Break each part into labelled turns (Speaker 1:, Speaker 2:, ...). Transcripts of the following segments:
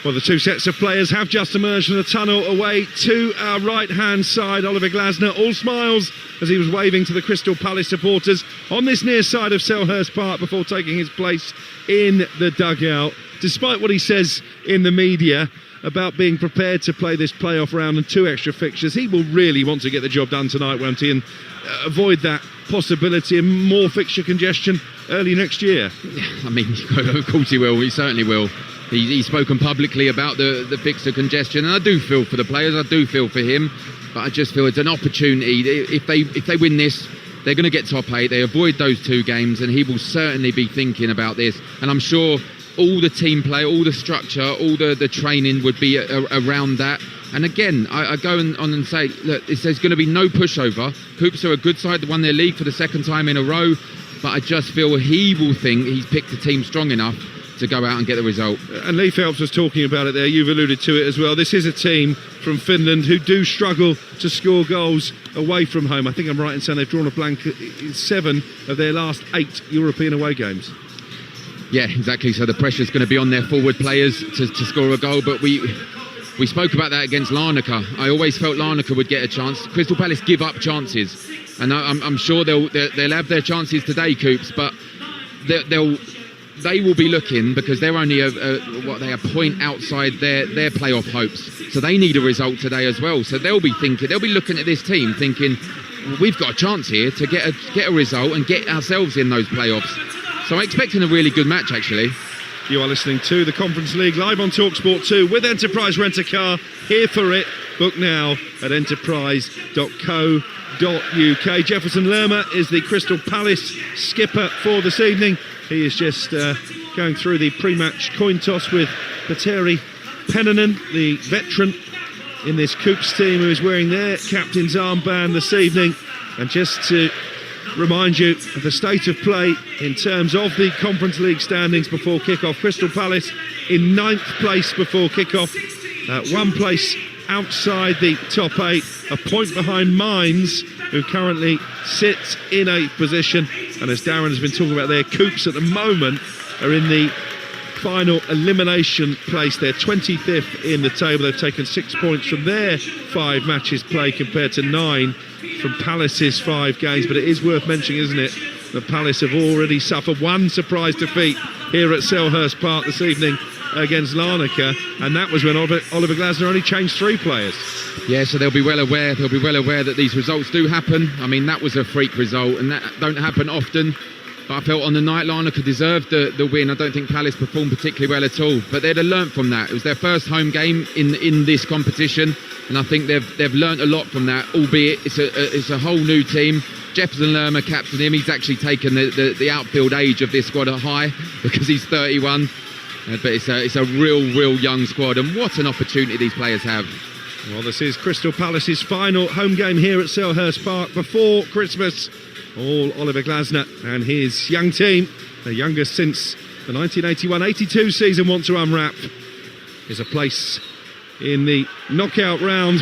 Speaker 1: Well, the two sets of players have just emerged from the tunnel away to our right-hand side. Oliver Glasner, all smiles as he was waving to the Crystal Palace supporters on this near side of Selhurst Park before taking his place in the dugout. Despite what he says in the media about being prepared to play this playoff round and 2 extra fixtures, he will really want to get the job done tonight, won't he, and avoid that possibility of more fixture congestion early next year.
Speaker 2: Yeah, I mean, of course he will. He certainly will. He's spoken publicly about the fixture congestion, and I do feel for the players. I do feel for him, but I just feel it's an opportunity. If they win this, they're going to get top 8. They avoid those 2 games, and he will certainly be thinking about this. And I'm sure all the team play, all the structure, all the training would be around that. And again, I go on and say, look, there's going to be no pushover. KuPS are a good side. They won their league for the 2nd time in a row, but I just feel he will think he's picked a team strong enough to go out and get the result.
Speaker 1: And Lee Phelps was talking about it there, you've alluded to it as well. This is a team from Finland who do struggle to score goals away from home. I think I'm right in saying they've drawn a blank in 7 of their last 8 European away games.
Speaker 2: Yeah, exactly. So the pressure's going to be on their forward players to score a goal, but we spoke about that against Larnaca. I always felt Larnaca would get a chance. Crystal Palace give up chances, and I'm sure they'll have their chances today, KuPS, but they will be looking, because they're only a point outside their playoff hopes. So they need a result today as well. So they'll be looking at this team thinking, well, we've got a chance here to get a result and get ourselves in those playoffs. So I'm expecting a really good match, actually.
Speaker 1: You are listening to the Conference League live on Talksport 2 with Enterprise Rent-A-Car. Here for it. Book now at enterprise.co.uk. Jefferson Lerma is the Crystal Palace skipper for this evening. He is just going through the pre-match coin toss with Petteri Pennanen, the veteran in this KuPS team, who is wearing their captain's armband this evening. And just to remind you of the state of play in terms of the Conference League standings before kick-off. Crystal Palace in 9th place before kick-off, 1 place outside the top 8, a point behind Mainz, who currently sits in 8th position. And as Darren has been talking about there, KuPS at the moment are in the final elimination place. They're 25th in the table. They've taken 6 points from their 5 matches played compared to 9 from Palace's 5 games. But it is worth mentioning, isn't it, that Palace have already suffered 1 surprise defeat here at Selhurst Park this evening against Larnaca, and that was when Oliver Glasner only changed 3 players.
Speaker 2: Yeah, so they'll be well aware that these results do happen. I mean, that was a freak result, and that don't happen often. But I felt on the night Larnaca deserved the win. I don't think Palace performed particularly well at all, but they'd have learnt from that. It was their first home game in this competition, and I think they've learnt a lot from that. Albeit it's a whole new team. Jefferson Lerma captained him. He's actually taken the outfield age of this squad high because he's 31. But it's a real young squad, and what an opportunity these players have.
Speaker 1: Well, this is Crystal Palace's final home game here at Selhurst Park before Christmas. All Oliver Glasner and his young team, the youngest since the 1981-82 season, want to unwrap is a place in the knockout round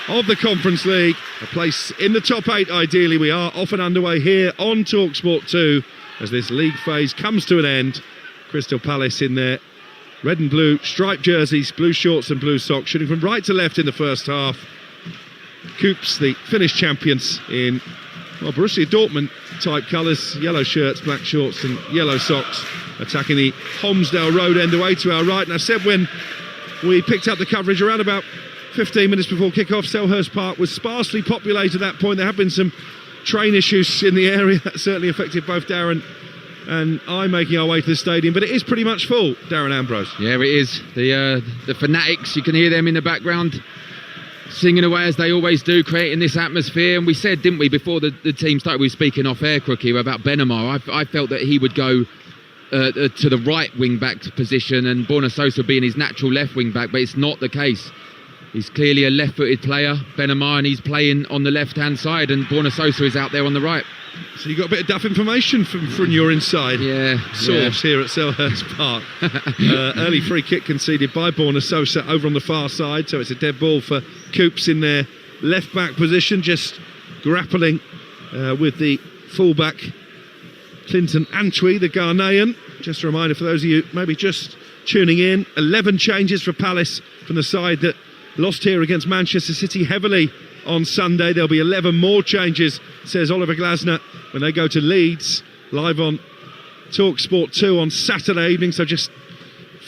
Speaker 1: of the Conference League, a place in the top 8 ideally. We are off and underway here on Talksport 2 as this league phase comes to an end. Crystal Palace in their red and blue striped jerseys, blue shorts and blue socks, shooting from right to left in the first half. KuPS, the Finnish champions, in Borussia Dortmund type colours, yellow shirts, black shorts and yellow socks, attacking the Holmesdale Road end away to our right. And I said when we picked up the coverage around about 15 minutes before kick-off, Selhurst Park was sparsely populated at that point. There have been some train issues in the area that certainly affected both Darren and I making our way to the stadium, but it is pretty much full, Darren Ambrose.
Speaker 2: Yeah, it is. The fanatics, you can hear them in the background singing away as they always do, creating this atmosphere. And we said, didn't we, before the team started, we were speaking off air, Crookie, about Benamar. I felt that he would go to the right wing-back position and Borna Sosa being his natural left wing-back, but it's not the case. He's clearly a left-footed player, Benamar, and he's playing on the left-hand side, and Borna Sosa is out there on the right.
Speaker 1: So you got a bit of duff information from your inside source here at Selhurst Park. Early free kick conceded by Borna Sosa over on the far side, so it's a dead ball for KuPS in their left-back position, just grappling with the full-back Clinton Antwi, the Ghanaian. Just a reminder for those of you maybe just tuning in. 11 changes for Palace from the side that lost here against Manchester City heavily on Sunday. There'll be 11 more changes, says Oliver Glasner, when they go to Leeds, live on Talksport 2 on Saturday evening, so just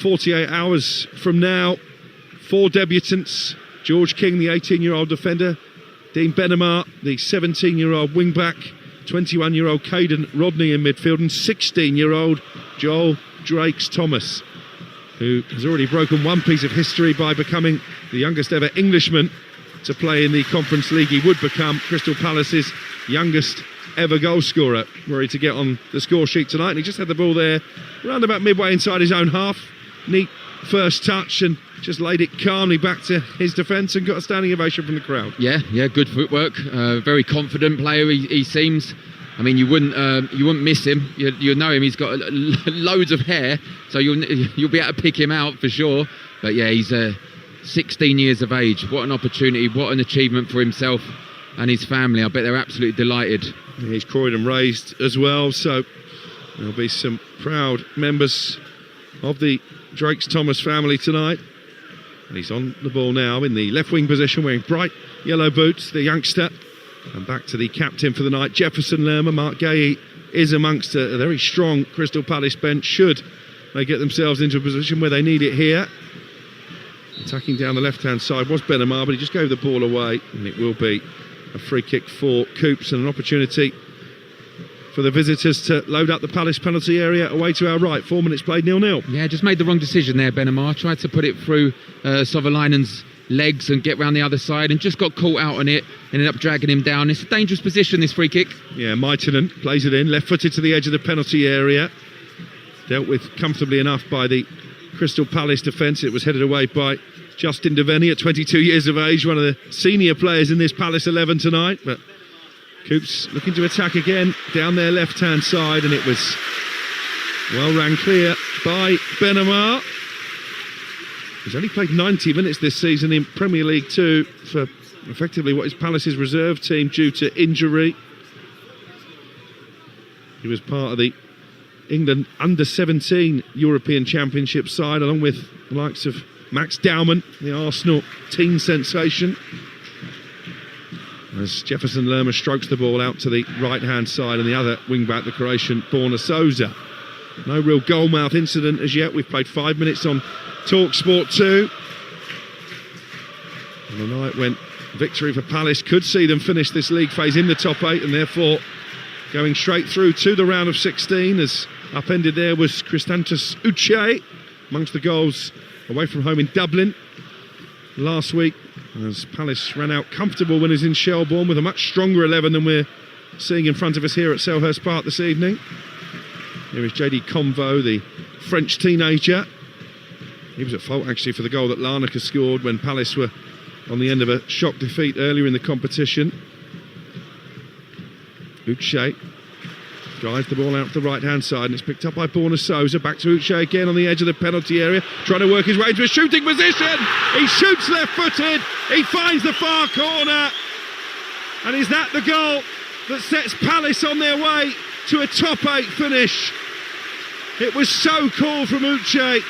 Speaker 1: 48 hours from now. 4 debutants: George King, the 18-year-old defender, Dean Benamar, the 17-year-old wing-back, 21-year-old Caden Rodney in midfield, and 16-year-old Joel Drakes-Thomas, who has already broken one piece of history by becoming the youngest ever Englishman to play in the Conference League. He would become Crystal Palace's youngest ever goal scorer, were he to get on the score sheet tonight. And he just had the ball there around about midway inside his own half. Neat first touch and just laid it calmly back to his defence and got a standing ovation from the crowd. Yeah,
Speaker 2: good footwork. Very confident player he seems. I mean, you wouldn't miss him. You know him. He's got loads of hair, so you'll be able to pick him out for sure. But yeah, he's 16 years of age. What an opportunity! What an achievement for himself and his family. I bet they're absolutely delighted.
Speaker 1: Yeah, he's Croydon raised as well, so there'll be some proud members of the Drakes-Thomas family tonight. And he's on the ball now in the left wing position, wearing bright yellow boots, the youngster. And back to the captain for the night, Jefferson Lerma. Mark Gay is amongst a very strong Crystal Palace bench, should they get themselves into a position where they need it here. Attacking down the left-hand side was Benamar, but he just gave the ball away, and it will be a free kick for KuPS and an opportunity for the visitors to load up the Palace penalty area away to our right. 4 minutes played, 0-0.
Speaker 2: Yeah, just made the wrong decision there, Benamar. Tried to put it through Sovalainen's legs and get round the other side and just got caught out on it, ended up dragging him down. It's a dangerous position, this free kick. Yeah, Maitonen plays it in, left-footed to the edge of the penalty area. Dealt with comfortably enough by the Crystal Palace defence. It was headed away by Justin Devenny at 22 years of age, one of the senior players in this Palace 11 tonight. But KuPS looking to attack again down their left-hand side, and it was well ran clear by Benamar. He's only played 90 minutes this season in Premier League 2 for effectively what is Palace's reserve team due to injury. He was part of the England under-17 European Championship side, along with the likes of Max Dowman, the Arsenal teen sensation. As Jefferson Lerma strokes the ball out to the right-hand side, and the other wing-back, the Croatian Borna Souza. No real goalmouth incident as yet. We've played 5 minutes on Talksport 2. On a night when victory for Palace could see them finish this league phase in the top 8, and therefore going straight through to the round of 16. As upended there was Christantas Uche amongst the goals away from home in Dublin last week, as Palace ran out comfortable winners in Shelbourne with a much stronger 11 than we're seeing in front of us here at Selhurst Park this evening. Here is JD Convo, the French teenager. He was at fault actually for the goal that Larnaca scored when Palace were on the end of a shock defeat earlier in the competition. Uche drives the ball out to the right-hand side, and it's picked up by Borna Souza. Back to Uche again on the edge of the penalty area, trying to work his way into a shooting position. He shoots left-footed. He finds the far corner. And is that the goal that sets Palace on their way to a top 8 finish? It was so cool from Uche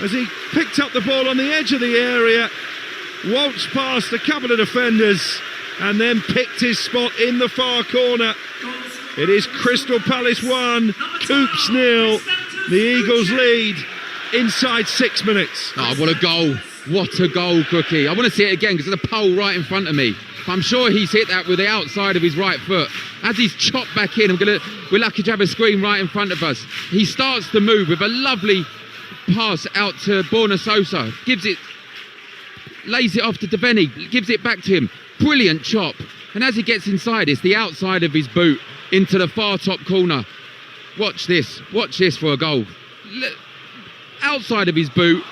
Speaker 2: as he picked up the ball on the edge of the area, waltzed past a couple of defenders, and then picked his spot in the far corner. It is Crystal Palace 1, KuPS 0. The Eagles lead inside 6 minutes. Oh, what a goal. What a goal, Cookie. I want to see it again because there's a pole right in front of me. I'm sure he's hit that with the outside of his right foot. As he's chopped back in, we're lucky to have a screen right in front of us. He starts to move with a lovely pass out to Borna Souza. Lays it off to Devenny, gives it back to him. Brilliant chop. And as he gets inside, it's the outside of his boot into the far top corner. Watch this for a goal. Outside of his boot,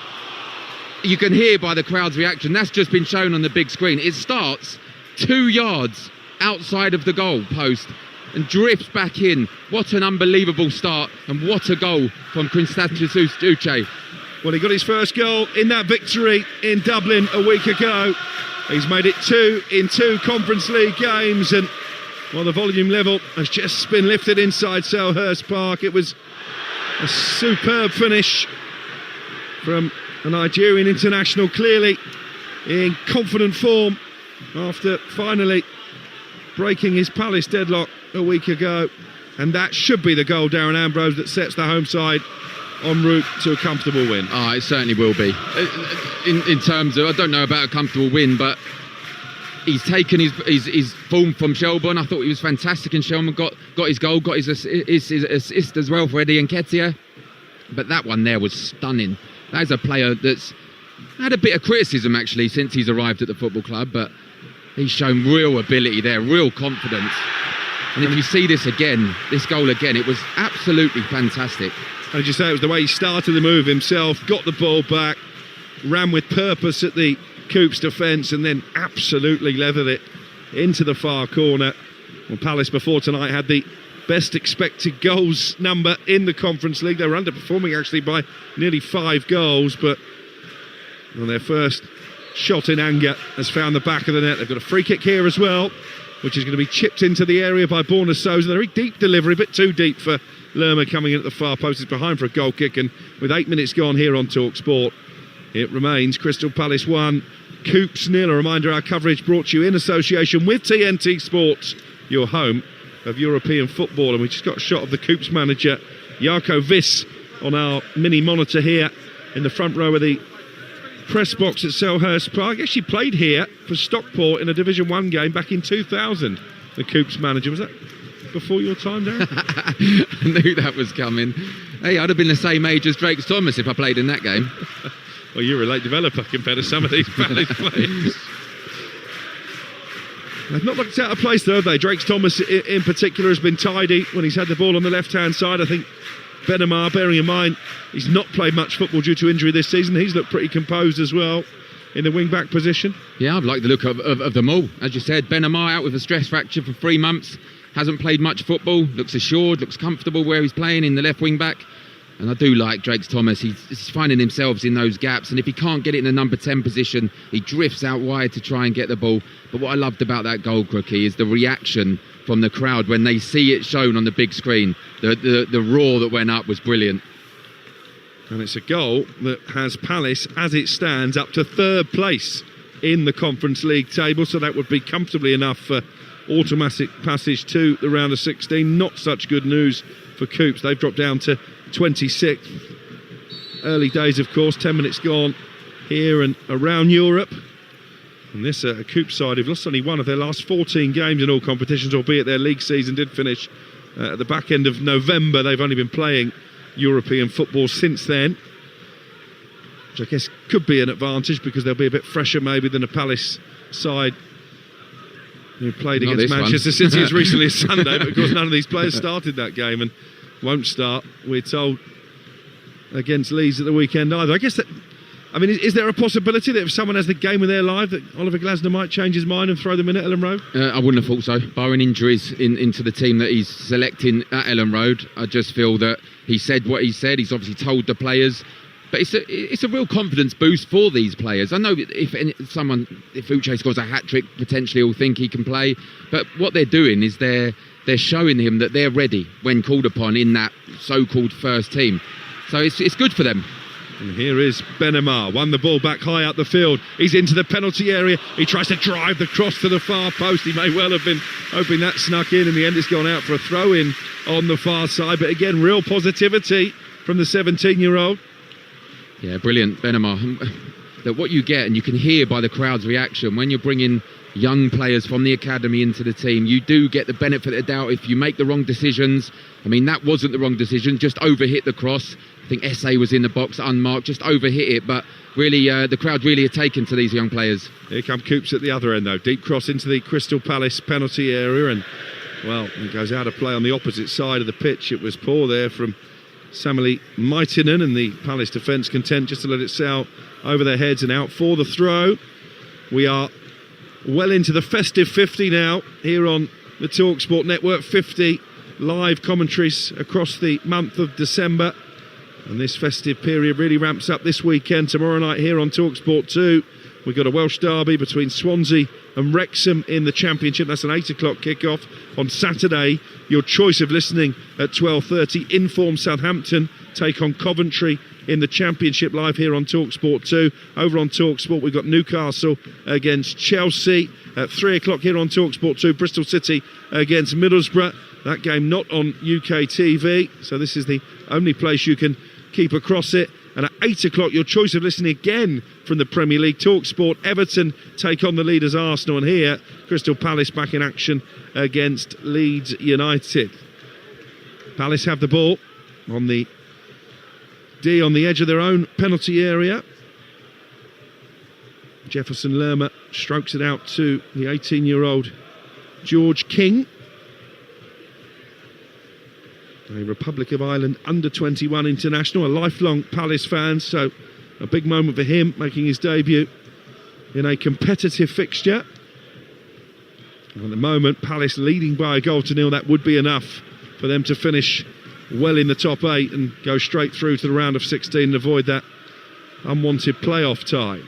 Speaker 2: you can hear by the crowd's reaction, that's just been shown on the big screen. It starts 2 yards outside of the goal post and drifts back in. What an unbelievable start, and what a goal from Christantas Uche.
Speaker 1: Well, he got his first goal in that victory in Dublin a week ago. He's made it 2 in 2 Conference League games, and well, the volume level has just been lifted inside Selhurst Park. It was a superb finish from a Nigerian international, clearly in confident form after finally breaking his Palace deadlock a week ago. And that should be the goal, Darren Ambrose, that sets the home side en route to a comfortable win.
Speaker 2: Oh, it certainly will be. In terms of, I don't know about a comfortable win, but he's taken his form from Shelbourne. I thought he was fantastic in Shelbourne. Got his goal, got his assist as well for Eddie Nketiah. But that one there was stunning. That is a player that's had a bit of criticism actually since he's arrived at the football club, but he's shown real ability there, real confidence. And if you see this goal again, it was absolutely fantastic.
Speaker 1: As you say, it was the way he started the move himself, got the ball back, ran with purpose at the KuPS defence, and then absolutely leathered it into the far corner. Well, Palace before tonight had the best expected goals number in the Conference League. They were underperforming actually by nearly 5 goals, but their first shot in anger has found the back of the net. They've got a free kick here as well, which is going to be chipped into the area by Borna Souza. A very deep delivery, a bit too deep for Lerma coming in at the far post. It's behind for a goal kick, and with 8 minutes gone here on Talksport, it remains Crystal Palace 1, KuPS 0. A reminder, our coverage brought to you in association with TNT Sports, your home of European football. And we just got a shot of the KuPS manager, Jarko Vis, on our mini monitor here in the front row of the press box at Selhurst Park. I guess she played here for Stockport in a Division 1 game back in 2000. The KuPS manager, was that before your time, Darren?
Speaker 2: I knew that was coming. Hey, I'd have been the same age as Drake Thomas if I played in that game.
Speaker 1: Well, you're a late developer compared to some of these Palace players. They've not looked out of place though, have they? Drake Thomas in particular has been tidy when he's had the ball on the left-hand side. I think Benamar, bearing in mind he's not played much football due to injury this season, he's looked pretty composed as well in the wing-back position. Yeah,
Speaker 2: I've liked the look of them all. As you said, Benamar out with a stress fracture for 3 months, hasn't played much football, looks assured, looks comfortable where he's playing in the left wing-back. And I do like Drake Thomas. He's finding himself in those gaps, and if he can't get it in the number 10 position, he drifts out wide to try and get the ball. But what I loved about that goal, Crookie, is the reaction from the crowd when they see it shown on the big screen. The roar that went up was brilliant.
Speaker 1: And it's a goal that has Palace, as it stands, up to 3rd place in the Conference League table, so that would be comfortably enough for automatic passage to the round of 16. Not such good news for KuPS. They've dropped down to 26th. Early days, of course, 10 minutes gone here and around Europe. And this a KuPS side who've lost only one of their last 14 games in all competitions, albeit their league season did finish at the back end of November. They've only been playing European football since then, which I guess could be an advantage because they'll be a bit fresher maybe than a Palace side who played against Manchester City as recently as Sunday. But of course none of these players started that game and won't start, we're told, against Leeds at the weekend either. I guess that, I mean, is there a possibility that if someone has the game of their life that Oliver Glasner might change his mind and throw them in at Ellen Road?
Speaker 2: I wouldn't have thought so. Barring injuries into the team that he's selecting at Ellen Road, I just feel that he said what he said. He's obviously told the players. But it's a real confidence boost for these players. I know if Uche scores a hat-trick, potentially he'll think he can play. But what they're doing is they're showing him that they're ready when called upon in that so-called first team. So it's good for them.
Speaker 1: And here is Benamar, won the ball back high up the field. He's into the penalty area. He tries to drive the cross to the far post. He may well have been hoping that snuck in the end it's gone out for a throw-in on the far side. But again, real positivity from the 17-year-old.
Speaker 2: Yeah, brilliant, Benamar. That what you get, and you can hear by the crowd's reaction, when you're bringing young players from the academy into the team, you do get the benefit of the doubt if you make the wrong decisions. I mean, that wasn't the wrong decision, just overhit the cross. I think SA was in the box unmarked, just overhit it, but really the crowd really are taken to these young players.
Speaker 1: Here come KuPS at the other end though, deep cross into the Crystal Palace penalty area, and well, it goes out of play on the opposite side of the pitch. It was poor there from Samuli Maitinen, and the Palace defence content just to let it sail over their heads and out for the throw. We are well into the festive 50 now here on the Talksport network. 50 live commentaries across the month of December, and this festive period really ramps up this weekend. Tomorrow night here on Talksport 2 we've got a Welsh derby between Swansea and Wrexham in the Championship. That's an 8 o'clock kickoff. On Saturday, your choice of listening at 12:30, Inform Southampton take on Coventry in the Championship live here on Talksport 2. Over on Talksport, we've got Newcastle against Chelsea. At 3 o'clock here on Talksport 2, Bristol City against Middlesbrough. That game not on UK TV, so this is the only place you can keep across it. And at 8 o'clock, your choice of listening again from the Premier League. Talksport, Everton take on the leaders Arsenal. And here, Crystal Palace back in action against Leeds United. Palace have the ball on the D on the edge of their own penalty area. Jefferson Lerma strokes it out to the 18-year-old George King. A Republic of Ireland under-21 international, a lifelong Palace fan, so a big moment for him, making his debut in a competitive fixture. And at the moment, Palace leading by a goal to nil. That would be enough for them to finish well in the top 8 and go straight through to the round of 16 and avoid that unwanted playoff tie.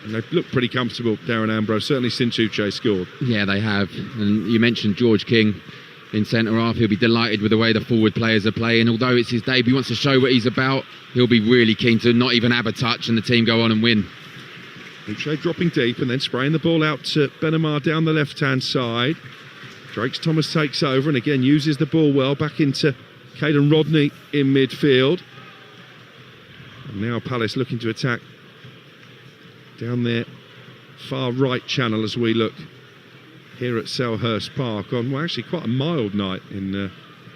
Speaker 1: And they've looked pretty comfortable, Darren Ambrose, certainly since Uche scored.
Speaker 2: Yeah, they have. And you mentioned George King in centre-half. He'll be delighted with the way the forward players are playing. Although it's his debut, he wants to show what he's about. He'll be really keen to not even have a touch and the team go on and win.
Speaker 1: Uche dropping deep and then spraying the ball out to Benamar down the left-hand side. Drakes Thomas takes over and again uses the ball well, back into Caden Rodney in midfield. And now Palace looking to attack down their far right channel as we look here at Selhurst Park on, well, actually quite a mild night in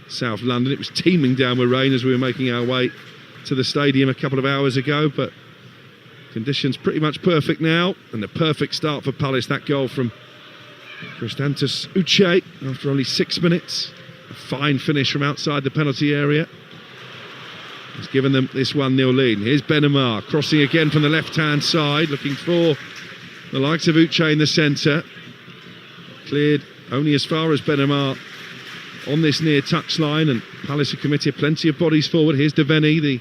Speaker 1: South London. It was teeming down with rain as we were making our way to the stadium a couple of hours ago, but conditions pretty much perfect now, and a perfect start for Palace. That goal from Christantas Uche after only 6 minutes. A fine finish from outside the penalty area. It's given them this 1-0 lead. Here's Benamar crossing again from the left-hand side, looking for the likes of Uche in the centre. Cleared only as far as Benamar on this near touchline, and Palace have committed plenty of bodies forward. Here's Devaney, the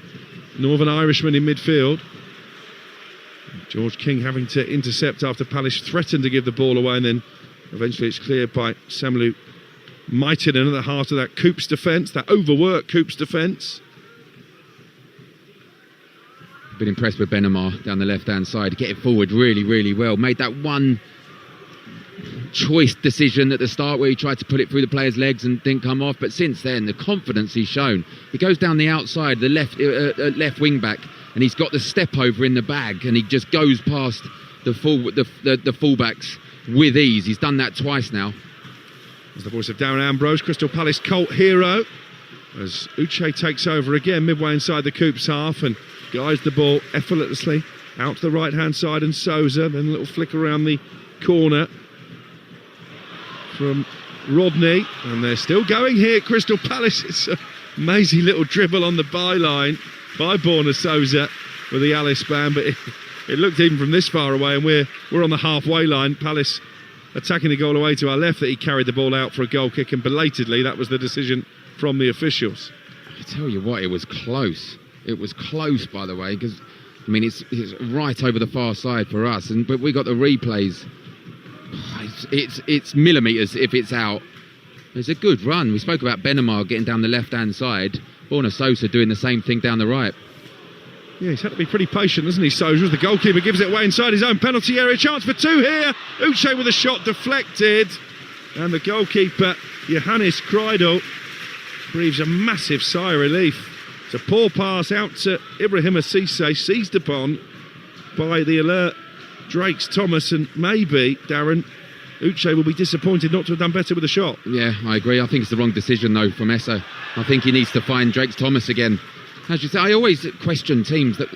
Speaker 1: Northern Irishman in midfield. George King having to intercept after Palace threatened to give the ball away, and then eventually it's cleared by Samuel Maitinen at the heart of that KuPS defence, that overworked KuPS defence.
Speaker 2: Been impressed with Benamar down the left-hand side, getting forward really, really well. Made that one choice decision at the start where he tried to put it through the player's legs and didn't come off, but since then the confidence he's shown. He goes down the outside, the left wing back, and he's got the step over in the bag, and he just goes past the fullbacks with ease. He's done that twice now.
Speaker 1: As the voice of Darren Ambrose, Crystal Palace cult hero, as Uche takes over again midway inside the KuPS half and guides the ball effortlessly out to the right hand side, and Souza, then a little flick around the corner from Rodney, and they're still going here. Crystal Palace, it's an amazing little dribble on the byline by Borna Souza with the Alice band, but it looked even from this far away, and we're on the halfway line. Palace attacking the goal away to our left, that he carried the ball out for a goal kick, and belatedly that was the decision from the officials.
Speaker 2: I tell you what, it was close. It was close, by the way, because I mean it's right over the far side for us, but we got the replays. It's millimetres if it's out. It's a good run. We spoke about Benamar getting down the left-hand side. Borna Souza doing the same thing down the right.
Speaker 1: Yeah, he's had to be pretty patient, hasn't he, Souza? The goalkeeper gives it away inside his own penalty area. Chance for two here. Uche with a shot deflected. And the goalkeeper, Johannes Kreidel, breathes a massive sigh of relief. It's a poor pass out to Ibrahim Cisse, seized upon by the alert Drakes Thomas, and maybe, Darren, Uche will be disappointed not to have done better with the shot.
Speaker 2: Yeah, I agree. I think it's the wrong decision, though, from Essa. I think he needs to find Drakes Thomas again. As you say, I always question teams that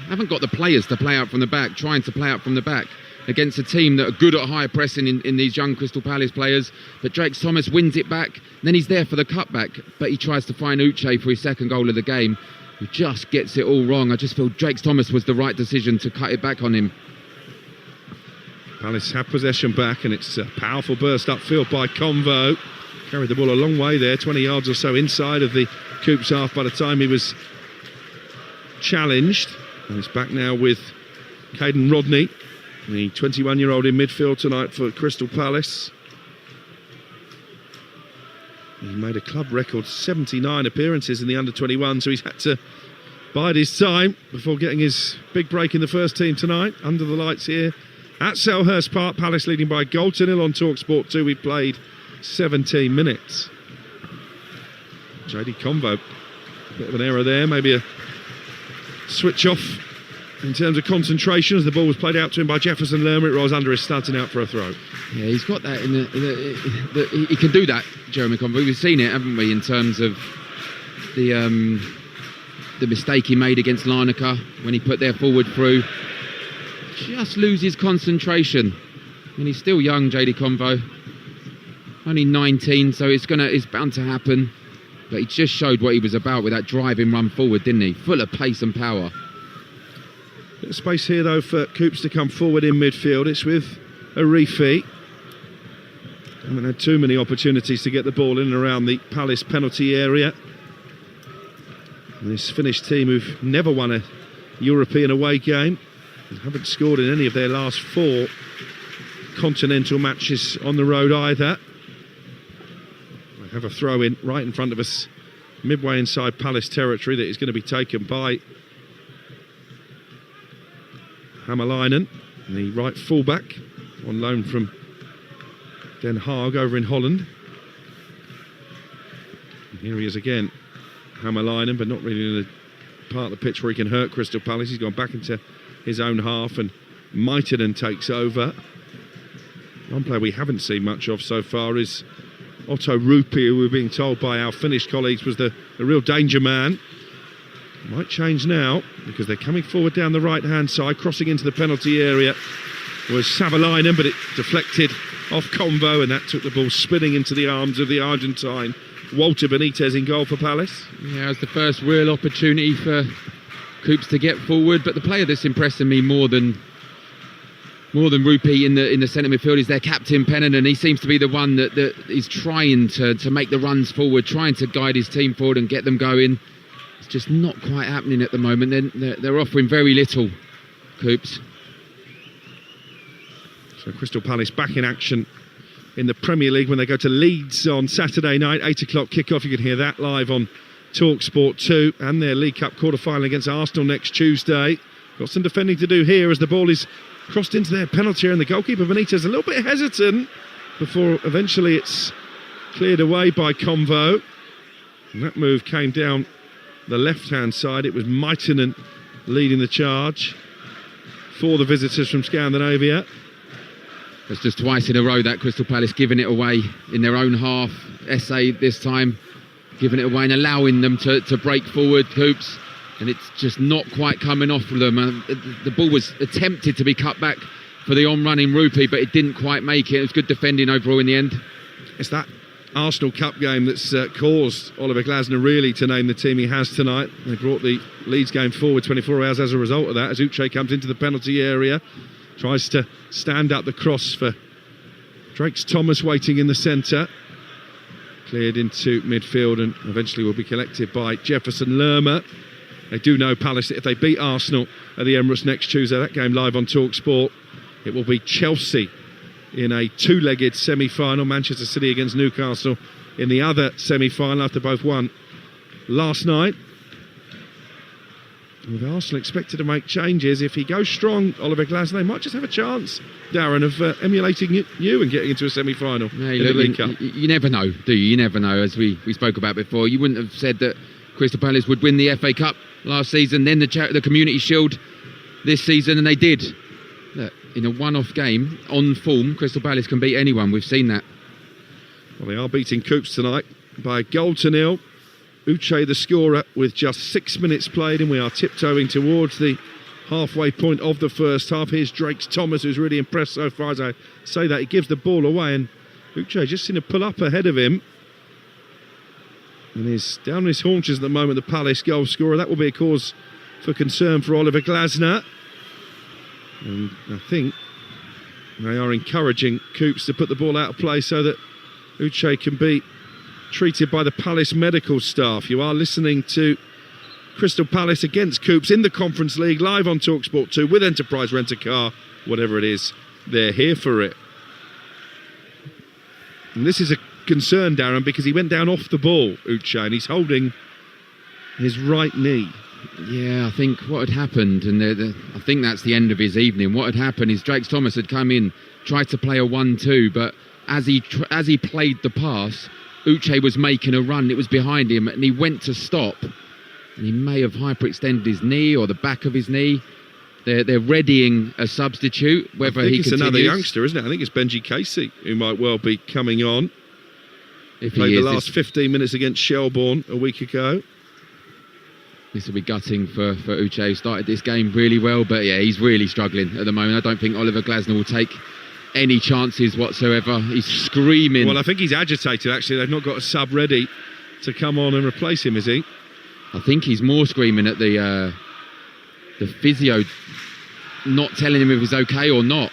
Speaker 2: haven't got the players to play out from the back, trying to play out from the back against a team that are good at high pressing in these young Crystal Palace players. But Drakes Thomas wins it back, then he's there for the cutback, but he tries to find Uche for his second goal of the game, who just gets it all wrong. I just feel Drakes Thomas was the right decision to cut it back on him.
Speaker 1: Palace have possession back, and it's a powerful burst upfield by Convo. Carried the ball a long way there, 20 yards or so inside of the KuPS half by the time he was challenged. And he's back now with Caden Rodney, the 21-year-old in midfield tonight for Crystal Palace. He made a club record 79 appearances in the under-21, so he's had to bide his time before getting his big break in the first team tonight. Under the lights here at Selhurst Park, Palace leading by a goal to 0 on Talksport 2. We played 17 minutes. JD Convo, bit of an error there, maybe a switch off in terms of concentration as the ball was played out to him by Jefferson Lerma. It rolls under his studs and out for a throw.
Speaker 2: Yeah, he's got that he can do that, Jeremy Convo. We've seen it, haven't we, in terms of the mistake he made against Larnaca when he put their forward through. Just loses concentration. And he's still young, JD Convo. Only 19, so it's bound to happen. But he just showed what he was about with that driving run forward, didn't he? Full of pace and power.
Speaker 1: Bit of space here, though, for KuPS to come forward in midfield. It's with Arifi. Haven't had too many opportunities to get the ball in and around the Palace penalty area. And this Finnish team who've never won a European away game and haven't scored in any of their last 4 continental matches on the road either. They have a throw in right in front of us, midway inside Palace territory, that is going to be taken by Hammerleinen, the right fullback, on loan from Den Haag over in Holland. And here he is again, Hammerleinen, but not really in the part of the pitch where he can hurt Crystal Palace. He's gone back into his own half, and Maitonen takes over. One player we haven't seen much of so far is Otto Rupi, who we're being told by our Finnish colleagues was the real danger man. Might change now, because they're coming forward down the right-hand side. Crossing into the penalty area was Savalainen, but it deflected off Convo, and that took the ball spinning into the arms of the Argentine Walter Benitez in goal for Palace.
Speaker 2: Yeah, it was the first real opportunity for KuPS to get forward, but the player that's impressing me more than Rupi in the centre midfield is their captain Pennanen. He seems to be the one that is trying to make the runs forward, trying to guide his team forward and get them going. It's just not quite happening at the moment. They're offering very little, KuPS.
Speaker 1: So Crystal Palace back in action in the Premier League when they go to Leeds on Saturday night, 8 o'clock kickoff. You can hear that live on Talksport 2, and their League Cup quarter-final against Arsenal next Tuesday. Got some defending to do here as the ball is crossed into their penalty area, and the goalkeeper Benitez a little bit hesitant before eventually it's cleared away by Convo. And that move came down the left-hand side. It was Maitonen leading the charge for the visitors from Scandinavia.
Speaker 2: It's just twice in a row that Crystal Palace giving it away in their own half. SA this time giving it away and allowing them to break forward, KuPS. And it's just not quite coming off of them. The ball was attempted to be cut back for the on-running Rupi, but it didn't quite make it. It was good defending overall in the end.
Speaker 1: It's that Arsenal Cup game that's caused Oliver Glasner really to name the team he has tonight. They brought the Leeds game forward 24 hours as a result of that, as Uche comes into the penalty area, tries to stand up the cross for Drakes Thomas waiting in the centre. Cleared into midfield and eventually will be collected by Jefferson Lerma. They do know Palace that if they beat Arsenal at the Emirates next Tuesday, that game live on Talksport, it will be Chelsea in a 2-legged semi-final, Manchester City against Newcastle in the other semi-final after both won last night. With Arsenal expected to make changes, if he goes strong, Oliver Glasner, they might just have a chance, Darren, of emulating you and getting into a semi-final in the League Cup.
Speaker 2: You never know, do you? You never know, as we spoke about before. You wouldn't have said that Crystal Palace would win the FA Cup last season, then the Community Shield this season, and they did. Look, in a one-off game, on form, Crystal Palace can beat anyone. We've seen that.
Speaker 1: Well, they are beating KuPS tonight by a goal to 0. Uche the scorer with just 6 minutes played, and we are tiptoeing towards the halfway point of the first half. Here's Drakes Thomas, who's really impressed so far. As I say that, he gives the ball away, and Uche just seen a pull up ahead of him. And he's down on his haunches at the moment, the Palace goal scorer. That will be a cause for concern for Oliver Glasner. And I think they are encouraging KuPS to put the ball out of play so that Uche can be treated by the Palace medical staff. You are listening to Crystal Palace against KuPS in the Conference League, live on Talksport 2 with Enterprise Rent-A-Car. Whatever it is, they're here for it. And this is a concerned, Darren, because he went down off the ball, Uche, and he's holding his right knee.
Speaker 2: Yeah, I think what had happened, and I think that's the end of his evening. What had happened is Drake Thomas had come in, tried to play a 1-2, but as he played the pass, Uche was making a run. It was behind him, and he went to stop, and he may have hyperextended his knee or the back of his knee. They're readying a substitute. Whether he continues.
Speaker 1: It's another youngster, isn't it? I think it's Benji Casey who might well be coming on.
Speaker 2: If
Speaker 1: Played the last 15 minutes against Shelbourne a week ago.
Speaker 2: This will be gutting for Uche, who started this game really well, but yeah, he's really struggling at the moment. I don't think Oliver Glasner will take any chances whatsoever. He's screaming.
Speaker 1: Well, I think he's agitated, actually. They've not got a sub ready to come on and replace him, is he?
Speaker 2: I think he's more screaming at the physio not telling him if he's okay or not.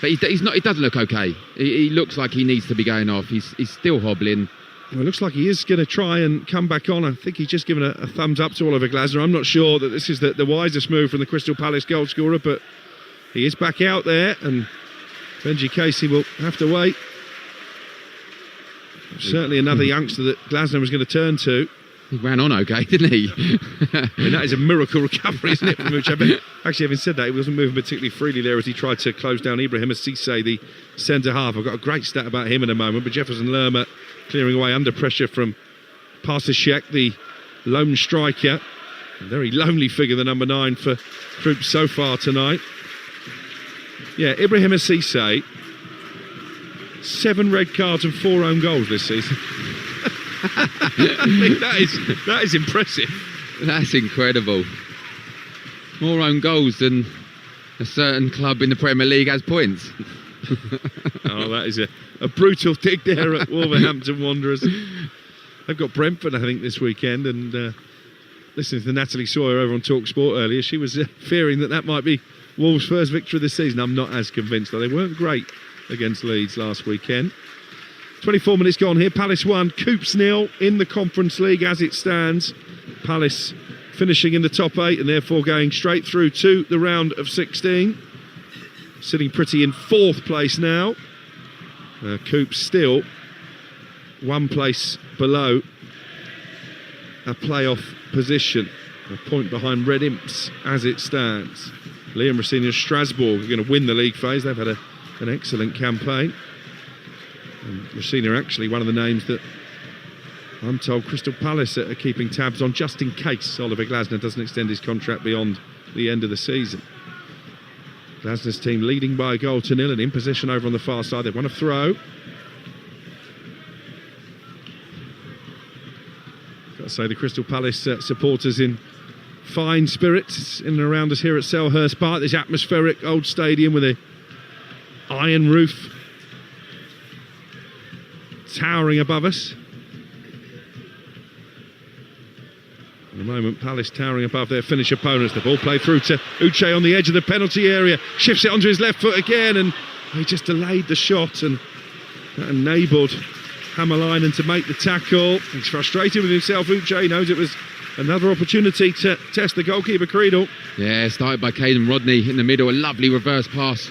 Speaker 2: But he's not. He doesn't look okay. He looks like he needs to be going off. He's still hobbling.
Speaker 1: Well, it looks like he is going to try and come back on. I think he's just given a thumbs up to Oliver Glasner. I'm not sure that this is the wisest move from the Crystal Palace goal scorer, but he is back out there, and Benji Casey will have to wait. Certainly another youngster that Glasner was going to turn to.
Speaker 2: He ran on okay, didn't he?
Speaker 1: I mean, that is a miracle recovery, isn't it, from Uche? But actually, having said that, he wasn't moving particularly freely there as he tried to close down Ibrahim Cisse, the centre-half. I've got a great stat about him in a moment, but Jefferson Lerma clearing away under pressure from Pasashek, the lone striker. A very lonely figure, the number 9 for KuPS so far tonight. Yeah, Ibrahim Cisse, 7 red cards and 4 own goals this season. I think that is impressive.
Speaker 2: That's incredible. More own goals than a certain club in the Premier League has points.
Speaker 1: Oh, that is a brutal dig there at Wolverhampton Wanderers. They've got Brentford, I think, this weekend, and listening to Natalie Sawyer over on Talksport earlier, she was fearing that might be Wolves' first victory of the season. I'm not as convinced, though. They weren't great against Leeds last weekend. 24 minutes gone here. Palace 1, KuPS 0 in the Conference League as it stands. Palace finishing in the top 8 and therefore going straight through to the round of 16. Sitting pretty in 4th place now. KuPS still 1 place below a playoff position. A point behind Red Imps as it stands. Liam Rossini's Strasbourg are going to win the league phase. They've had an excellent campaign. And Rossini actually one of the names that I'm told Crystal Palace are keeping tabs on just in case Oliver Glasner doesn't extend his contract beyond the end of the season. Glasner's team leading by a goal to 0 and in possession over on the far side. They've won a throw. Got to say the Crystal Palace supporters in fine spirits in and around us here at Selhurst Park. This atmospheric old stadium with a iron roof towering above us. At the moment, Palace towering above their Finnish opponents. The ball played through to Uche on the edge of the penalty area. Shifts it onto his left foot again, and he just delayed the shot, and that enabled Hämäläinen to make the tackle. He's frustrated with himself. Uche knows it was another opportunity to test the goalkeeper Creedle.
Speaker 2: Yeah, started by Caden Rodney in the middle. A lovely reverse pass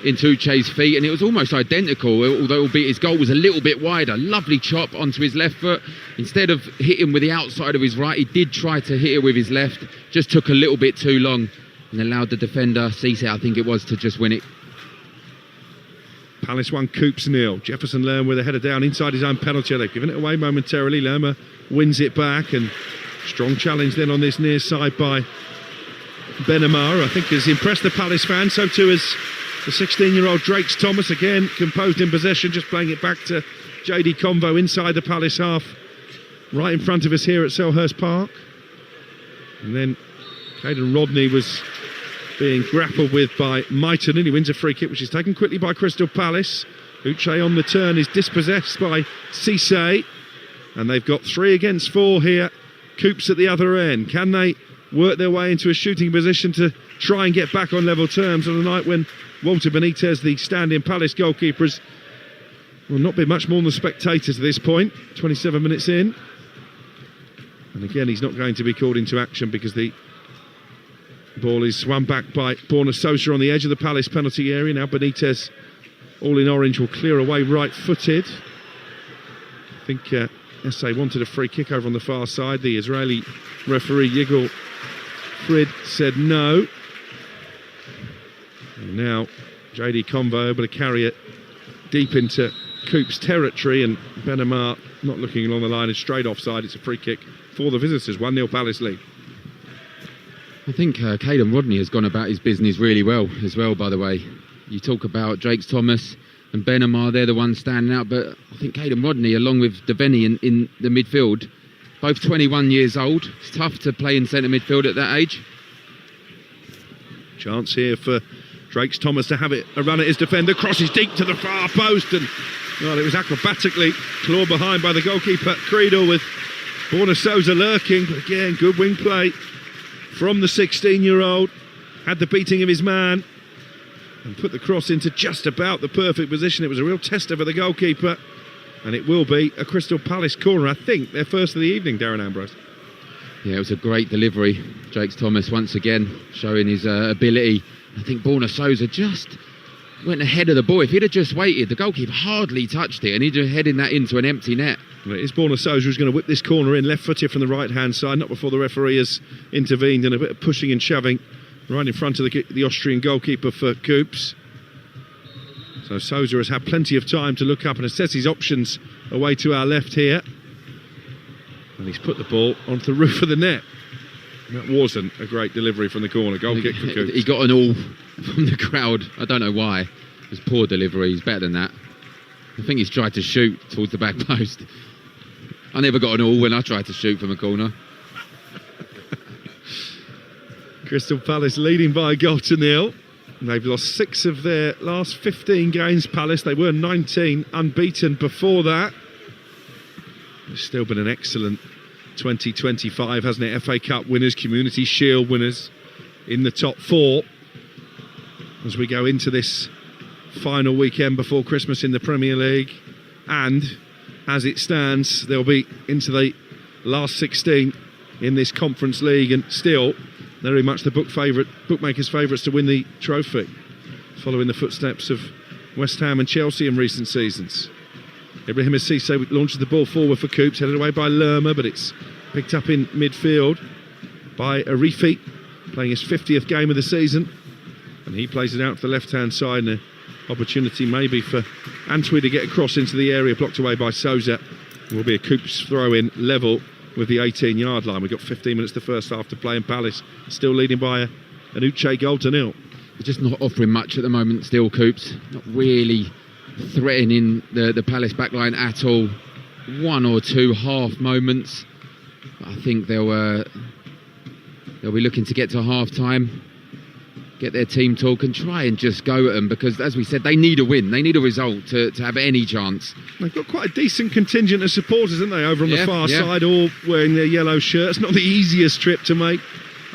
Speaker 2: into Uche's feet, and it was almost identical, although albeit his goal was a little bit wider. Lovely chop onto his left foot. Instead of hitting with the outside of his right, he did try to hit it with his left. Just took a little bit too long and allowed the defender, Cisse, I think it was, to just win it.
Speaker 1: Palace 1, KuPS 0. Jefferson Lerma with a header down inside his own penalty. They've given it away momentarily. Lerma wins it back, and strong challenge then on this near side by Benamar, I think has impressed the Palace fans. So too has the 16-year-old Drake Thomas, again composed in possession, just playing it back to JD Convo inside the Palace half, right in front of us here at Selhurst Park. And then Caden Rodney was being grappled with by Maiton, and he wins a free kick which is taken quickly by Crystal Palace. Uche on the turn is dispossessed by Cisse, and they've got 3 against 4 here. KuPS at the other end. Can they work their way into a shooting position to try and get back on level terms on a night when Walter Benitez, the stand-in Palace goalkeeper, will not be much more than the spectators at this point, 27 minutes in. And again, he's not going to be called into action because the ball is swung back by Borna Sosa on the edge of the Palace penalty area. Now Benitez, all in orange, will clear away right-footed. I think SA wanted a free kick over on the far side. The Israeli referee Yigal Frid said no. And now JD Convo able to carry it deep into KuPS territory, and Benamar not looking along the line is straight offside. It's a free kick for the visitors. 1-0 Palace lead.
Speaker 2: I think Caden Rodney has gone about his business really well as well, by the way. You talk about Drakes Thomas and Benamar, they're the ones standing out, but I think Caden Rodney, along with Devaney in the midfield, both 21 years old. It's tough to play in centre midfield at that age.
Speaker 1: Chance here for Drakes Thomas to have it a run at his defender, crosses deep to the far post, and well, it was acrobatically clawed behind by the goalkeeper Creedle, with Borna Souza lurking, but again, good wing play from the 16-year-old. Had the beating of his man and put the cross into just about the perfect position. It was a real tester for the goalkeeper, and it will be a Crystal Palace corner. I think their first of the evening, Darren Ambrose.
Speaker 2: Yeah, it was a great delivery. Drakes Thomas once again showing his ability. I think Borna Souza just went ahead of the ball. If he'd have just waited, the goalkeeper hardly touched it, and he'd just heading that into an empty net.
Speaker 1: Well, it is Borna Souza who's going to whip this corner in, left-footed from the right-hand side, not before the referee has intervened, and a bit of pushing and shoving right in front of the Austrian goalkeeper for KuPS. So Souza has had plenty of time to look up and assess his options away to our left here. And he's put the ball onto the roof of the net. That wasn't a great delivery from the corner. Goal kick for KuPS.
Speaker 2: He got an all from the crowd. I don't know why. It was poor delivery. He's better than that. I think he's tried to shoot towards the back post. I never got an all when I tried to shoot from a corner.
Speaker 1: Crystal Palace leading by a goal to nil. They've lost 6 of their last 15 games, Palace. They were 19 unbeaten before that. It's still been an excellent 2025, hasn't it? FA Cup winners, Community Shield winners in the top 4. As we go into this final weekend before Christmas in the Premier League. And as it stands, they'll be into the last 16 in this Conference League, and still very much the bookmakers' favourites to win the trophy, following the footsteps of West Ham and Chelsea in recent seasons. Ibrahim Cisse launches the ball forward for KuPS, headed away by Lerma, but it's picked up in midfield by Arifi, playing his 50th game of the season, and he plays it out to the left-hand side, and an opportunity maybe for Antwi to get across into the area, blocked away by Souza. It will be a KuPS throw-in level with the 18-yard line. We've got 15 minutes the first half to play, and Palace still leading by an Uche goal to nil.
Speaker 2: They're just not offering much at the moment still, KuPS. Not really threatening the Palace backline at all. 1 or 2 half moments. But I think they'll be looking to get to half-time, get their team talk and try and just go at them, because, as we said, they need a win. They need a result to have any chance.
Speaker 1: They've got quite a decent contingent of supporters, haven't they, over on the far side, all wearing their yellow shirts. Not the easiest trip to make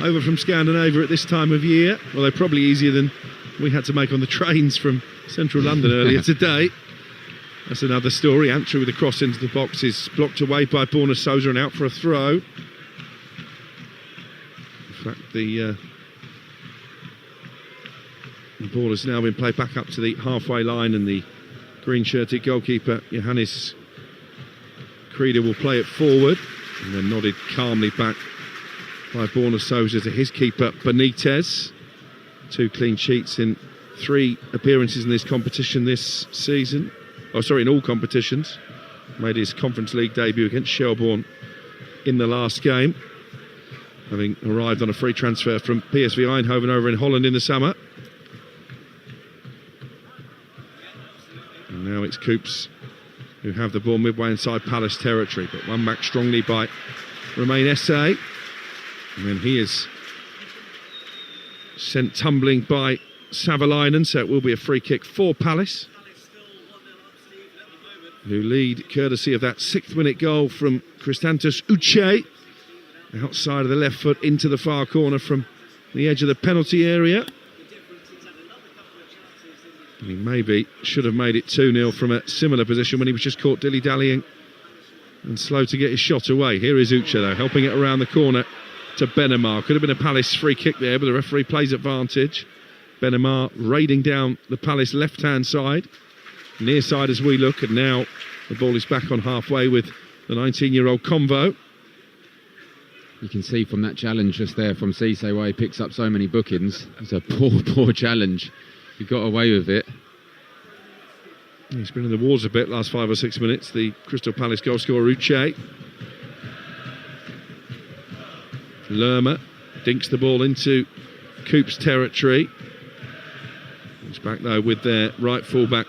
Speaker 1: over from Scandinavia at this time of year. Well, they're probably easier than we had to make on the trains from central London earlier today. That's another story. Antwi with the cross into the box is blocked away by Borna Souza and out for a throw. In fact, the ball has now been played back up to the halfway line, and the green-shirted goalkeeper Johannes Creeder will play it forward, and then nodded calmly back by Borna Souza to his keeper Benitez. 2 clean sheets in 3 appearances in this competition this season. In all competitions. Made his Conference League debut against Shelbourne in the last game, having arrived on a free transfer from PSV Eindhoven over in Holland in the summer. And now it's KuPS who have the ball midway inside Palace territory, but won back strongly by Romain Esse, and then he is sent tumbling by Savalainen, so it will be a free kick for Palace, who lead courtesy of that 6th minute goal from Christantos Uche, outside of the left foot into the far corner from the edge of the penalty area. He maybe should have made it 2-0 from a similar position when he was just caught dilly-dallying and slow to get his shot away. Here is Uche, though, helping it around the corner to Benamar. Could have been a Palace free kick there, but the referee plays advantage. Benamar raiding down the Palace left-hand side, near side as we look, and now The ball is back on halfway with the 19-year-old Convo.
Speaker 2: You can see from that challenge just there from Cisse why he picks up so many bookings. It's a poor challenge. He got away with it.
Speaker 1: He's been in the wars a bit last 5 or 6 minutes, the Crystal Palace goal scorer Uche. Lerma dinks the ball into KuPS territory. He's back though with their right full-back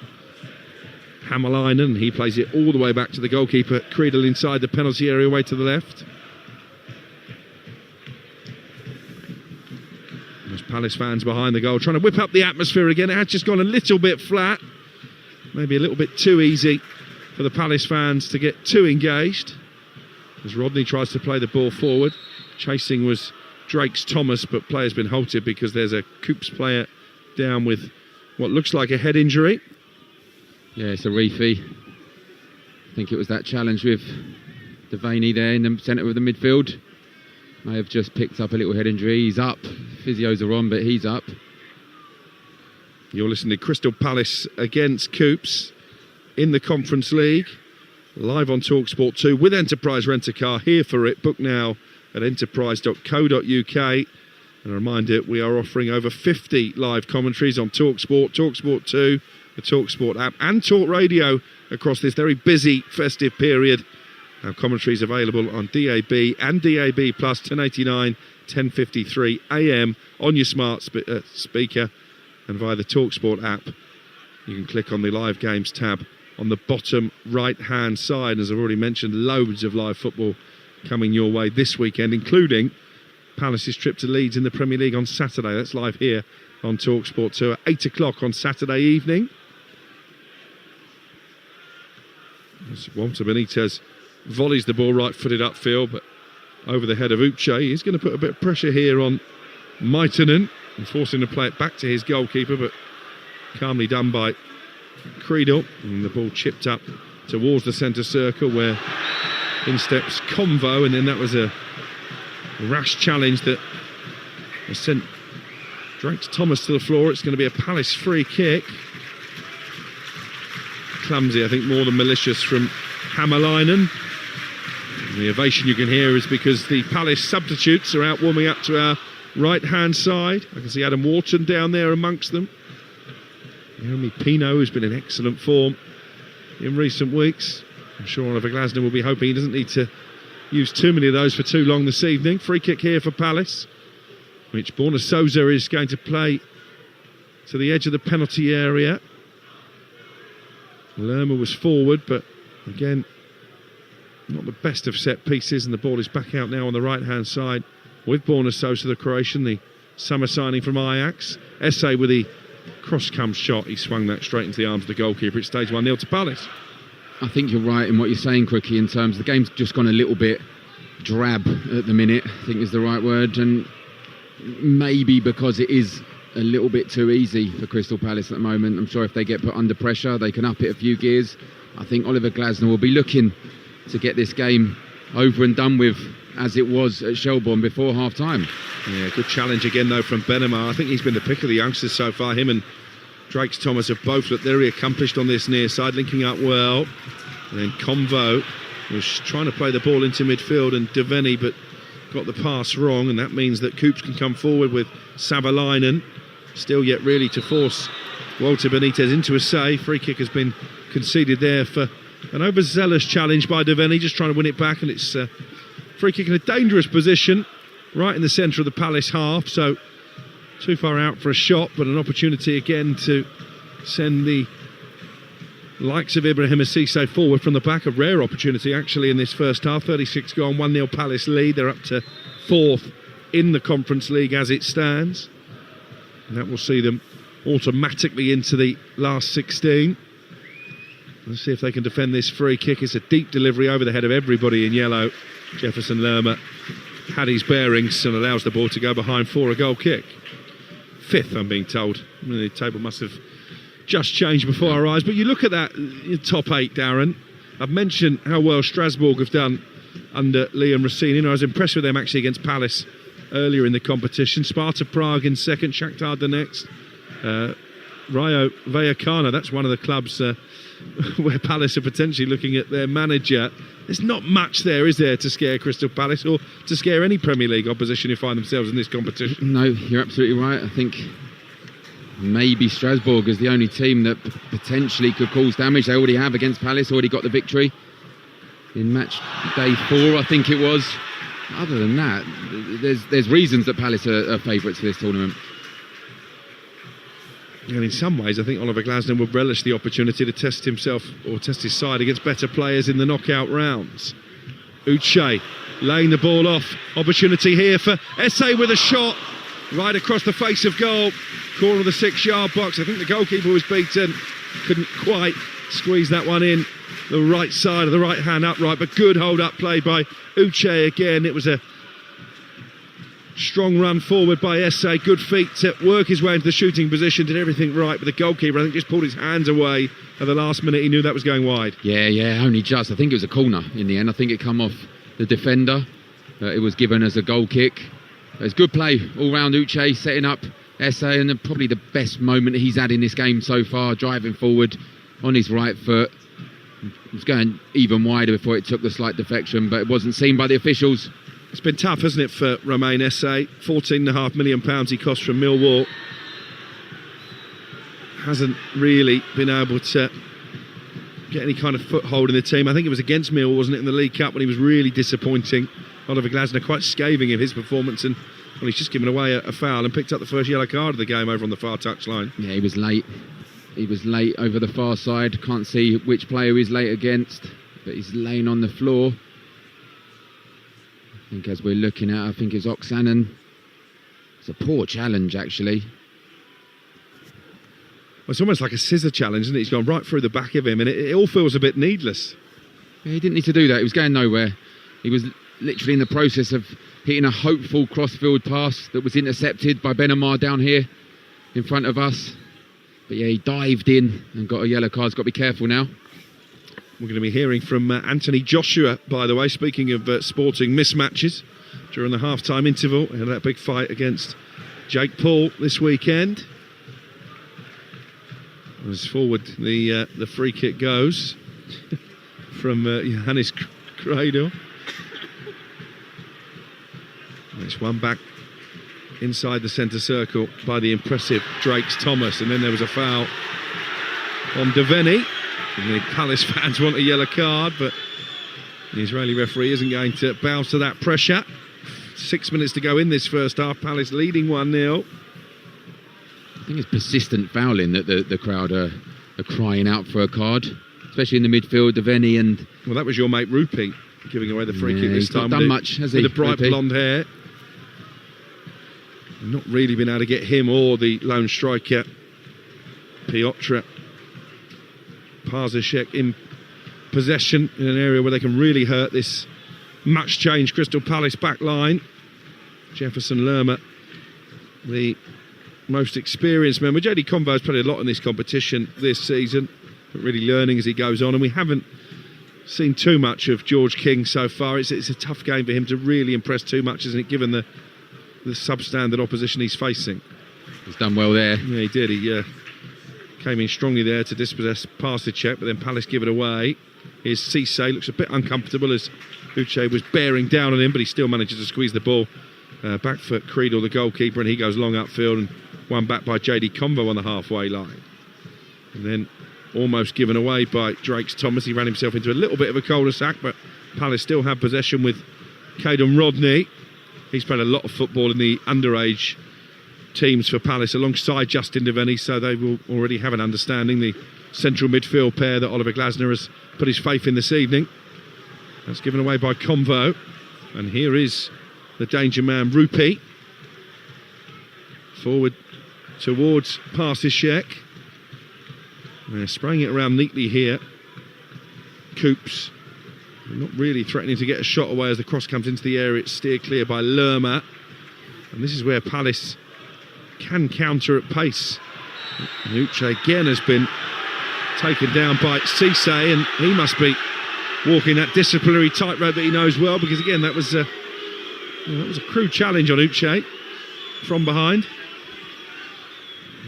Speaker 1: Hämäläinen. He plays it all the way back to the goalkeeper. Creedle inside the penalty area, way to the left. There's Palace fans behind the goal trying to whip up the atmosphere again. It has just gone a little bit flat. Maybe a little bit too easy for the Palace fans to get too engaged. As Rodney tries to play the ball forward. Chasing was Drake's Thomas, but player's been halted because there's a KuPS player down with what looks like a head injury.
Speaker 2: Yeah, it's a reefy. I think it was that challenge with Devaney there in the centre of the midfield. May have just picked up a little head injury. He's up. Physios are on, but he's up.
Speaker 1: You're listening to Crystal Palace against KuPS in the Conference League. Live on Talksport 2 with Enterprise Rent-A-Car. Here for it. Book now at enterprise.co.uk. And a reminder, we are offering over 50 live commentaries on Talksport, Talksport 2, the Talksport app and Talk Radio across this very busy festive period. Our commentary is available on DAB and DAB Plus 1089, 1053 AM on your smart speaker and via the Talksport app. You can click on the live games tab on the bottom right hand side. As I've already mentioned, loads of live football coming your way this weekend, including Palace's trip to Leeds in the Premier League on Saturday. That's live here on Talksport 2 at 8 o'clock on Saturday evening. As Walter Benitez volleys the ball right-footed upfield, but over the head of Uche. He's going to put a bit of pressure here on Maitonen and force him to play it back to his goalkeeper, but calmly done by Creedle. And the ball chipped up towards the centre circle where in steps Convo, and then that was a rash challenge that has sent Drake's Thomas to the floor. It's going to be a Palace free kick. Clumsy, I think, more than malicious from Hämäläinen. The ovation you can hear is because the Palace substitutes are out warming up to our right-hand side. I can see Adam Wharton down there amongst them. Jeremy Pino, who's been in excellent form in recent weeks. I'm sure Oliver Glasner will be hoping he doesn't need to use too many of those for too long this evening. Free kick here for Palace, which Borna Souza is going to play to the edge of the penalty area. Lerma was forward, but again, not the best of set pieces, and the ball is back out now on the right-hand side with Borna Souza, the Croatian, the summer signing from Ajax. Esse with the cross-come shot. He swung that straight into the arms of the goalkeeper. It stays 1-0 to Palace.
Speaker 2: I think you're right in what you're saying, Crookie, in terms of the game's just gone a little bit drab at the minute, I think is the right word, and maybe because it is a little bit too easy for Crystal Palace at the moment. I'm sure if they get put under pressure, they can up it a few gears. I think Oliver Glasner will be looking to get this game over and done with as it was at Shelbourne before half-time.
Speaker 1: Yeah, good challenge again, though, from Benema. I think he's been the pick of the youngsters so far. Him and Drake's Thomas have both looked very accomplished on this near side, linking up well. And then Convo was trying to play the ball into midfield, and Devaney, but got the pass wrong, and that means that KuPS can come forward with Savalainen. Still yet really to force Walter Benitez into a save. Free kick has been conceded there for an overzealous challenge by Devaney, just trying to win it back, and it's a free kick in a dangerous position right in the centre of the Palace half, so too far out for a shot, but an opportunity again to send the likes of Ibrahim Cisse forward from the back. A rare opportunity actually in this first half. 36 gone, 1-0 Palace lead. They're up to 4th in the Conference League as it stands, and that will see them automatically into the last 16. Let's see if they can defend this free kick. It's a deep delivery over the head of everybody in yellow. Jefferson Lerma had his bearings and allows the ball to go behind for a goal kick. 5th, I'm being told. The table must have just changed before our eyes. But you look at that top 8, Darren. I've mentioned how well Strasbourg have done under Liam Rossini. I was impressed with them actually against Palace earlier in the competition. Sparta Prague in 2nd, Shakhtar Donetsk, Rayo Vallecano, that's one of the clubs where Palace are potentially looking at their manager. There's not much there, is there, to scare Crystal Palace or to scare any Premier League opposition who find themselves in this competition?
Speaker 2: No, you're absolutely right. I think maybe Strasbourg is the only team that potentially could cause damage. They already have against Palace, already got the victory in match day 4, I think it was. Other than that, there's reasons that Palace are favourites for this tournament.
Speaker 1: And in some ways, I think Oliver Glasner would relish the opportunity to test himself or test his side against better players in the knockout rounds. Uche laying the ball off. Opportunity here for Esse with a shot right across the face of goal. Corner of the 6-yard box. I think the goalkeeper was beaten. Couldn't quite squeeze that one in. The right side of the right hand upright, but good hold-up play by Uche again. It was a strong run forward by Esse, good feet to work his way into the shooting position, did everything right, but the goalkeeper I think just pulled his hands away at the last minute. He knew that was going wide.
Speaker 2: Yeah, only just. I think it was a corner in the end. I think it come off the defender. It was given as a goal kick. It was good play all round. Uche setting up Esse, and probably the best moment he's had in this game so far, driving forward on his right foot. It was going even wider before it took the slight defection, but it wasn't seen by the officials.
Speaker 1: It's been tough, hasn't it, for Romain Esse? £14.5 million he cost from Millwall. Hasn't really been able to get any kind of foothold in the team. I think it was against Millwall, wasn't it, in the League Cup when he was really disappointing. Oliver Glasner quite scathing of his performance, and well, he's just given away a foul and picked up the first yellow card of the game over on the far touchline.
Speaker 2: Yeah, he was late. He was late over the far side. Can't see which player he's late against, but he's laying on the floor. I think as we're looking at, I think it's Oksanen. It's a poor challenge, actually.
Speaker 1: Well, it's almost like a scissor challenge, isn't it? He's gone right through the back of him, and it all feels a bit needless.
Speaker 2: Yeah, he didn't need to do that. He was going nowhere. He was literally in the process of hitting a hopeful cross-field pass that was intercepted by Benamar down here in front of us. But yeah, he dived in and got a yellow card. He's got to be careful now.
Speaker 1: We're going to be hearing from Anthony Joshua, by the way, speaking of sporting mismatches during the half-time interval. He had that big fight against Jake Paul this weekend. As forward the free kick goes from Johannes Cradle. It's one back inside the centre circle by the impressive Drakes Thomas, and then there was a foul on Devaney. The Palace fans want a yellow card, but the Israeli referee isn't going to bow to that pressure. 6 minutes to go in this first half. Palace leading 1-0.
Speaker 2: I think it's persistent fouling that the crowd are crying out for a card, especially in the midfield. Devaney and...
Speaker 1: Well, that was your mate Rupi giving away the free kick this time.
Speaker 2: He's not done much, has he?
Speaker 1: With the bright blonde hair. Not really been able to get him or the lone striker, Piotr Parzashek, in possession in an area where they can really hurt this much changed Crystal Palace back line. Jefferson Lerma, the most experienced member. JD Convo's played a lot in this competition this season, but really learning as he goes on, and we haven't seen too much of George King so far. It's a tough game for him to really impress too much, isn't it, given the substandard opposition he's facing.
Speaker 2: He's done well there.
Speaker 1: Yeah, he did. He came in strongly there to dispossess Parsicek, but then Palace give it away. Here's Cisse, looks a bit uncomfortable as Uche was bearing down on him, but he still manages to squeeze the ball back for Creedle, the goalkeeper, and he goes long upfield and one back by JD Convo on the halfway line. And then almost given away by Drakes Thomas. He ran himself into a little bit of a cul-de-sac, but Palace still have possession with Caden Rodney. He's played a lot of football in the underage teams for Palace alongside Justin Devaney, so they will already have an understanding, the central midfield pair that Oliver Glasner has put his faith in this evening. That's given away by Convo, and here is the danger man Rupi forward towards Parsicek. They're spraying it around neatly here. KuPS not really threatening to get a shot away as the cross comes into the area. It's steered clear by Lerma, and this is where Palace can counter at pace. Uche again has been taken down by Cisse, and he must be walking that disciplinary tightrope that he knows well, because again that was a crude challenge on Uche from behind.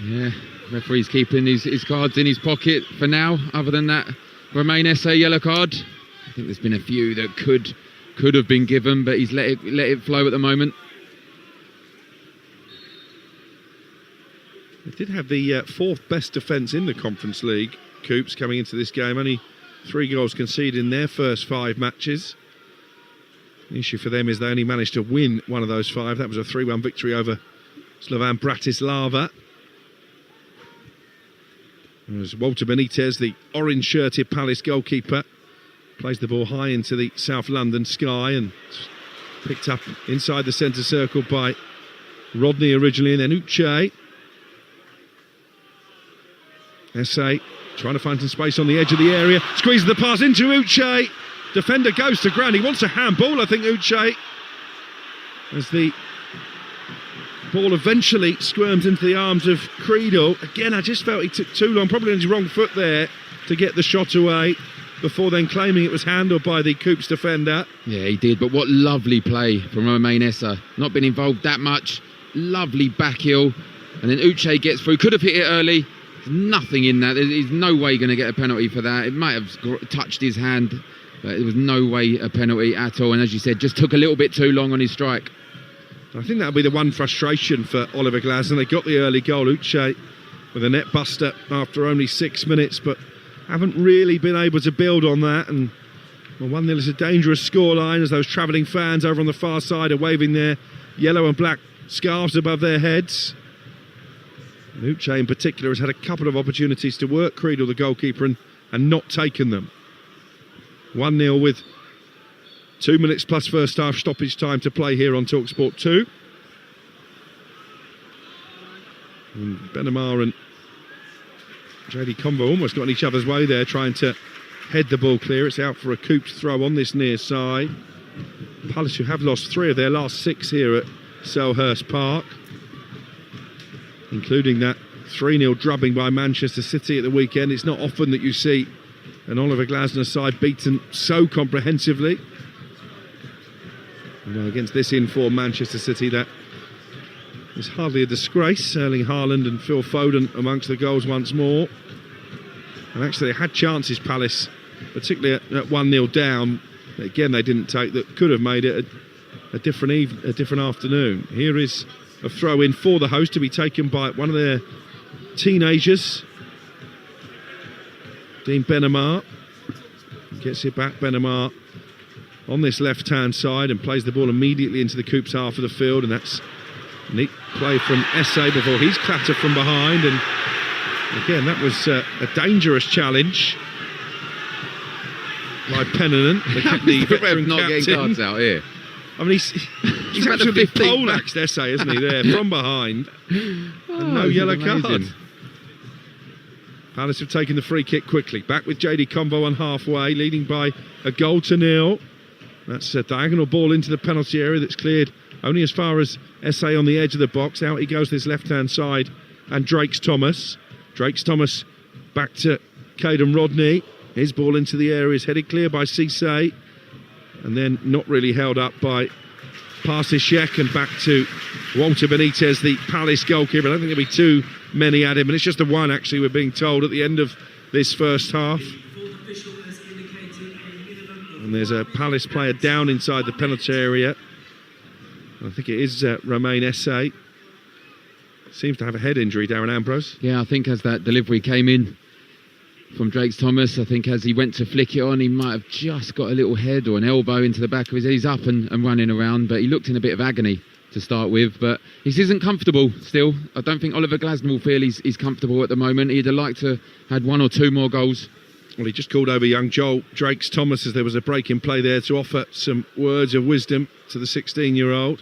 Speaker 2: Yeah, Referee's keeping his cards in his pocket for now. Other than that, Romain SA yellow card. I think there's been a few that could have been given, but he's let it flow at the moment.
Speaker 1: They did have the fourth best defence in the Conference League, KuPS, coming into this game. Only 3 goals conceded in their first 5 matches. The issue for them is they only managed to win one of those 5. That was a 3-1 victory over Slovan Bratislava. As Walter Benitez, the orange-shirted Palace goalkeeper, plays the ball high into the South London sky and picked up inside the centre circle by Rodney originally, and then Uche. SA trying to find some space on the edge of the area, squeezes the pass into Uche. Defender goes to ground. He wants a handball, I think, Uche. As the ball eventually squirms into the arms of Creedle. Again, I just felt he took too long, probably on his wrong foot there, to get the shot away, before then claiming it was handled by the KuPS defender. Yeah,
Speaker 2: he did, but what lovely play from Romain SA. Not been involved that much. Lovely back heel. And then Uche gets through. Could have hit it early. There's nothing in that. There's no way going to get a penalty for that. It might have touched his hand, but there was no way a penalty at all. And as you said, just took a little bit too long on his strike.
Speaker 1: I think that'll be the one frustration for Oliver Glasner. They got the early goal, Uche, with a net buster after only 6 minutes, but haven't really been able to build on that. And 1-0 is a dangerous scoreline as those travelling fans over on the far side are waving their yellow and black scarves above their heads. And Uche in particular has had a couple of opportunities to work Creedle, the goalkeeper, and not taken them. 1-0 with 2 minutes plus first half stoppage time to play here on Talksport 2. And Benamar and JD Combo almost got in each other's way there, trying to head the ball clear. It's out for a KuPS throw on this near side. Palace, who have lost 3 of their last 6 here at Selhurst Park, including that 3-0 drubbing by Manchester City at the weekend. It's not often that you see an Oliver Glasner side beaten so comprehensively. Well, against this in-form Manchester City, that is hardly a disgrace. Erling Haaland and Phil Foden amongst the goals once more. And actually they had chances, Palace, particularly at 1-0 down. Again, they didn't take, that could have made it a different afternoon. Here is a throw-in for the host to be taken by one of their teenagers, Dean Benamar. Gets it back, Benamar, on this left-hand side, and plays the ball immediately into the KuPS half of the field, and that's a neat play from SA before he's clattered from behind. And again, that was a dangerous challenge by Pennanen, the veteran
Speaker 2: not
Speaker 1: captain.
Speaker 2: Getting cards out here.
Speaker 1: I mean, he's absolutely poleaxed SA, isn't he, there, from behind. And no yellow card. Palace have taken the free kick quickly. Back with JD Combo on halfway, leading by a 1-0. That's a diagonal ball into the penalty area that's cleared only as far as SA on the edge of the box. Out he goes this left-hand side, and Drakes Thomas back to Caden Rodney. His ball into the area is headed clear by Cisse, and then not really held up by Parsishek, and back to Walter Benitez, the Palace goalkeeper. I don't think there'll be too many at him, and it's just the one, actually, we're being told, at the end of this first half. And there's a Palace player down inside the penalty area. I think it is Romain SA. Seems to have a head injury, Darren Ambrose.
Speaker 2: Yeah, I think as that delivery came in from Drakes Thomas, I think as he went to flick it on, he might have just got a little head or an elbow into the back of his head. He's up and running around, but he looked in a bit of agony to start with. But he isn't comfortable still. I don't think Oliver Glasner will feel he's comfortable at the moment. He'd have liked to have had 1 or 2 more goals.
Speaker 1: Well, he just called over young Joel Drakes Thomas as there was a break in play there to offer some words of wisdom to the 16-year-old.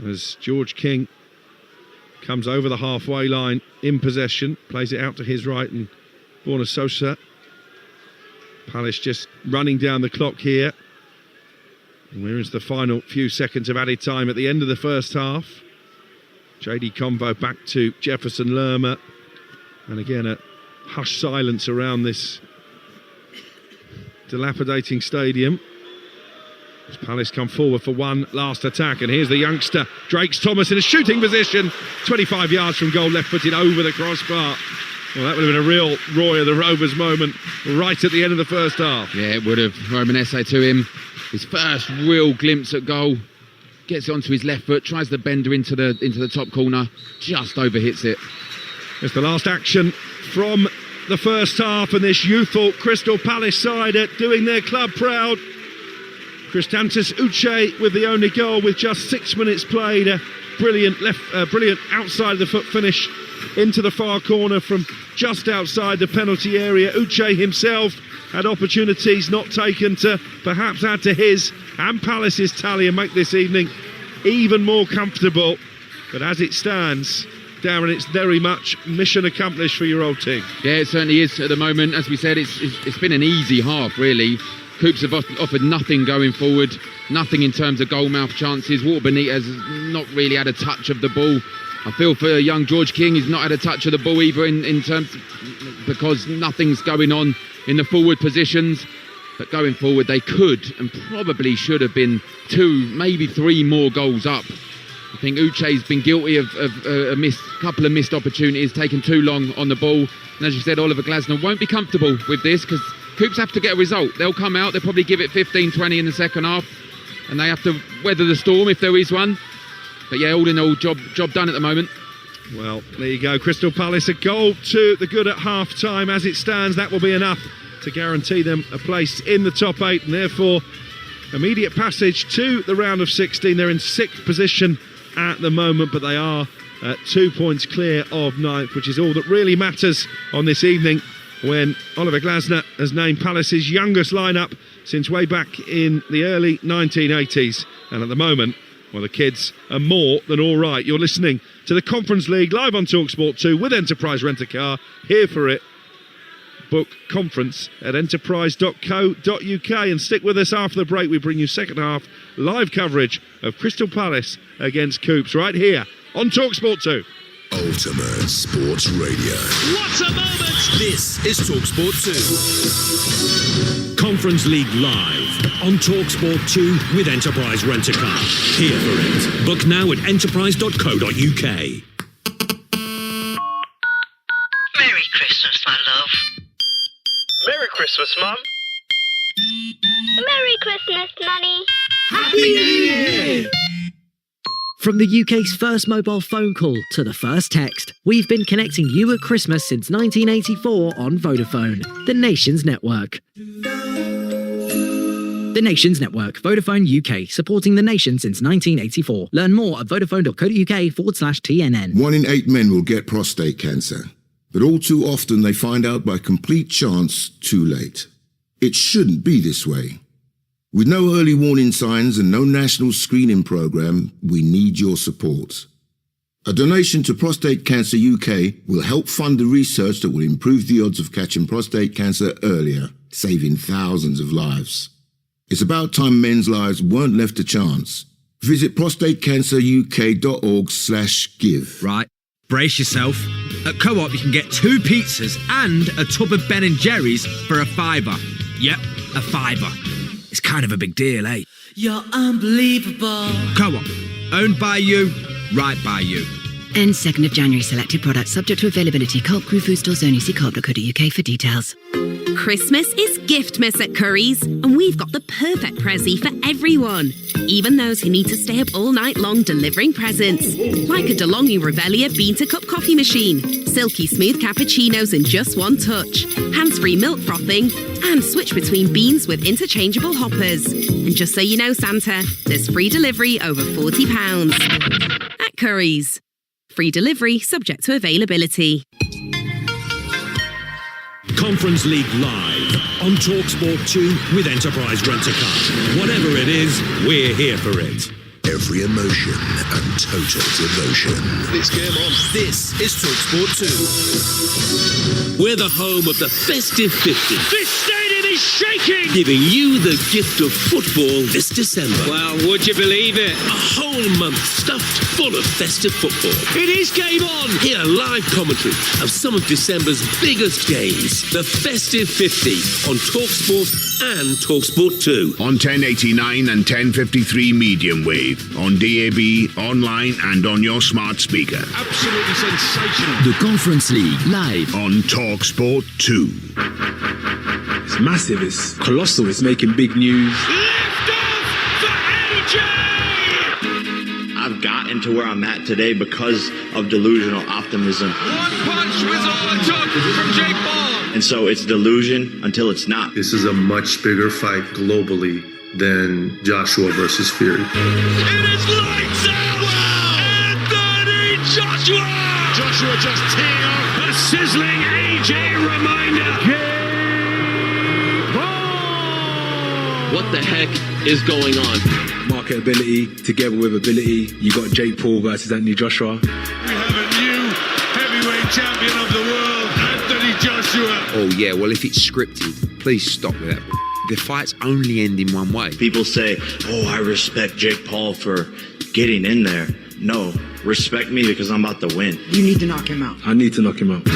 Speaker 1: As George King comes over the halfway line in possession, plays it out to his right, and Borna Sosa. Palace just running down the clock here. And we're into the final few seconds of added time at the end of the first half. JD Combo back to Jefferson Lerma. And again, a hushed silence around this dilapidating stadium. As Palace come forward for one last attack, and here's the youngster Drakes Thomas in a shooting position, 25 yards from goal, left-footed over the crossbar. Well, that would have been a real Roy of the Rovers moment right at the end of the first half.
Speaker 2: Yeah, it would have. Roman Esse to him. His first real glimpse at goal. Gets it onto his left foot, tries the bender into the top corner, just overhits it.
Speaker 1: It's the last action from the first half, and this youthful Crystal Palace side are doing their club proud. Christantis Uche with the only goal with just 6 minutes played. A brilliant outside of the foot finish into the far corner from just outside the penalty area. Uche himself had opportunities not taken to perhaps add to his and Palace's tally and make this evening even more comfortable. But as it stands, Darren, it's very much mission accomplished for your old team.
Speaker 2: Yeah, it certainly is at the moment. As we said, it's been an easy half, really. KuPS have offered nothing going forward, nothing in terms of goal-mouth chances. Walter Benitez has not really had a touch of the ball. I feel for young George King, he's not had a touch of the ball either in terms because nothing's going on in the forward positions. But going forward, they could and probably should have been 2, maybe 3 more goals up. I think Uche's been guilty of a couple of missed opportunities, taking too long on the ball. And as you said, Oliver Glasner won't be comfortable with this because KuPS have to get a result. They'll come out, they'll probably give it 15-20 in the second half, and they have to weather the storm if there is one. But yeah, all in all, job done at the moment.
Speaker 1: Well, there you go. Crystal Palace a goal to the good at half-time. As it stands, that will be enough to guarantee them a place in the top 8, and therefore immediate passage to the round of 16. They're in 6th position at the moment, but they are 2 points clear of 9th, which is all that really matters on this evening when Oliver Glasner has named Palace's youngest lineup since way back in the early 1980s. And at the moment, well, the kids are more than all right. You're listening to the Conference League live on Talksport 2 with Enterprise Rent-A-Car. Here for it. Book conference at enterprise.co.uk and stick with us after the break. We bring you second half live coverage of Crystal Palace against KuPS right here on Talksport 2.
Speaker 3: Ultimate Sports Radio.
Speaker 4: What a moment!
Speaker 3: This is Talksport 2.
Speaker 4: Conference League live on Talksport 2 with Enterprise Rent-A-Car. Here for it. Book now at enterprise.co.uk.
Speaker 5: Merry Christmas, my love.
Speaker 6: Merry Christmas, Mum.
Speaker 7: Merry Christmas, Nanny.
Speaker 4: Happy New Year!
Speaker 8: From the UK's first mobile phone call to the first text, we've been connecting you at Christmas since 1984 on Vodafone, the nation's network. The Nations Network, Vodafone UK, supporting the nation since 1984. Learn more at vodafone.co.uk/TNN.
Speaker 3: 1 in 8 men will get prostate cancer, but all too often they find out by complete chance too late. It shouldn't be this way. With no early warning signs and no national screening program, we need your support. A donation to Prostate Cancer UK will help fund the research that will improve the odds of catching prostate cancer earlier, saving thousands of lives. It's about time men's lives weren't left to chance. Visit prostatecanceruk.org/give.
Speaker 9: Right, brace yourself. At Co-op you can get 2 pizzas and a tub of Ben & Jerry's for a £5. Yep, a £5. It's kind of a big deal, eh?
Speaker 10: You're unbelievable.
Speaker 9: Co-op, owned by you, right by you.
Speaker 11: End 2nd of January. Selected products subject to availability. Co-op Group food stores only. See co-op.co.uk for details.
Speaker 12: Christmas is Giftmas at Curry's, and we've got the perfect prezzy for everyone. Even those who need to stay up all night long delivering presents. Like a DeLonghi Revelia bean-to-cup coffee machine, silky smooth cappuccinos in just one touch, hands-free milk frothing, and switch between beans with interchangeable hoppers. And just so you know, Santa, there's free delivery over £40. At Curry's. Free delivery subject to availability.
Speaker 4: Conference League live on Talksport 2 with Enterprise Rent-A-Car. Whatever it is, we're here for it.
Speaker 3: Every emotion and total devotion.
Speaker 6: It's game on.
Speaker 3: This is Talksport 2.
Speaker 4: We're the home of the festive 50.
Speaker 6: This stadium is
Speaker 1: is shaking.
Speaker 7: Giving you the gift of football this December.
Speaker 13: Well, would you believe it?
Speaker 7: A whole month stuffed full of festive football.
Speaker 13: It is game on.
Speaker 7: Hear live commentary of some of December's biggest games. The Festive 50 on Talksport and Talksport 2.
Speaker 14: On 1089 and 1053 medium wave, on DAB, online and on your smart speaker.
Speaker 1: Absolutely sensational.
Speaker 15: The Conference League live
Speaker 14: on Talksport 2.
Speaker 16: It's massive, it's colossal, it's making big news.
Speaker 1: Lift off for AJ!
Speaker 17: I've gotten to where I'm at today because of delusional optimism.
Speaker 2: One punch was all it took from Jake Paul.
Speaker 17: And so it's delusion until it's not.
Speaker 18: This is a much bigger fight globally than Joshua versus Fury.
Speaker 1: It is lights out! Wow! Anthony Joshua! Joshua just teeing off a sizzling AJ reminder. Game ball!
Speaker 13: What the heck is going on?
Speaker 16: Marketability together with ability. You got Jake Paul versus Anthony Joshua.
Speaker 1: We have a new heavyweight champion of the world, Anthony Joshua.
Speaker 19: Oh yeah, well if it's scripted, please stop with that. The fights only end in one way.
Speaker 17: People say, oh, I respect Jake Paul for getting in there. No, respect me because I'm about to win.
Speaker 10: You need to knock him out.
Speaker 16: I need to knock him out.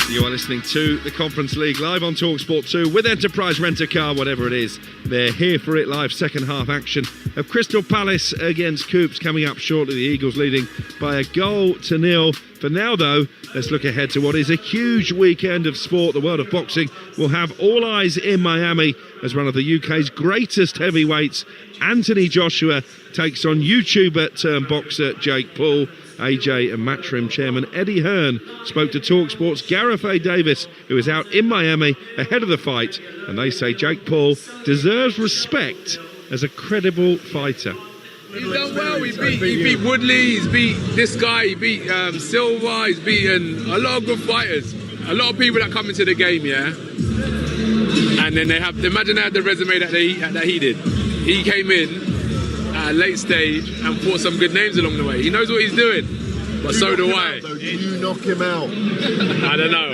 Speaker 1: You are listening to the Conference League live on Talksport 2 with Enterprise Rent-A-Car, whatever it is. They're here for it live, second half action of Crystal Palace against KuPS coming up shortly. The Eagles leading by 1-0. For now, though, let's look ahead to what is a huge weekend of sport. The world of boxing will have all eyes in Miami as one of the UK's greatest heavyweights, Anthony Joshua, takes on YouTuber turned boxer Jake Paul. AJ and Matchroom chairman Eddie Hearn spoke to Talksport's Gareth A. Davis, who is out in Miami ahead of the fight, and they say Jake Paul deserves respect as a credible fighter.
Speaker 20: He's done well. He beat Woodley, he's beat this guy, he beat Silva, he's beaten a lot of good fighters. A lot of people that come into the game, yeah? And then imagine they had the resume that he did. He came in at a late stage and fought some good names along the way. He knows what he's doing, but so do I.
Speaker 21: Do you knock him out?
Speaker 20: I don't know.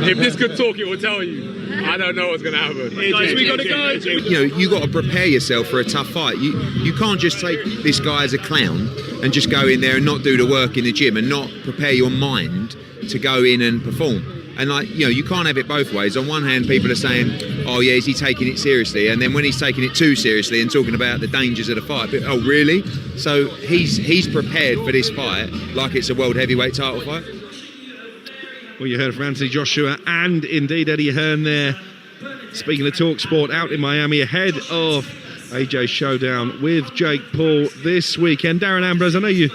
Speaker 20: If this could talk, it will tell you. I don't know what's going to happen.
Speaker 1: Guys, we got to go.
Speaker 19: You know, you got to prepare yourself for a tough fight. You can't just take this guy as a clown and just go in there and not do the work in the gym and not prepare your mind to go in and perform. And you can't have it both ways. On one hand, people are saying, oh yeah, is he taking it seriously? And then when he's taking it too seriously and talking about the dangers of the fight, but, oh really? So he's prepared for this fight like it's a world heavyweight title fight.
Speaker 1: Well, you heard from Anthony Joshua and indeed Eddie Hearn there, speaking of Talksport out in Miami ahead of AJ's showdown with Jake Paul this weekend. Darren Ambrose, I know you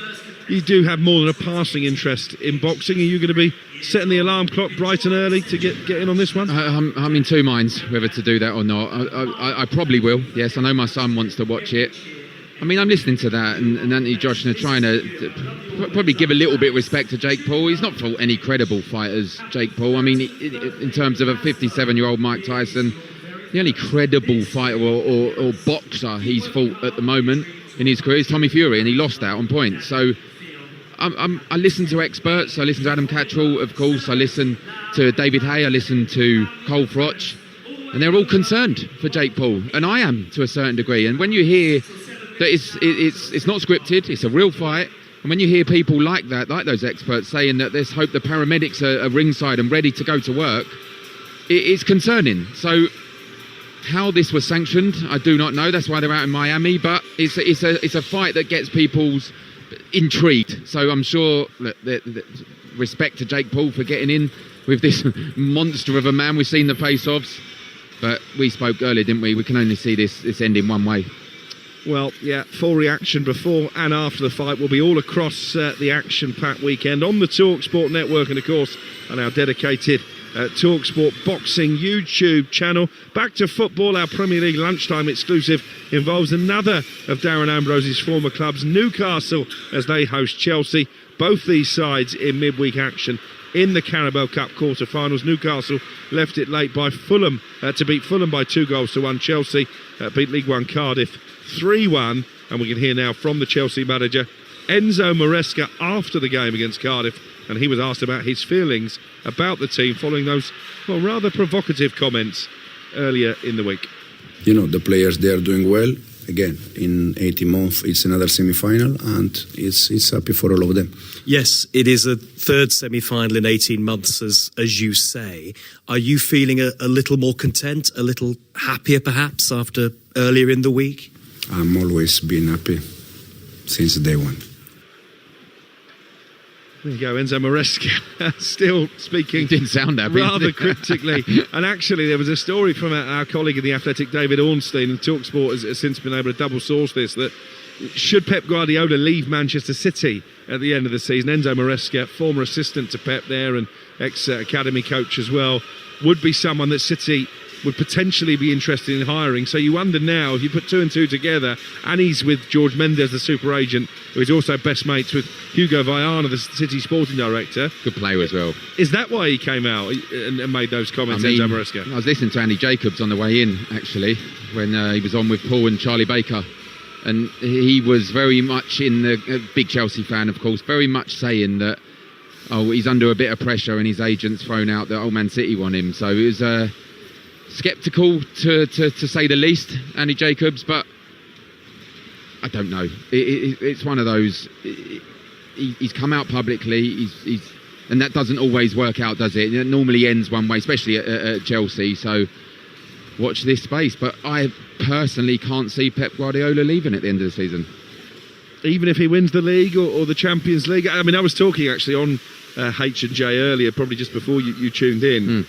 Speaker 1: do have more than a passing interest in boxing. Are you going to be setting the alarm clock bright and early to get in on this one?
Speaker 2: I'm in two minds whether to do that or not. I probably will, yes. I know my son wants to watch it. I mean, I'm listening to that, and Anthony Joshua trying to probably give a little bit of respect to Jake Paul. He's not fought any credible fighters, Jake Paul. I mean, in terms of a 57-year-old Mike Tyson, the only credible fighter or boxer he's fought at the moment in his career is Tommy Fury, and he lost out on points. So I listen to experts. I listen to Adam Cattrall, of course. I listen to David Hay. I listen to Cole Froch, and they're all concerned for Jake Paul, and I am to a certain degree. And when you hear that it's not scripted, it's a real fight, and when you hear people like that, like those experts saying that there's hope the paramedics are ringside and ready to go to work, it's concerning. So how this was sanctioned, I do not know. That's why they're out in Miami, but it's a fight that gets people's intrigued. So I'm sure that respect to Jake Paul for getting in with this monster of a man. We've seen the face-offs, but we spoke earlier, didn't we? We can only see this end in one way.
Speaker 1: Well, yeah, full reaction before and after the fight will be all across the action-packed weekend on the Talksport network and, of course, on our dedicated Talksport Boxing YouTube channel. Back to football, our Premier League lunchtime exclusive involves another of Darren Ambrose's former clubs, Newcastle, as they host Chelsea. Both these sides in midweek action in the Carabao Cup quarter-finals. Newcastle left it late by Fulham to beat Fulham by 2-1. Chelsea beat League One Cardiff 3-1, and we can hear now from the Chelsea manager, Enzo Maresca after the game against Cardiff, and he was asked about his feelings about the team following those rather provocative comments earlier in the week.
Speaker 21: You know, the players, they are doing well. Again, in 18 months, it's another semi-final, and it's happy for all of them.
Speaker 22: Yes, it is a third semi-final in 18 months, as you say. Are you feeling a little more content, a little happier perhaps after earlier in the week?
Speaker 21: I'm always been happy since day one.
Speaker 1: There you go, Enzo Maresca still speaking.
Speaker 2: Didn't sound happy.
Speaker 1: Rather cryptically. And actually, there was a story from our colleague in The Athletic, David Ornstein, and Talksport has since been able to double source this, that should Pep Guardiola leave Manchester City at the end of the season, Enzo Maresca, former assistant to Pep there and ex-academy coach as well, would be someone that City would potentially be interested in hiring. So you wonder now, if you put two and two together, and he's with George Mendes, the super agent, who is also best mates with Hugo Viana, the City sporting director.
Speaker 2: Good player as well.
Speaker 1: Is that why he came out and made those comments, Enzo Maresca?
Speaker 2: I was listening to Andy Jacobs on the way in, actually, when he was on with Paul and Charlie Baker. And he was very much in the big Chelsea fan, of course, very much saying that, he's under a bit of pressure and his agent's thrown out that old Man City want him. So it was sceptical to say the least, Andy Jacobs, but I don't know. It's one of those. He's come out publicly, and that doesn't always work out, does it? It normally ends one way, especially at Chelsea. So watch this space. But I personally can't see Pep Guardiola leaving at the end of the season.
Speaker 1: Even if he wins the league or the Champions League. I mean, I was talking actually on H&J earlier, probably just before you tuned in.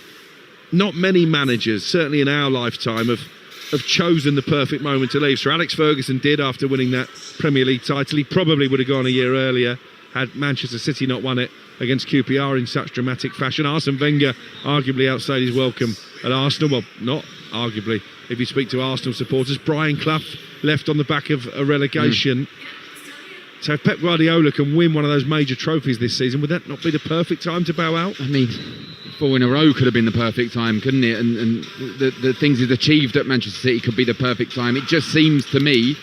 Speaker 1: Not many managers, certainly in our lifetime, have chosen the perfect moment to leave. Sir Alex Ferguson did after winning that Premier League title. He probably would have gone a year earlier had Manchester City not won it against QPR in such dramatic fashion. Arsene Wenger arguably outstayed his welcome at Arsenal. Well, not arguably. If you speak to Arsenal supporters, Brian Clough left on the back of a relegation. So if Pep Guardiola can win one of those major trophies this season, would that not be the perfect time to bow out?
Speaker 2: I mean, 4 in a row could have been the perfect time, couldn't it? And the things he's achieved at Manchester City could be the perfect time. It just seems to me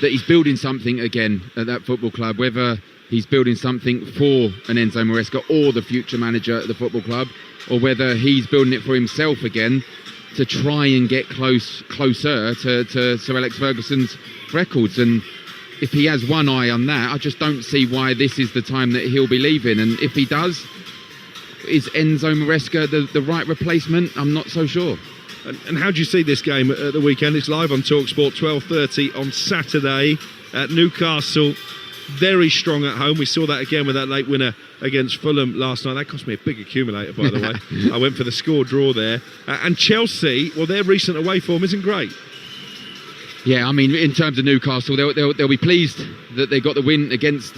Speaker 2: that he's building something again at that football club, whether he's building something for an Enzo Maresca or the future manager at the football club, or whether he's building it for himself again to try and get closer to Sir Alex Ferguson's records. And if he has one eye on that, I just don't see why this is the time that he'll be leaving. And if he does, is Enzo Maresca the right replacement? I'm not so sure.
Speaker 1: And how do you see this game at the weekend? It's live on Talksport, 12:30 on Saturday at Newcastle. Very strong at home. We saw that again with that late winner against Fulham last night. That cost me a big accumulator, by the way. I went for the score draw there. And Chelsea, well, their recent away form isn't great.
Speaker 2: Yeah, I mean, in terms of Newcastle, they'll be pleased that they got the win against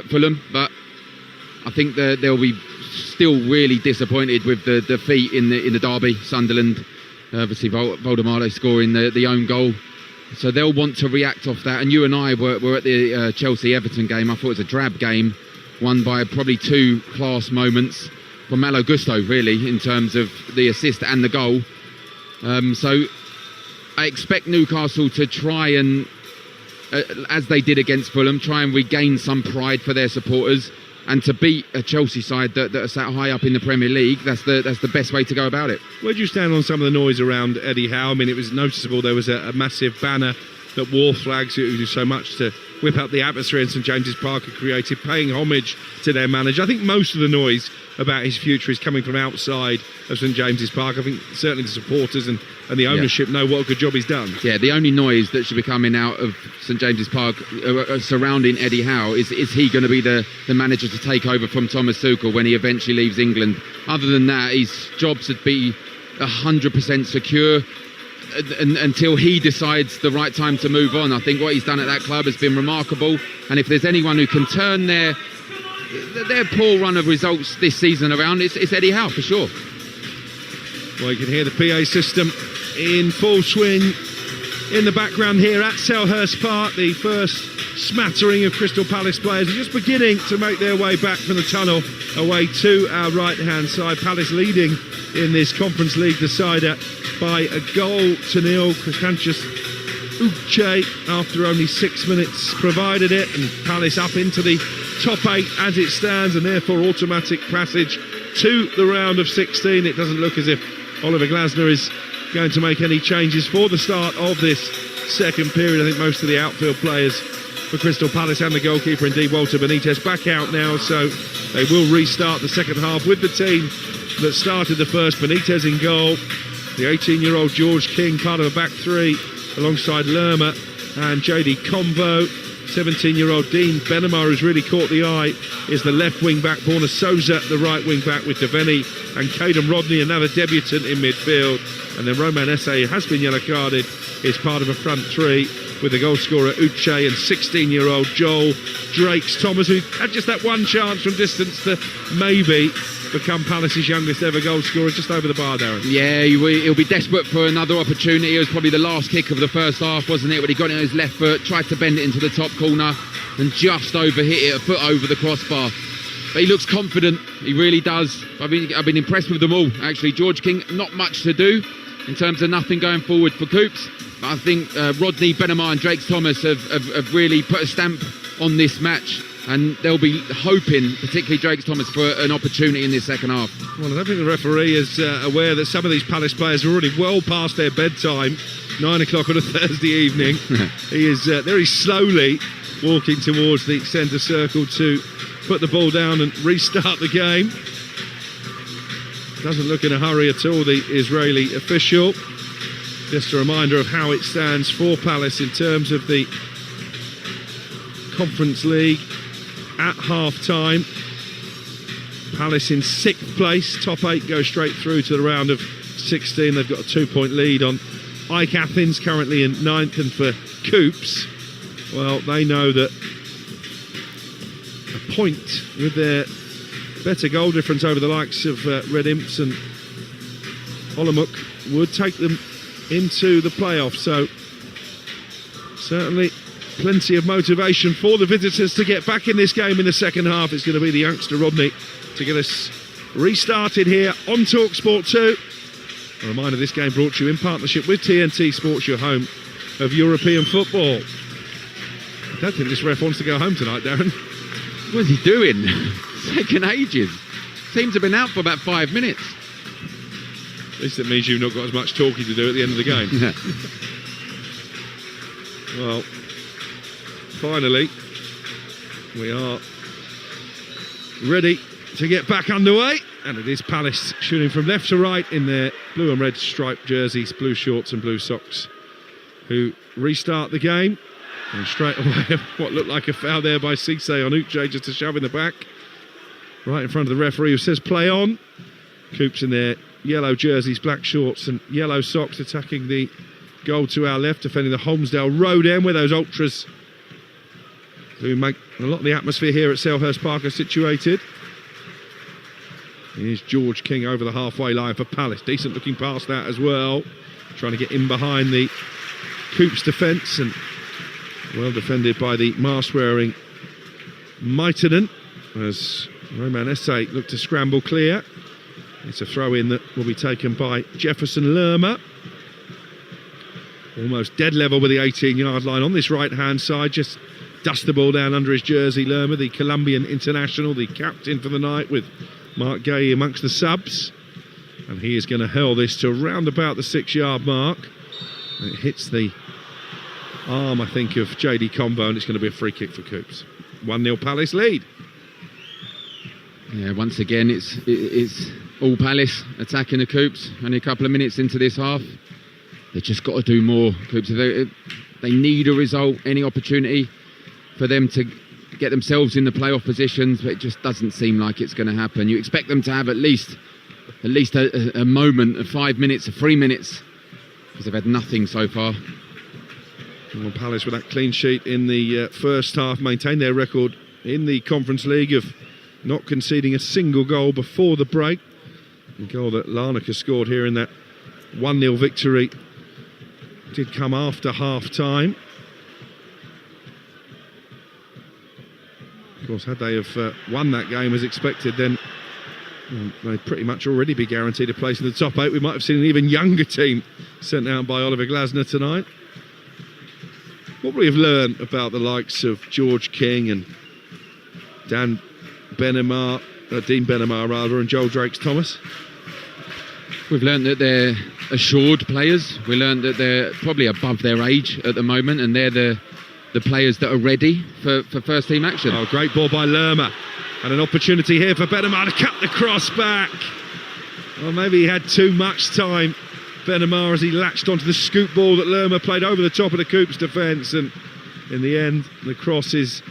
Speaker 2: Fulham, but I think they'll be still really disappointed with the defeat in the derby. Sunderland, obviously Voldemar scoring the own goal, so they'll want to react off that. And you and I were at the Chelsea-Everton game. I thought it was a drab game, won by probably 2 class moments from Malo Gusto, really, in terms of the assist and the goal. So I expect Newcastle to try and, as they did against Fulham, try and regain some pride for their supporters, and to beat a Chelsea side that are sat high up in the Premier League. That's the best way to go about it.
Speaker 1: Where do you stand on some of the noise around Eddie Howe? I mean, it was noticeable there was a massive banner that wore flags who do so much to whip up the atmosphere in St James's Park had created, paying homage to their manager. I think most of the noise about his future is coming from outside of St James's Park. I think certainly the supporters and the ownership know what a good job he's done.
Speaker 2: Yeah, the only noise that should be coming out of St James's Park surrounding Eddie Howe is he going to be the manager to take over from Thomas Tuchel when he eventually leaves England. Other than that, his job should be 100% secure until he decides the right time to move on. I think what he's done at that club has been remarkable, and if there's anyone who can turn their poor run of results this season around, it's Eddie Howe for sure.
Speaker 1: Well, you can hear the PA system in full swing in the background here at Selhurst Park. The first smattering of Crystal Palace players are just beginning to make their way back from the tunnel away to our right-hand side. Palace leading in this Conference League decider by 1-0. Chris Sanchez Uche, after only 6 minutes, provided it, and Palace up into the top 8 as it stands, and therefore automatic passage to the round of 16. It doesn't look as if Oliver Glasner is going to make any changes for the start of this second period. I think most of the outfield players for Crystal Palace and the goalkeeper, indeed Walter Benitez, back out now, so they will restart the second half with the team that started the first. Benitez in goal, the 18-year-old George King, part of a back three alongside Lerma and JD Combo. 17-year-old Dean Benamar, who's really caught the eye, is the left wing-back. Borna Souza, the right wing-back, with Devaney and Caden Rodney, another debutant in midfield. And then Romain Esse has been yellow-carded, is part of a front three with the goal-scorer Uche and 16-year-old Joel Drakes-Thomas, who had just that one chance from distance to maybe become Palace's youngest ever goal scorer, just over the bar, Darren.
Speaker 2: Yeah, he'll be desperate for another opportunity. It was probably the last kick of the first half, wasn't it? When he got it on his left foot, tried to bend it into the top corner and just overhit it, a foot over the crossbar. But he looks confident, he really does. I've been impressed with them all, actually. George King, not much to do in terms of nothing going forward for KuPS. But I think Rodney, Benamar and Drakes-Thomas have really put a stamp on this match. And they'll be hoping, particularly Drakes-Thomas, for an opportunity in this second half.
Speaker 1: Well, I don't think the referee is aware that some of these Palace players are already well past their bedtime, 9 o'clock on a Thursday evening. He is very slowly walking towards the centre circle to put the ball down and restart the game. Doesn't look in a hurry at all, the Israeli official. Just a reminder of how it stands for Palace in terms of the Conference League. At half-time, Palace in 6th place. Top 8 go straight through to the round of 16. They've got a 2-point lead on AEK Athens, currently in 9th. And for KuPS, well, they know that a point with their better goal difference over the likes of Red Imps and Olomouc would take them into the playoffs. So certainly plenty of motivation for the visitors to get back in this game in the second half. It's going to be the youngster Rodney to get us restarted here on Talksport 2. A reminder, this game brought to you in partnership with TNT Sports, your home of European football. I don't think this ref wants to go home tonight, Darren.
Speaker 2: What's he doing? It's taken ages. Teams have been out for about 5 minutes.
Speaker 1: At least it means you've not got as much talking to do at the end of the game. Well, finally, we are ready to get back underway, and it is Palace shooting from left to right in their blue and red striped jerseys, blue shorts and blue socks, who restart the game. And straight away, what looked like a foul there by Cisse on Uche, just a shove in the back, right in front of the referee, who says play on. KuPS in their yellow jerseys, black shorts and yellow socks, attacking the goal to our left, defending the Holmesdale Road end, where those ultras who make a lot of the atmosphere here at Selhurst Park are situated. Here's George King over the halfway line for Palace. Decent looking pass that as well. Trying to get in behind the KuPS defence, and well defended by the mask-wearing Maitanen as Romain Esse looked to scramble clear. It's a throw-in that will be taken by Jefferson Lerma. Almost dead level with the 18-yard line on this right-hand side. Just dust the ball down under his jersey, Lerma, the Colombian international, the captain for the night, with Mark Gay amongst the subs. And he is going to hurl this to around about the 6-yard mark. And it hits the arm, I think, of JD Combo, and it's going to be a free kick for KuPS. 1-0 Palace lead.
Speaker 2: Yeah, once again, it's all Palace attacking the KuPS. Only a couple of minutes into this half. They've just got to do more, KuPS. They need a result, any opportunity for them to get themselves in the playoff positions, but it just doesn't seem like it's going to happen. You expect them to have at least a moment, of 5 minutes, of 3 minutes, because they've had nothing so far.
Speaker 1: Well, Palace with that clean sheet in the first half maintained their record in the Conference League of not conceding a single goal before the break. The goal that Larnaca scored here in that 1-0 victory did come after half-time. Of course, had they have won that game as expected, then they'd pretty much already be guaranteed a place in the top 8. We might have seen an even younger team sent out by Oliver Glasner tonight. What we have learned about the likes of George King and Dean Benamar rather, and Joel Drakes-Thomas?
Speaker 2: We've learned that they're assured players. We learned that they're probably above their age at the moment, and they're the players that are ready for first team action.
Speaker 1: Oh, great ball by Lerma. And an opportunity here for Benamar to cut the cross back. Well, maybe he had too much time, Benamar, as he latched onto the scoop ball that Lerma played over the top of the KuPS defence, and in the end the cross is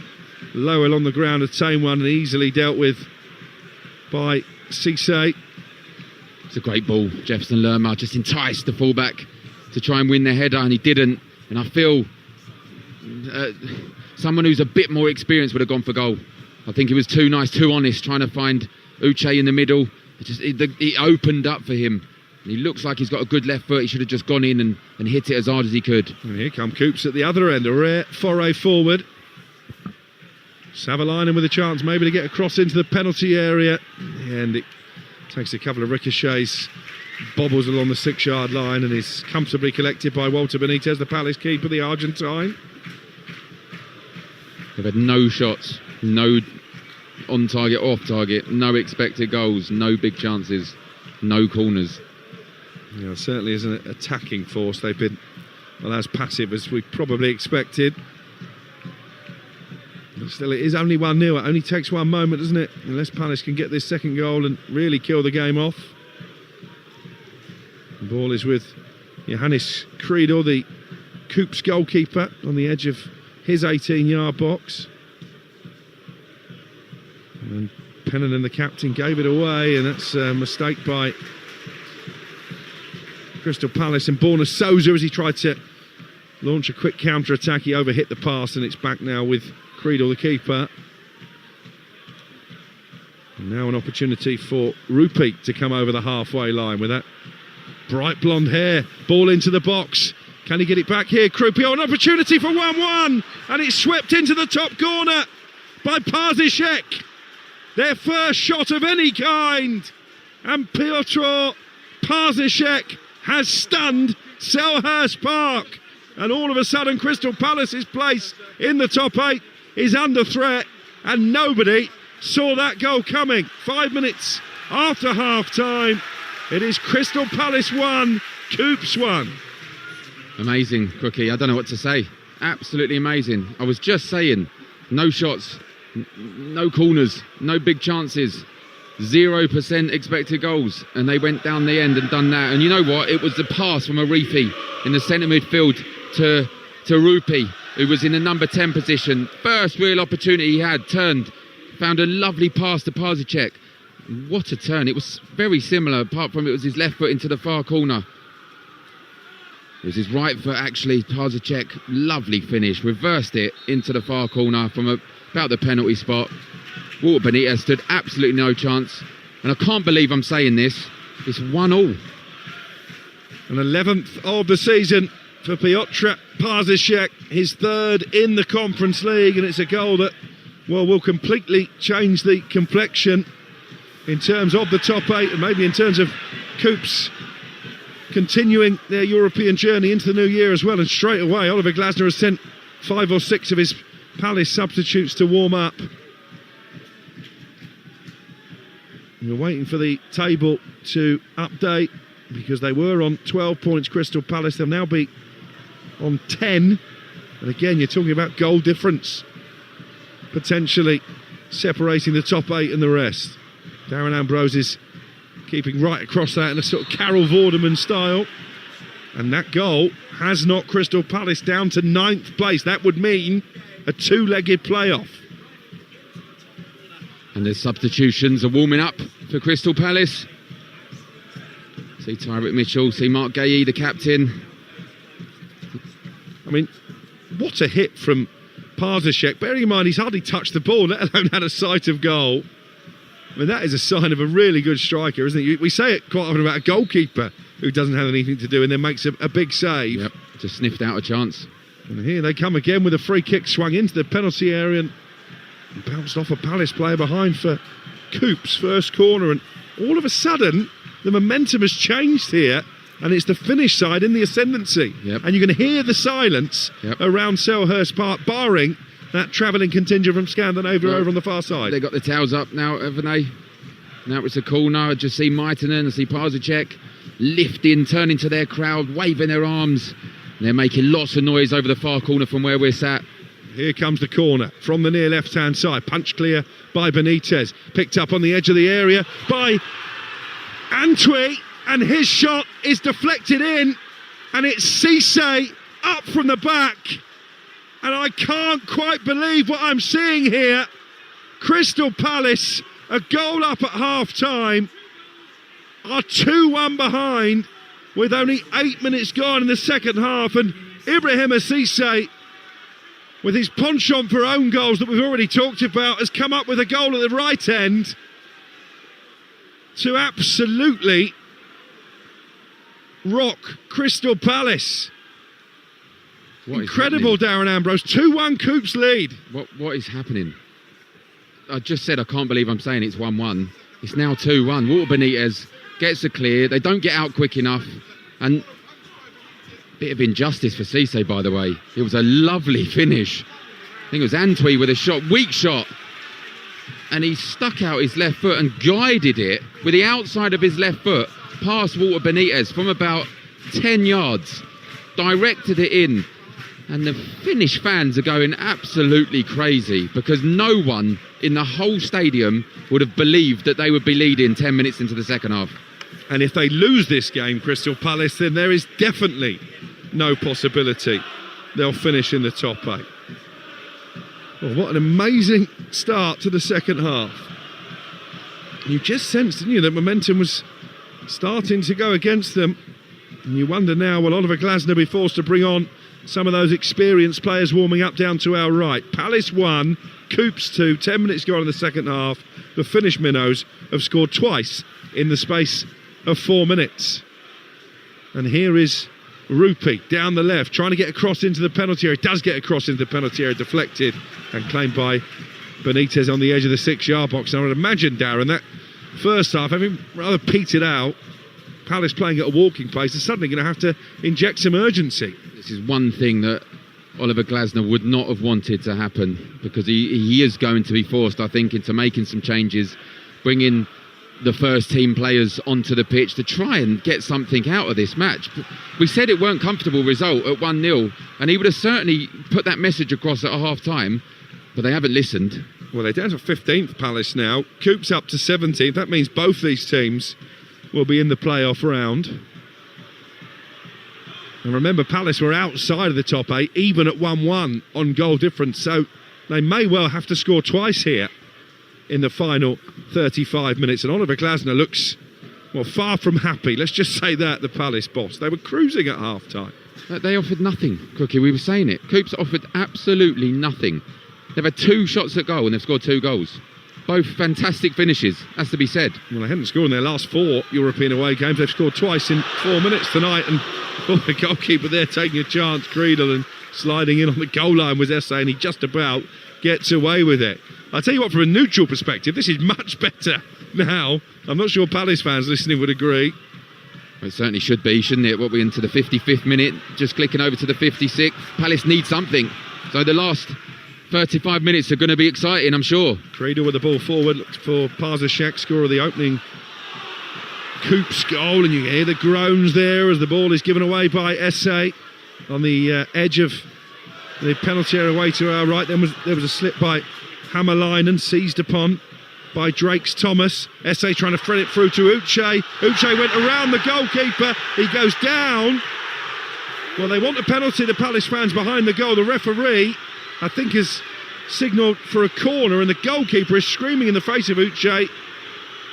Speaker 1: low along the ground, a tame one, and easily dealt with by Cisse.
Speaker 2: It's a great ball. Jefferson Lerma just enticed the fullback to try and win the header, and he didn't. And I feel someone who's a bit more experienced would have gone for goal. I think he was too nice, too honest, trying to find Uche in the middle. It opened up for him. He looks like he's got a good left foot. He should have just gone in and hit it as hard as he could.
Speaker 1: And here come KuPS at the other end, a rare foray forward. Savalainen with a chance maybe to get across into the penalty area, and it takes a couple of ricochets, bobbles along the 6-yard line, and is comfortably collected by Walter Benitez, the Palace keeper, the Argentine.
Speaker 2: They've had no shots, no on target, off target, no expected goals, no big chances, no corners.
Speaker 1: Yeah, certainly as an attacking force, they've been as passive as we probably expected. But still, it is only 1-0. It only takes one moment, doesn't it? Unless Palace can get this second goal and really kill the game off. The ball is with Johannes Kriedel, the KuPS goalkeeper, on the edge of his 18-yard box. And Pennanen, the captain, gave it away, and that's a mistake by Crystal Palace. And Borna Souza, as he tried to launch a quick counter-attack, he overhit the pass, and it's back now with Kriedel, the keeper. And now an opportunity for Rupi to come over the halfway line with that bright blonde hair. Ball into the box. Can he get it back here? Krupio, an opportunity for 1-1, and it's swept into the top corner by Parzicek. Their first shot of any kind, and Piotr Parzicek has stunned Selhurst Park, and all of a sudden Crystal Palace's place in the top 8 is under threat, and nobody saw that goal coming. 5 minutes after half time, it is Crystal Palace 1, KuPS 1.
Speaker 2: Amazing, Crookie. I don't know what to say. Absolutely amazing. I was just saying, no shots, no corners, no big chances, 0% expected goals, and they went down the end and done that. And you know what? It was the pass from Arifi in the centre midfield to Rupi, who was in the number 10 position. First real opportunity he had, turned, found a lovely pass to Parzicek. What a turn. It was very similar, apart from it was his left foot into the far corner. It was his right foot, actually. Parzicek, lovely finish, reversed it into the far corner from about the penalty spot. Walter Benitez stood absolutely no chance, and I can't believe I'm saying this, it's 1-1.
Speaker 1: An 11th of the season for Piotr Parzicek, his third in the Conference League, and it's a goal that, well, will completely change the complexion in terms of the top 8, and maybe in terms of KuPS continuing their European journey into the new year as well. And straight away Oliver Glasner has sent 5 or 6 of his Palace substitutes to warm up. We're waiting for the table to update, because they were on 12 points, Crystal Palace. They'll now be on 10. And again, you're talking about goal difference potentially separating the top 8 and the rest. Darren Ambrose is keeping right across that in a sort of Carol Vorderman style. And that goal has knocked Crystal Palace down to 9th place. That would mean a 2-legged playoff.
Speaker 2: And the substitutions are warming up for Crystal Palace. See Tyrick Mitchell, see Mark Gahey, the captain.
Speaker 1: I mean, what a hit from Parzicek. Bearing in mind, he's hardly touched the ball, let alone had a sight of goal. I mean, that is a sign of a really good striker, isn't it? We say it quite often about a goalkeeper who doesn't have anything to do and then makes a big save.
Speaker 2: Yep, just sniffed out a chance.
Speaker 1: And here they come again with a free kick swung into the penalty area and bounced off a Palace player behind for KuPS' first corner. And all of a sudden, the momentum has changed here and it's the Finnish side in the ascendancy.
Speaker 2: Yep.
Speaker 1: And you're going to hear the silence around Selhurst Park, barring that travelling contingent from Scandinavia over on the far side.
Speaker 2: They got the towels up now, haven't they? Now it's a corner. I just see Maitanen, I see Parzicek lifting, turning to their crowd, waving their arms. And they're making lots of noise over the far corner from where we're sat.
Speaker 1: Here comes the corner from the near left-hand side. Punch clear by Benitez. Picked up on the edge of the area by Antwi. And his shot is deflected in. And it's Cisse up from the back. And I can't quite believe what I'm seeing here. Crystal Palace, a goal up at half-time, are 2-1 behind with only 8 minutes gone in the second half. And Ibrahima Cisse, with his penchant for own goals that we've already talked about, has come up with a goal at the right end to absolutely rock Crystal Palace. Incredible, Darren Ambrose. 2-1 KuPS lead.
Speaker 2: What is happening? I just said I can't believe I'm saying it's 1-1. It's now 2-1. Walter Benitez gets a clear. They don't get out quick enough. And bit of injustice for Cisse, by the way. It was a lovely finish. I think it was Antwi with a shot, weak shot. And he stuck out his left foot and guided it with the outside of his left foot past Walter Benitez from about 10 yards. Directed it in. And the Finnish fans are going absolutely crazy because no one in the whole stadium would have believed that they would be leading 10 minutes into the second half.
Speaker 1: And if they lose this game, Crystal Palace, then there is definitely no possibility they'll finish in the top 8. Well, what an amazing start to the second half. You just sensed, didn't you, that momentum was starting to go against them. And you wonder now, will Oliver Glasner be forced to bring on some of those experienced players warming up down to our right? Palace 1, KuPS 2, 10 minutes gone in the second half. The Finnish minnows have scored twice in the space of 4 minutes. And here is Rupi down the left, trying to get across into the penalty area. Does get across into the penalty area, deflected and claimed by Benitez on the edge of the 6-yard box. And I would imagine, Darren, that first half, having rather petered out, Palace playing at a walking pace, is suddenly going to have to inject some urgency.
Speaker 2: This is one thing that Oliver Glasner would not have wanted to happen, because he is going to be forced, I think, into making some changes, bringing the first team players onto the pitch to try and get something out of this match. We said it weren't a comfortable result at 1-0, and he would have certainly put that message across at a half-time, but they haven't listened.
Speaker 1: Well, they're down to 15th, Palace now. KuPS up to 17th. That means both these teams will be in the playoff round. And remember, Palace were outside of the top 8, even at 1-1 on goal difference, so they may well have to score twice here in the final 35 minutes. And Oliver Glasner looks, well, far from happy. Let's just say that, the Palace boss. They were cruising at half-time.
Speaker 2: They offered nothing, Cookie. We were saying it. KuPS offered absolutely nothing. They've had 2 shots at goal and they've scored 2 goals. Both fantastic finishes, has to be said.
Speaker 1: Well, they hadn't scored in their last 4 European away games. They've scored twice in 4 minutes tonight. And the goalkeeper there taking a chance, Creedle, and sliding in on the goal line was Esse, and he just about gets away with it. I'll tell you what, from a neutral perspective, this is much better now. I'm not sure Palace fans listening would agree.
Speaker 2: Well, it certainly should be, shouldn't it? What, we're into the 55th minute, just clicking over to the 56th. Palace need something. So the last 35 minutes are going to be exciting, I'm sure.
Speaker 1: Creedle with the ball forward for Parzicek, score of the opening KuPS goal, and you hear the groans there as the ball is given away by Esse on the edge of the penalty area away to our right. Then there was a slip by Hämäläinen, seized upon by Drakes Thomas. Esse trying to thread it through to Uche. Uche went around the goalkeeper. He goes down. Well, they want a penalty, the Palace fans behind the goal. The referee, I think, has signalled for a corner, and the goalkeeper is screaming in the face of Uche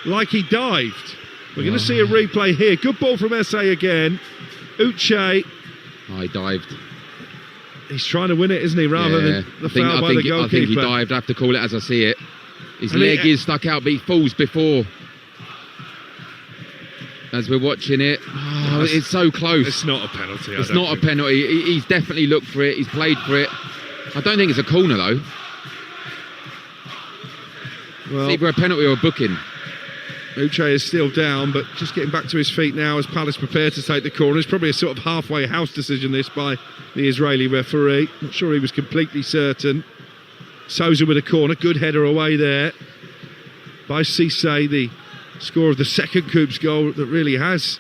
Speaker 1: like he dived. We're going to see a replay here. Good ball from Esse again. Uche.
Speaker 2: Oh, he dived.
Speaker 1: He's trying to win it, isn't he, rather than the foul by the goalkeeper.
Speaker 2: I think he dived. I have to call it as I see it. His leg is stuck out, but he falls before. As we're watching it. Oh, it's so close.
Speaker 1: It's not a penalty.
Speaker 2: It's not a penalty. He's definitely looked for it. He's played for it. I don't think it's a corner, though.
Speaker 1: Well,
Speaker 2: it's either a penalty or a booking.
Speaker 1: Uche is still down, but just getting back to his feet now as Palace prepare to take the corner. It's probably a sort of halfway house decision, this, by the Israeli referee. Not sure he was completely certain. Souza with a corner, good header away there by Cisse, the score of the second KuPS goal that really has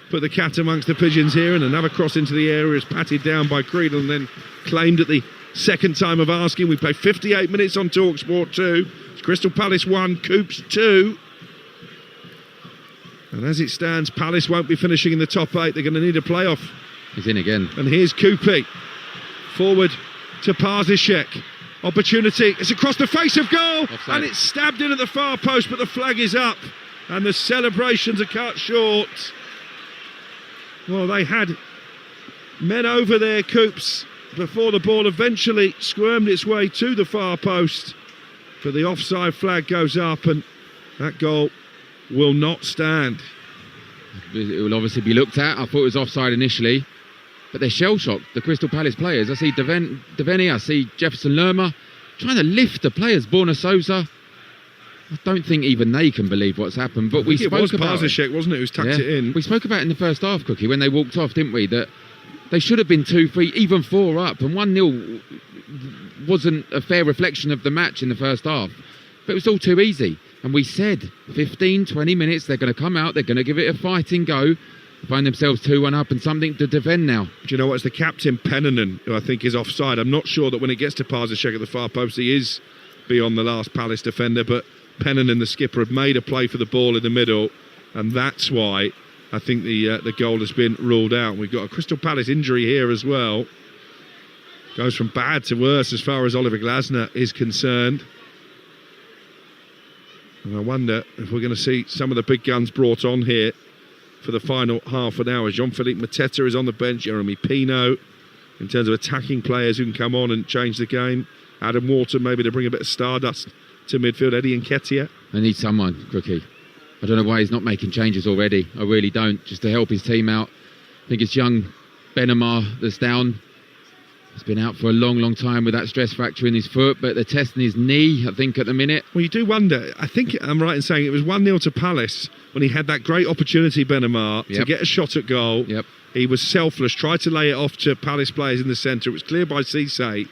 Speaker 1: put the cat amongst the pigeons here, and another cross into the area is patted down by Creedle and then claimed at the second time of asking. We play 58 minutes on Talksport 2. It's Crystal Palace 1, KuPS 2. And as it stands, Palace won't be finishing in the top 8. They're going to need a playoff.
Speaker 2: He's in again.
Speaker 1: And here's KuPS. Forward to Parzicek. Opportunity. It's across the face of goal. Offside. And it's stabbed in at the far post, but the flag is up. And the celebrations are cut short. Well, they had men over there, KuPS, before the ball eventually squirmed its way to the far post. But the offside flag goes up, and that goal will not stand.
Speaker 2: It will obviously be looked at. I thought it was offside initially, but they're shell-shocked, the Crystal Palace players. I see Deveni, I see Jefferson Lerma trying to lift the players. Borna Souza, I don't think even they can believe what's happened. But we spoke about
Speaker 1: Parzicek, wasn't it, who's tucked it in?
Speaker 2: We spoke about it in the first half, Cookie, when they walked off, didn't we? That they should have been 2-3, even 4 up, and 1-0 wasn't a fair reflection of the match in the first half. But it was all too easy. And we said 15, 20 minutes, they're going to come out, they're going to give it a fighting go, find themselves 2-1 up and something to defend now.
Speaker 1: Do you know what? It's the captain, Pennanen, who I think is offside. I'm not sure that when it gets to Parzicek at the far post, he is beyond the last Palace defender, but Pennanen, the skipper, have made a play for the ball in the middle, and that's why I think the goal has been ruled out. We've got a Crystal Palace injury here as well. Goes from bad to worse as far as Oliver Glasner is concerned. And I wonder if we're going to see some of the big guns brought on here for the final half an hour. Jean-Philippe Mateta is on the bench, Jeremy Pino, in terms of attacking players who can come on and change the game. Adam Wharton maybe to bring a bit of stardust to midfield. Eddie Nketiah.
Speaker 2: They need someone, Crookie. I don't know why he's not making changes already. I really don't, just to help his team out. I think it's young Benamar that's down. He's been out for a long, long time with that stress fracture in his foot, but they're testing his knee, I think, at the minute.
Speaker 1: Well, you do wonder. I think I'm right in saying it was 1-0 to Palace when he had that great opportunity, Benamar, to get a shot at goal.
Speaker 2: Yep.
Speaker 1: He was selfless, tried to lay it off to Palace players in the centre. It was cleared by Cisse.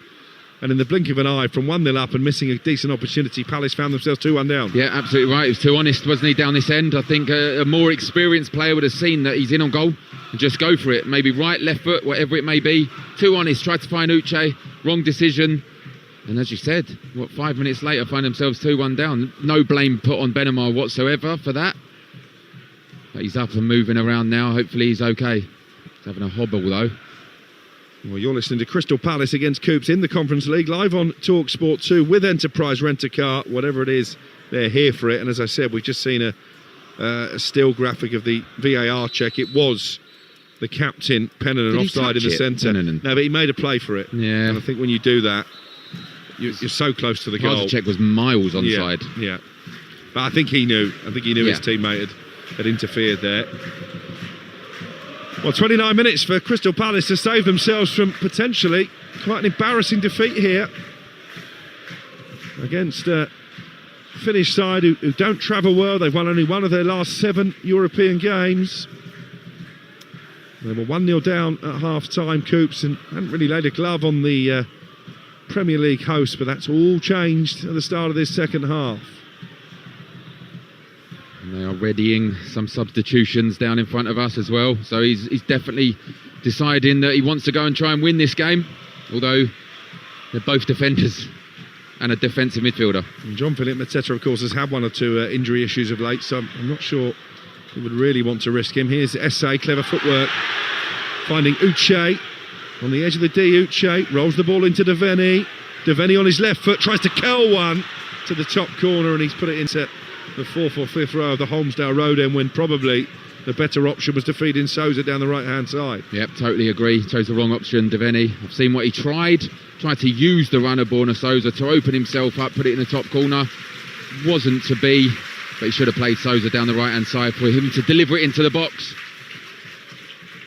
Speaker 1: And in the blink of an eye, from 1-0 up and missing a decent opportunity, Palace found themselves 2-1 down.
Speaker 2: Yeah, absolutely right. He was too honest, wasn't he, down this end? I think a more experienced player would have seen that he's in on goal and just go for it. Maybe right, left foot, whatever it may be. Too honest, tried to find Uche, wrong decision. And as you said, 5 minutes later, find themselves 2-1 down. No blame put on Benamar whatsoever for that. But he's up and moving around now. Hopefully he's okay. He's having a hobble, though.
Speaker 1: Well, you're listening to Crystal Palace against KuPS in the Conference League, live on Talksport 2 with Enterprise Rent-A-Car. Whatever it is, they're here for it. And as I said, we've just seen a still graphic of the VAR check. It was the captain, Pennanen, offside in the centre. No, but he made a play for it.
Speaker 2: Yeah.
Speaker 1: And I think when you do that, you're so close to the goal.
Speaker 2: Parzicek was miles onside.
Speaker 1: Yeah. But I think he knew. His teammate had interfered there. Well, 29 minutes for Crystal Palace to save themselves from potentially quite an embarrassing defeat here against a Finnish side who don't travel well. They've won only one of their last 7 European games. They were 1-0 down at half-time, KuPS, and hadn't really laid a glove on the Premier League host, but that's all changed at the start of this second half.
Speaker 2: And they are readying some substitutions down in front of us as well. So he's definitely deciding that he wants to go and try and win this game. Although they're both defenders and a defensive midfielder.
Speaker 1: And Jean-Philippe Mateta, of course, has had 1 or 2 injury issues of late, so I'm not sure he would really want to risk him. Here's Esse, clever footwork. Finding Uche on the edge of the D. Uche rolls the ball into Deveni. Deveni on his left foot tries to curl one to the top corner, and he's put it into the 4th or 5th row of the Holmesdale Road end, when probably the better option was to feed in Souza down the right-hand side.
Speaker 2: Yep, totally agree. Chose the wrong option, Deveni. I've seen what he tried to use the runner, Borna Souza, to open himself up, put it in the top corner. Wasn't to be, but he should have played Souza down the right-hand side for him to deliver it into the box.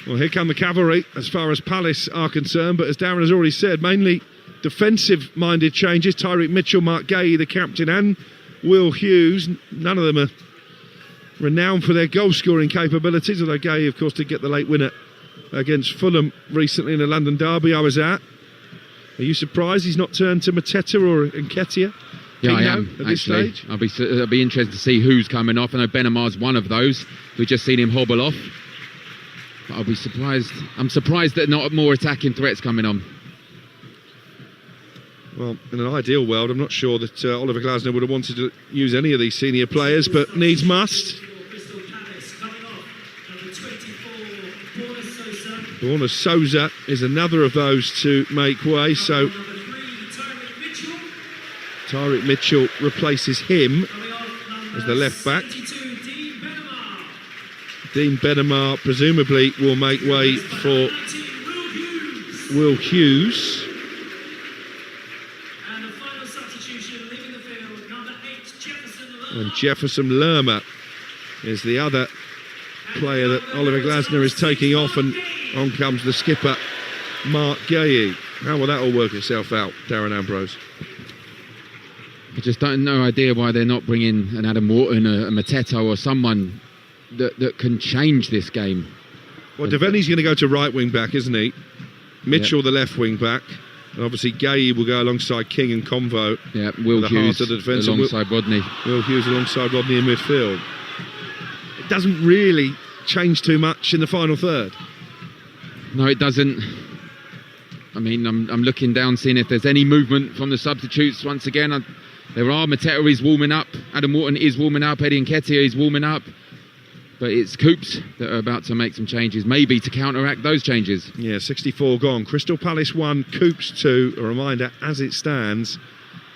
Speaker 1: Well, here come the cavalry as far as Palace are concerned, but as Darren has already said, mainly defensive-minded changes. Tyreek Mitchell, Mark Gay, the captain, and Will Hughes. None of them are renowned for their goal-scoring capabilities, although Gay, of course, did get the late winner against Fulham recently in the London derby I was at. Are you surprised he's not turned to Mateta or Nketiah?
Speaker 2: Yeah, I am,
Speaker 1: at this
Speaker 2: actually.
Speaker 1: stage?
Speaker 2: I'll be interested to see who's coming off. I know Benamar's one of those. We've just seen him hobble off. But I'll be surprised. I'm surprised that not more attacking threats coming on.
Speaker 1: Well, in an ideal world, I'm not sure that Oliver Glasner would have wanted to use any of these senior players, but needs must. Borna Souza is another of those to make way, so Tyrick Mitchell replaces him as the left back. Dean Benamar presumably will make way for Will Hughes. And Jefferson Lerma is the other player that Oliver Glasner is taking off, and on comes the skipper, Mark Gay. How will that all work itself out, Darren Ambrose?
Speaker 2: I just no idea why they're not bringing an Adam Wharton, a Mateta, or someone that can change this game.
Speaker 1: Well, Devaney's going to go to right wing back, isn't he? Mitchell, the left wing back. And obviously, Gay will go alongside King and Convo.
Speaker 2: Yeah, Will Hughes alongside Rodney.
Speaker 1: Will Hughes alongside Rodney in midfield. It doesn't really change too much in the final third.
Speaker 2: No, it doesn't. I mean, I'm looking down, seeing if there's any movement from the substitutes. Once again, there are. Mateta is warming up. Adam Wharton is warming up. Eddie Nketiah is warming up. But it's KuPS that are about to make some changes, maybe to counteract those changes.
Speaker 1: Yeah, 64 gone. Crystal Palace 1, KuPS 2. A reminder, as it stands,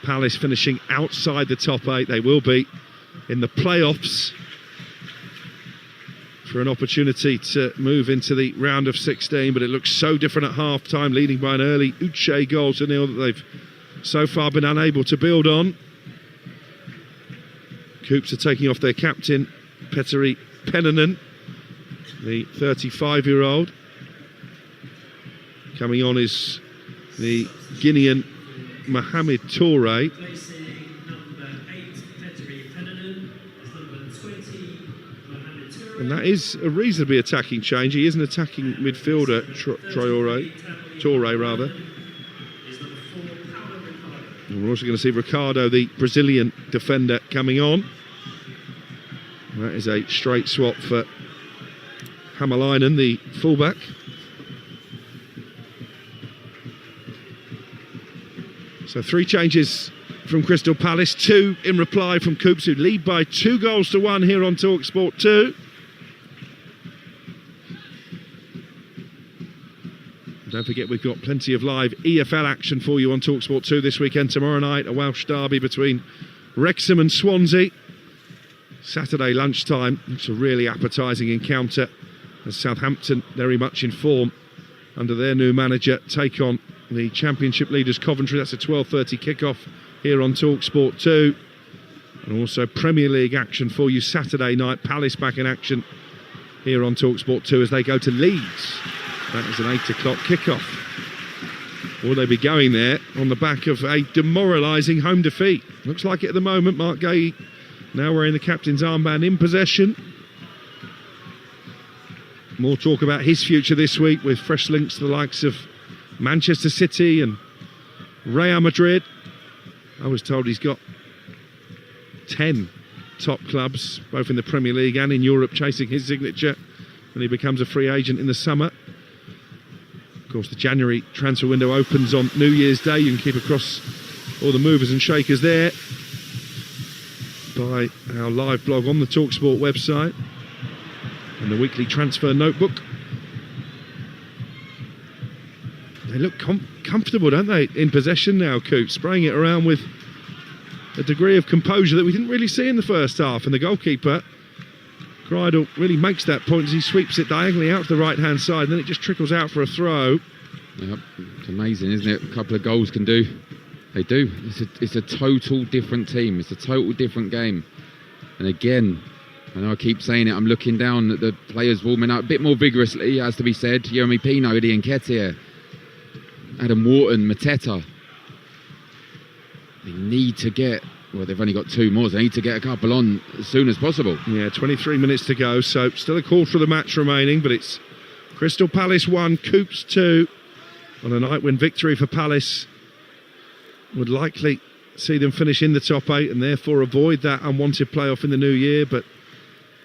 Speaker 1: Palace finishing outside the top 8. They will be in the playoffs for an opportunity to move into the round of 16. But it looks so different at half-time, leading by an early Uche goal to nil that they've so far been unable to build on. KuPS are taking off their captain, Petteri Pennanen, the 35-year-old. Coming on is the Guinean Mohamed Toure. And that is a reasonably attacking change. He is an attacking midfielder, Toure rather. And we're also going to see Ricardo, the Brazilian defender, coming on. That is a straight swap for Hamalainen, the fullback. So 3 changes from Crystal Palace, 2 in reply from KuPS, who lead by 2-1 here on Talksport 2. Don't forget, we've got plenty of live EFL action for you on Talksport 2 this weekend. Tomorrow night, a Welsh derby between Wrexham and Swansea. Saturday lunchtime, it's a really appetising encounter as Southampton, very much in form under their new manager, take on the Championship leaders Coventry. That's a 12:30 kickoff here on Talksport 2. And also Premier League action for you Saturday night. Palace back in action here on Talksport 2 as they go to Leeds. That is an 8 o'clock kickoff. Will they be going there on the back of a demoralising home defeat? Looks like it at the moment. Mark Gay now wearing the captain's armband in possession. More talk about his future this week with fresh links to the likes of Manchester City and Real Madrid. I was told he's got 10 top clubs, both in the Premier League and in Europe, chasing his signature when he becomes a free agent in the summer. Of course, the January transfer window opens on New Year's Day. You can keep across all the movers and shakers there by our live blog on the Talksport website and the weekly transfer notebook. They look comfortable, don't they, in possession now, KuPS, spraying it around with a degree of composure that we didn't really see in the first half. And the goalkeeper, Greidel, really makes that point as he sweeps it diagonally out to the right-hand side, and then it just trickles out for a throw.
Speaker 2: Yep, it's amazing, isn't it? A couple of goals can do. They do. It's a total different team. It's a total different game. And again, I know I keep saying it, I'm looking down at the players warming up a bit more vigorously, has to be said. Jeremy Pino, Eddie Nketiah, Adam Wharton, Mateta. They need to get well, they've only got 2 more, so they need to get a couple on as soon as possible.
Speaker 1: Yeah, 23 minutes to go, so still a quarter of the match remaining, but it's Crystal Palace 1, KuPS 2. On a night when victory for Palace would likely see them finish in the top 8 and therefore avoid that unwanted playoff in the new year, but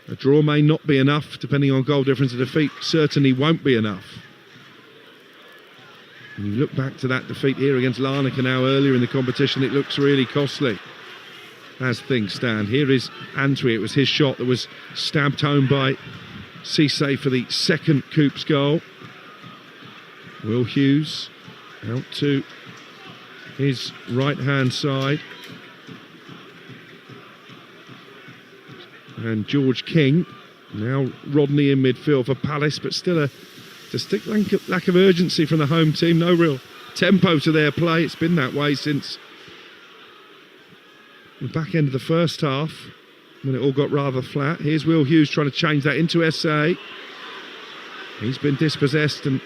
Speaker 1: a draw may not be enough, depending on goal difference. A defeat certainly won't be enough. And you look back to that defeat here against Larnaca now earlier in the competition, it looks really costly as things stand. Here is Antwi. It was his shot that was stabbed home by Cisse for the second KuPS goal. Will Hughes out to his right-hand side. And George King. Now Rodney in midfield for Palace, but still a distinct lack of urgency from the home team. No real tempo to their play. It's been that way since the back end of the first half, when it all got rather flat. Here's Will Hughes trying to change that into SA. He's been dispossessed, and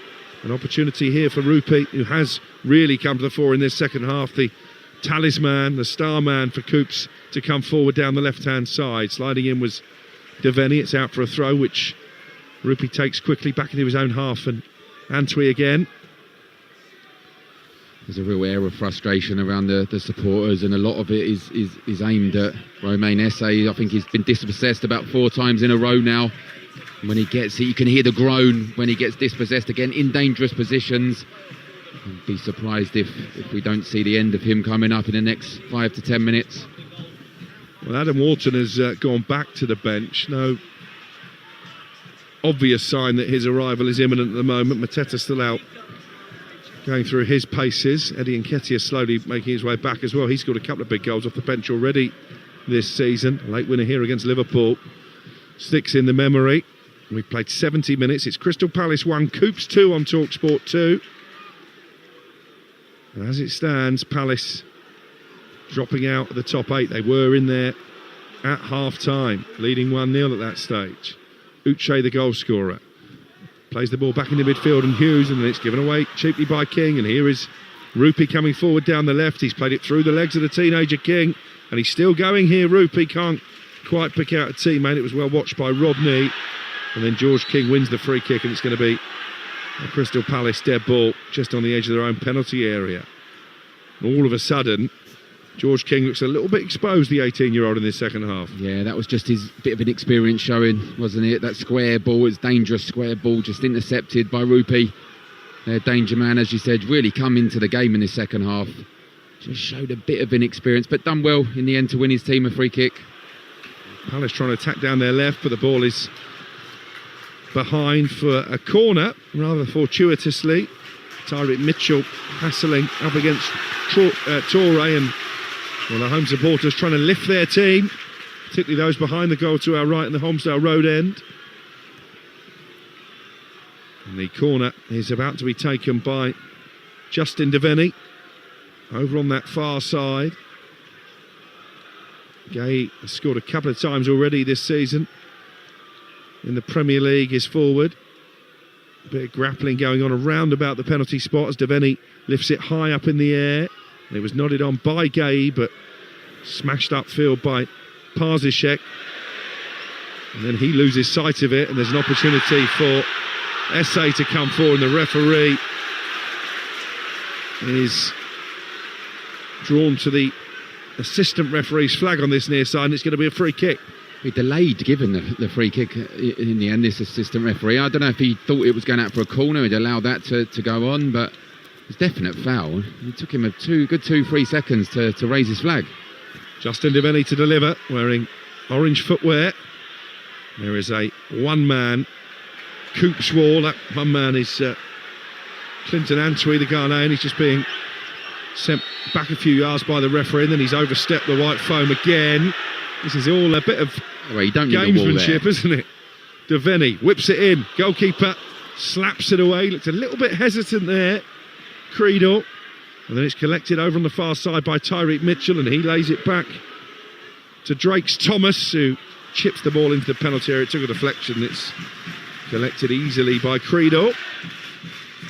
Speaker 1: an opportunity here for Rupi, who has really come to the fore in this second half. The talisman, the star man for KuPS, to come forward down the left-hand side. Sliding in was Deveni. It's out for a throw, which Rupi takes quickly back into his own half, and Antwi again.
Speaker 2: There's a real air of frustration around the supporters, and a lot of it is aimed at Romain Esse. I think he's been dispossessed about 4 times in a row now. When he gets it, you can hear the groan when he gets dispossessed again in dangerous positions. I'd be surprised if we don't see the end of him coming up in the next 5 to 10 minutes.
Speaker 1: Well, Adam Wharton has gone back to the bench. No obvious sign that his arrival is imminent at the moment. Mateta still out, going through his paces. Eddie Nketiah slowly making his way back as well. He's got a couple of big goals off the bench already this season. A late winner here against Liverpool sticks in the memory. We've played 70 minutes. It's Crystal Palace 1, KuPS 2 on Talksport 2. And as it stands, Palace dropping out of the top 8. They were in there at half-time, leading 1-0 at that stage. Uche, the goal scorer, plays the ball back into midfield, and Hughes, and then it's given away cheaply by King. And here is Rupi coming forward down the left. He's played it through the legs of the teenager King, and he's still going here. Rupi can't quite pick out a teammate. It was well watched by Rodney. And then George King wins the free kick, and it's going to be a Crystal Palace dead ball just on the edge of their own penalty area. And all of a sudden, George King looks a little bit exposed, the 18-year-old, in this second half.
Speaker 2: Yeah, that was just his bit of an experience showing, wasn't it? That square ball, it's dangerous square ball, just intercepted by Rupi. Their danger man, as you said, really come into the game in this second half. Just showed a bit of inexperience, but done well in the end to win his team a free kick.
Speaker 1: Palace trying to attack down their left, but the ball is behind for a corner, rather fortuitously. Tyreek Mitchell hassling up against Torre, and well, the home supporters trying to lift their team, particularly those behind the goal to our right in the Holmesdale Road end. And the corner is about to be taken by Justin Deveni over on that far side. Gay has scored a couple of times already this season in the Premier League. Is forward. A bit of grappling going on around about the penalty spot as Deveni lifts it high up in the air. And it was nodded on by Gay, but smashed upfield by Parzicek. And then he loses sight of it, and there's an opportunity for Esse to come forward, and the referee is drawn to the assistant referee's flag on this near side, and it's going to be a free kick.
Speaker 2: He delayed giving the free kick in the end, this assistant referee. I don't know if he thought it was going out for a corner, he'd allow that to go on, but it's definite foul. It took him a good 2-3 seconds to raise his flag.
Speaker 1: Justin Deveni to deliver, wearing orange footwear. There is a one-man KuPS wall. That one man is Clinton Antwi, the Ghanaian. He's just being sent back a few yards by the referee, and then he's overstepped the white foam again. This is all a bit of gamesmanship, isn't it? Deveni whips it in. Goalkeeper slaps it away. Looks a little bit hesitant there. Creedle. And then it's collected over on the far side by Tyreek Mitchell, and he lays it back to Drakes Thomas, who chips the ball into the penalty area. It took a deflection. It's collected easily by Creedle.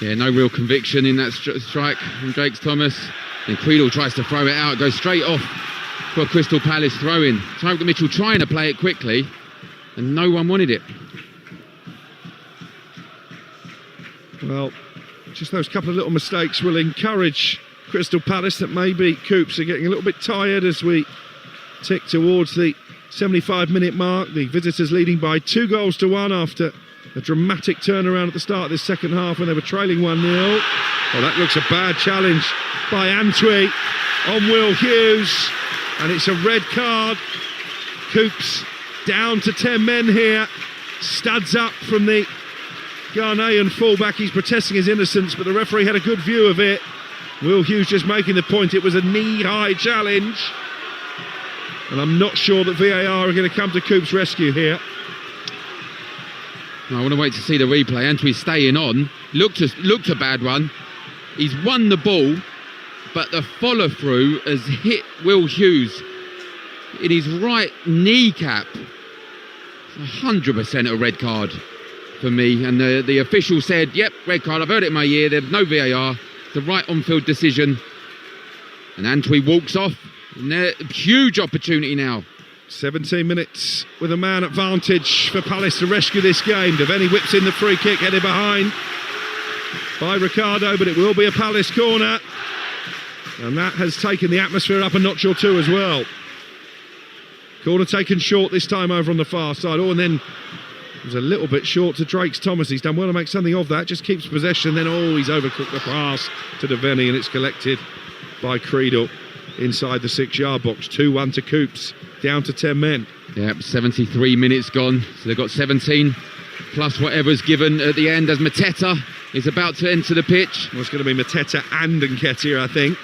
Speaker 2: Yeah, no real conviction in that strike from Drakes Thomas. And Creedle tries to throw it out, goes straight off for a Crystal Palace throw-in. Tyreek Mitchell trying to play it quickly, and no one wanted it.
Speaker 1: Well, just those couple of little mistakes will encourage Crystal Palace that maybe KuPS are getting a little bit tired as we tick towards the 75-minute mark. The visitors leading by 2-1 after a dramatic turnaround at the start of this second half when they were trailing 1-0. Oh, that looks a bad challenge by Antwi on Will Hughes, and it's a red card. KuPS down to 10 men here. Studs up from the Ghanaian fullback. He's protesting his innocence, but the referee had a good view of it. Will Hughes just making the point it was a knee-high challenge. And I'm not sure that VAR are going to come to KuPS' rescue here.
Speaker 2: I want to wait to see the replay. Antwi's staying on. Looked a bad one. He's won the ball, but the follow-through has hit Will Hughes in his right kneecap. 100% a red card for me. And the official said, yep, red card. I've heard it in my ear. There's no VAR. The right on-field decision. And Antwi walks off. Huge opportunity now.
Speaker 1: 17 minutes with a man advantage for Palace to rescue this game. Devaney whips in the free kick, headed behind by Ricardo, but it will be a Palace corner. And that has taken the atmosphere up a notch or two as well. Corner taken short this time over on the far side. Oh, and then it was a little bit short to Drake's Thomas. He's done well to make something of that. Just keeps possession. Then, he's overcooked the pass to Devaney, and it's collected by Creedle inside the 6-yard box. 2-1 to KuPS, down to 10 men.
Speaker 2: Yep, 73 minutes gone. So they've got 17 plus whatever's given at the end as Mateta is about to enter the pitch.
Speaker 1: Well, it's going to be Mateta and Nketiah, I think.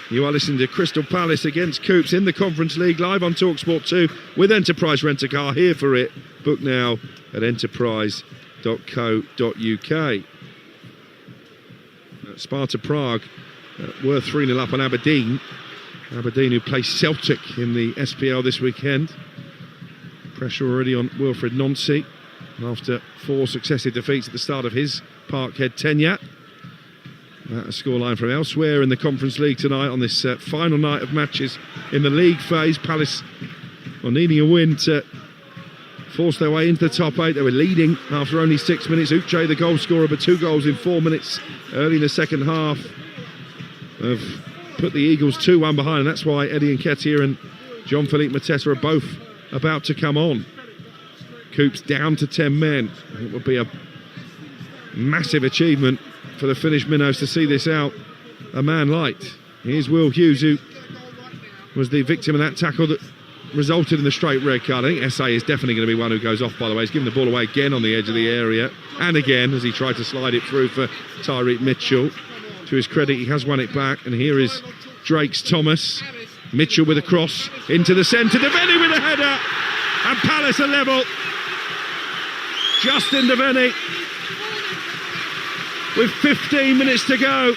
Speaker 1: You are listening to Crystal Palace against KuPS in the Conference League, live on Talksport 2 with Enterprise Rent-A-Car. Here for it. Book now at enterprise.co.uk. Sparta Prague were 3-0 up on Aberdeen. Aberdeen, who play Celtic in the SPL this weekend. Pressure already on Wilfred Nancy after 4 successive defeats at the start of his Parkhead tenure. A scoreline from elsewhere in the Conference League tonight on this final night of matches in the league phase. Palace are needing a win to force their way into the top 8. They were leading after only 6 minutes. Uche, the goal scorer, but 2 goals in 4 minutes early in the second half have put the Eagles 2-1 behind, and that's why Eddie Nketiah and Jean-Philippe Mateta are both about to come on. KuPS down to 10 men. It will be a massive achievement for the Finnish minnows to see this out a man light. Here's Will Hughes, who was the victim of that tackle that resulted in the straight red card. I think SA is definitely going to be one who goes off, by the way. He's given the ball away again on the edge of the area, and again as he tried to slide it through for Tyreek Mitchell. To his credit, he has won it back, and here is Drake's Thomas. Mitchell with a cross into the centre. Devaney with a header, and Palace are level. Justin Devaney with 15 minutes to go.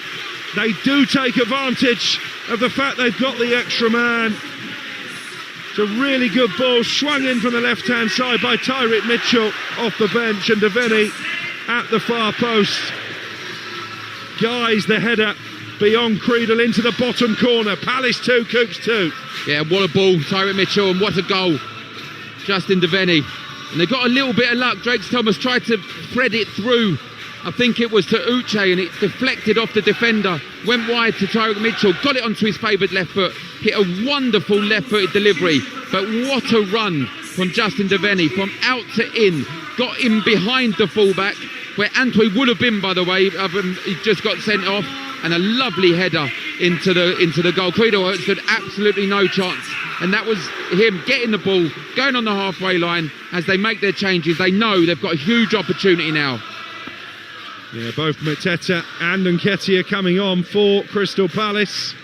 Speaker 1: They do take advantage of the fact they've got the extra man. It's a really good ball swung in from the left-hand side by Tyreek Mitchell off the bench, and Devaney at the far post guys the header beyond Creedle into the bottom corner. Palace 2, KuPS 2.
Speaker 2: Yeah, what a ball, Tyreek Mitchell, and what a goal, Justin Devaney. And they got a little bit of luck. Drake's Thomas tried to thread it through. I think it was to Uche, and it deflected off the defender, went wide to Tyreek Mitchell, got it onto his favoured left foot, hit a wonderful left-footed delivery. But what a run from Justin Devaney, from out to in, got in behind the fullback, where Antwi would have been, by the way. He just got sent off, and a lovely header into the goal. Creedle stood absolutely no chance, and that was him getting the ball, going on the halfway line. As they make their changes, they know they've got a huge opportunity now.
Speaker 1: Yeah, both Mateta and Nketiah coming on for Crystal Palace.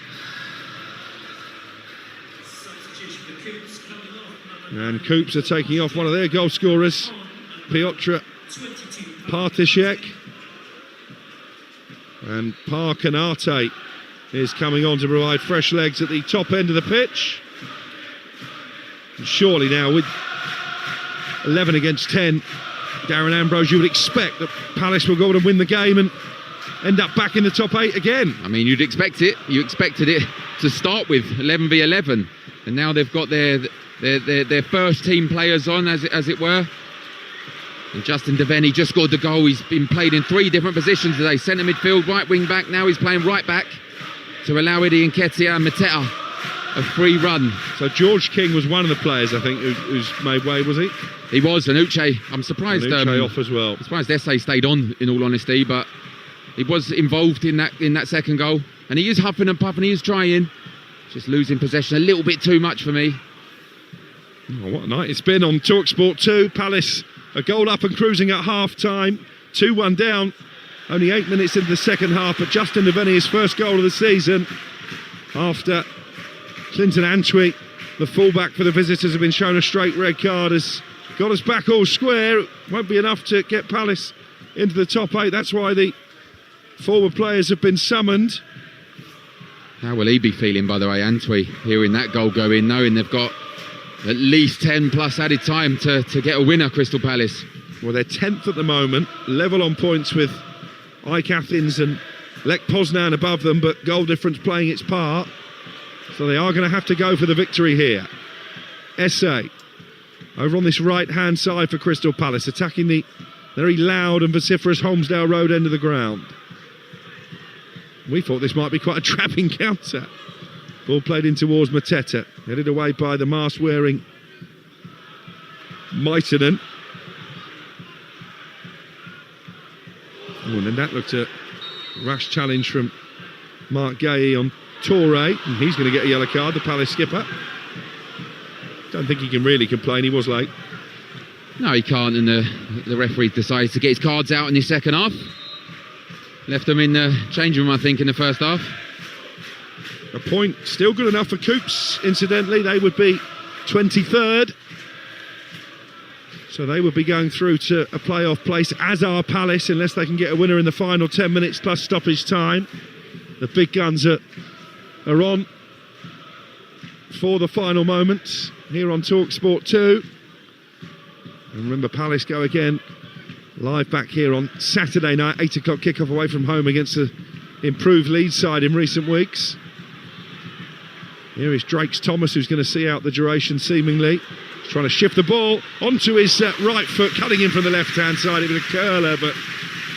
Speaker 1: And KuPS are taking off one of their goal scorers, Piotr Partishek. And Parkanate is coming on to provide fresh legs at the top end of the pitch. And surely now, with 11 against 10, Darren Ambrose, you would expect that Palace will go on and win the game and end up back in the top 8 again.
Speaker 2: I mean, you'd expect it. You expected it to start with 11 v 11. And now they've got their first team players on, as it were. And Justin Devaney just scored the goal. He's been played in 3 different positions today. Centre midfield, right wing back. Now he's playing right back to allow Eddie Nketiah and Mateta a free run.
Speaker 1: So George King was one of the players, I think, who's made way, was he?
Speaker 2: He was, and Uche. I'm surprised.
Speaker 1: And Uche off as well.
Speaker 2: I'm surprised Esse stayed on, in all honesty, but he was involved in that second goal. And he is huffing and puffing, he is trying. Just losing possession a little bit too much for me.
Speaker 1: Oh, what a night it's been on Talksport 2. Palace a goal up and cruising at half-time. 2-1 down. Only 8 minutes into the second half, but Justin Devaney, his first goal of the season. After Clinton Antwi, the fullback for the visitors, have been shown a straight red card, has got us back all square. It won't be enough to get Palace into the top 8. That's why the forward players have been summoned.
Speaker 2: How will he be feeling, by the way, Antwi, hearing that goal go in, knowing they've got at least 10 plus added time to get a winner, Crystal Palace?
Speaker 1: Well, they're 10th at the moment, level on points with AEK Athens and Lech Poznan above them, but goal difference playing its part. So they are going to have to go for the victory here. Esse over on this right-hand side for Crystal Palace, attacking the very loud and vociferous Holmesdale Road end of the ground. We thought this might be quite a trapping counter. Ball played in towards Mateta, headed away by the mask-wearing Maitonen. Oh, and then that looked a rash challenge from Mark Gay on Toure, and he's going to get a yellow card, the Palace skipper. Don't think he can really complain, he was late.
Speaker 2: No, he can't, and the referee decides to get his cards out in the second half. Left them in the changing room, I think, in the first half.
Speaker 1: A point still good enough for KuPS, incidentally. They would be 23rd. So they would be going through to a playoff place, as are Palace, unless they can get a winner in the final 10 minutes plus stoppage time. The big guns are on for the final moments here on Talksport 2. And remember, Palace go again live back here on Saturday night, 8 o'clock kickoff away from home against the improved Leeds side in recent weeks. Here is Drakes Thomas, who's going to see out the duration seemingly. He's trying to shift the ball onto his right foot, cutting in from the left-hand side. It was a curler, but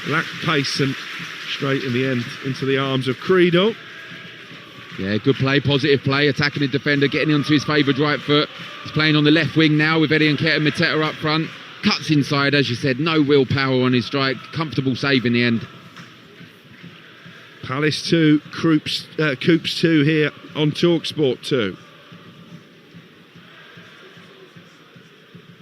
Speaker 1: lacked pace and straight in the end into the arms of Creedle.
Speaker 2: Yeah, good play, positive play, attacking the defender, getting onto his favoured right foot. He's playing on the left wing now with Eddie Nketiah and Mateta up front. Cuts inside, as you said, no real power on his strike. Comfortable save in the end.
Speaker 1: Palace 2, KuPS 2 here on Talksport 2.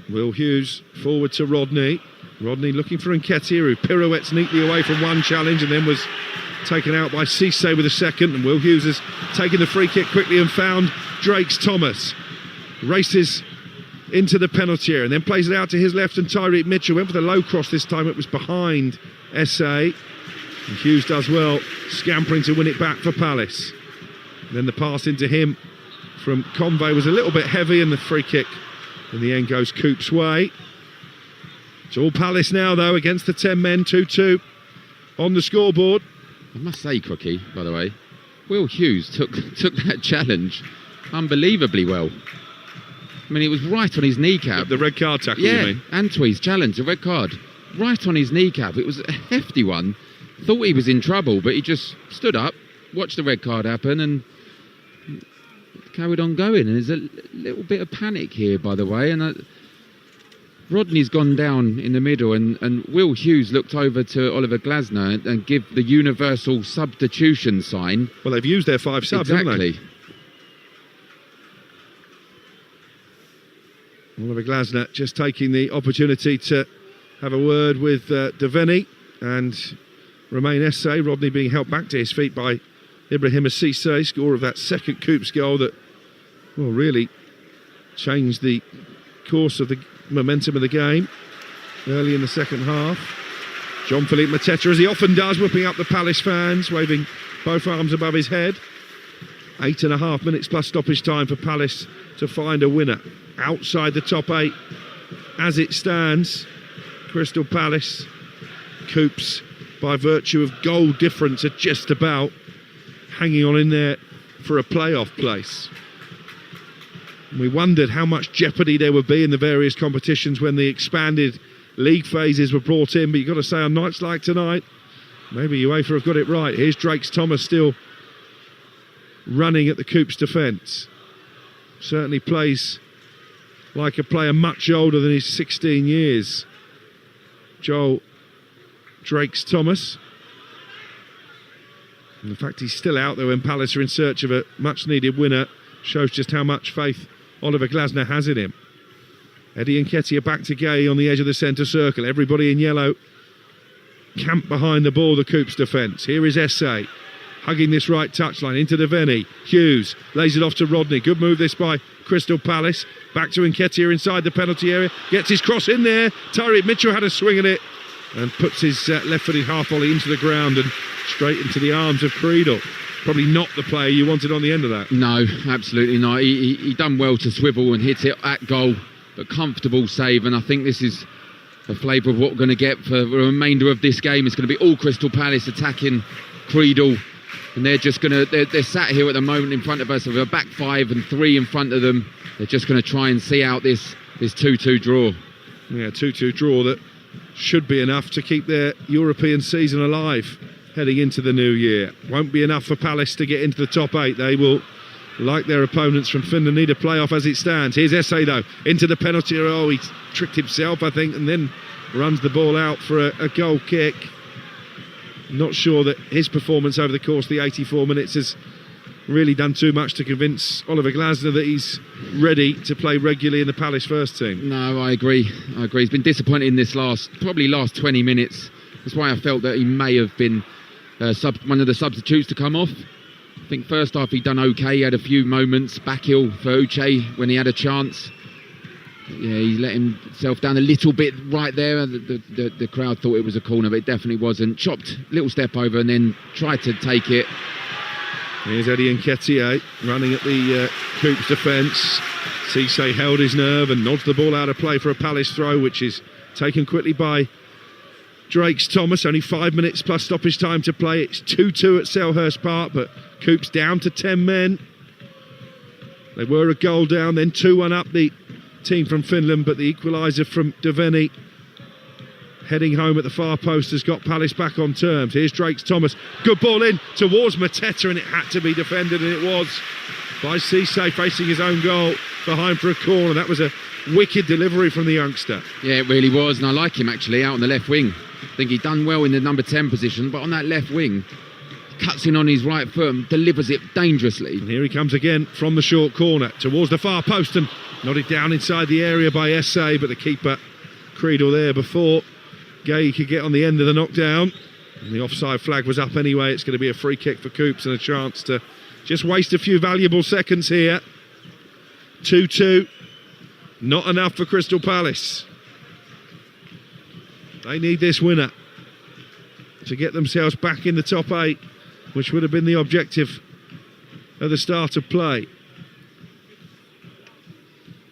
Speaker 1: Will Hughes forward to Rodney. Rodney looking for Nketiah, who pirouettes neatly away from one challenge and then was taken out by Cisse with a second. And Will Hughes has taken the free kick quickly and found Drakes Thomas. Races into the penalty area and then plays it out to his left, and Tyreek Mitchell went for the low cross this time. It was behind Esse. And Hughes does well, scampering to win it back for Palace. And then the pass into him from Convey was a little bit heavy, and the free kick in the end goes KuPS' way. It's all Palace now, though, against the 10 men, 2-2 on the scoreboard.
Speaker 2: I must say, Crookie, by the way, Will Hughes took that challenge unbelievably well. I mean, it was right on his kneecap.
Speaker 1: The red card tackle,
Speaker 2: yeah,
Speaker 1: you mean?
Speaker 2: Antwi's challenge, the red card, right on his kneecap. It was a hefty one. Thought he was in trouble, but he just stood up, watched the red card happen, and carried on going. And there's a little bit of panic here, by the way. And Rodney's gone down in the middle, and Will Hughes looked over to Oliver Glasner and give the universal substitution sign.
Speaker 1: Well, they've used their 5 subs, haven't they?
Speaker 2: Exactly.
Speaker 1: Oliver Glasner just taking the opportunity to have a word with Devaney and Romain Esse. Rodney being helped back to his feet by Ibrahima Cisse, score of that second KuPS goal that will really change the course of the momentum of the game early in the second half. Jean-Philippe Mateta, as he often does, whipping up the Palace fans, waving both arms above his head. 8.5 minutes plus stoppage time for Palace to find a winner. Outside the top 8 as it stands, Crystal Palace, KuPS, by virtue of goal difference, are just about hanging on in there for a playoff place. We wondered how much jeopardy there would be in the various competitions when the expanded league phases were brought in, but you've got to say on nights like tonight, maybe UEFA have got it right. Here's Drakes Thomas still running at the KuPS defence. Certainly plays like a player much older than his 16 years. Joel Drakes Thomas. And the fact he's still out there when Palace are in search of a much needed winner shows just how much faith Oliver Glasner has in him. Eddie Nketiah back to Gay on the edge of the centre circle. Everybody in yellow camped behind the ball, the KuPS defence. Here is Essay, hugging this right touchline into Deveni. Hughes lays it off to Rodney. Good move this by Crystal Palace. Back to Nketiah inside the penalty area. Gets his cross in there. Tyreek Mitchell had a swing at it and puts his left-footed half volley into the ground and straight into the arms of Creedle. Probably not the player you wanted on the end of that.
Speaker 2: No, absolutely not. He done well to swivel and hit it at goal, but comfortable save, and I think this is a flavour of what we're going to get for the remainder of this game. It's going to be all Crystal Palace attacking Creedle, and they're just going to, they're sat here at the moment in front of us with a back five and three in front of them. They're just going to try and see out this 2-2 draw.
Speaker 1: Yeah, 2-2 draw that should be enough to keep their European season alive heading into the new year. Won't be enough for Palace to get into the top 8. They will, like their opponents from Finland, need a playoff as it stands. Here's Essay though, into the penalty area. Oh, he tricked himself, I think, and then runs the ball out for a goal kick. Not sure that his performance over the course of the 84 minutes has really done too much to convince Oliver Glasner that he's ready to play regularly in the Palace first team.
Speaker 2: No, I agree. He's been disappointed in this last 20 minutes. That's why I felt that he may have been one of the substitutes to come off. I think first half he'd done okay. He had a few moments backhill for Uche when he had a chance. Yeah, he let himself down a little bit right there. The crowd thought it was a corner, but it definitely wasn't. Chopped, little step over, and then tried to take it.
Speaker 1: Here's Eddie Nketiah running at the KuPS defence. Cisse held his nerve and nods the ball out of play for a Palace throw, which is taken quickly by Drakes Thomas. Only 5 minutes plus stoppage time to play. It's 2-2 at Selhurst Park, but KuPS down to 10 men. They were a goal down, then 2-1 up, the team from Finland, but the equaliser from Deveni heading home at the far post has got Palace back on terms. Here's Drakes Thomas. Good ball in towards Mateta, and it had to be defended, and it was by Cisse facing his own goal behind for a corner. That was a wicked delivery from the youngster.
Speaker 2: Yeah, it really was, and I like him actually out on the left wing. I think he's done well in the number 10 position, but on that left wing, cuts in on his right foot and delivers it dangerously.
Speaker 1: And here he comes again from the short corner towards the far post and nodded down inside the area by Essay, but the keeper Creedle there before Gay could get on the end of the knockdown. And the offside flag was up anyway. It's going to be a free kick for KuPS and a chance to just waste a few valuable seconds here. 2-2. Not enough for Crystal Palace. They need this winner to get themselves back in the top 8, which would have been the objective at the start of play.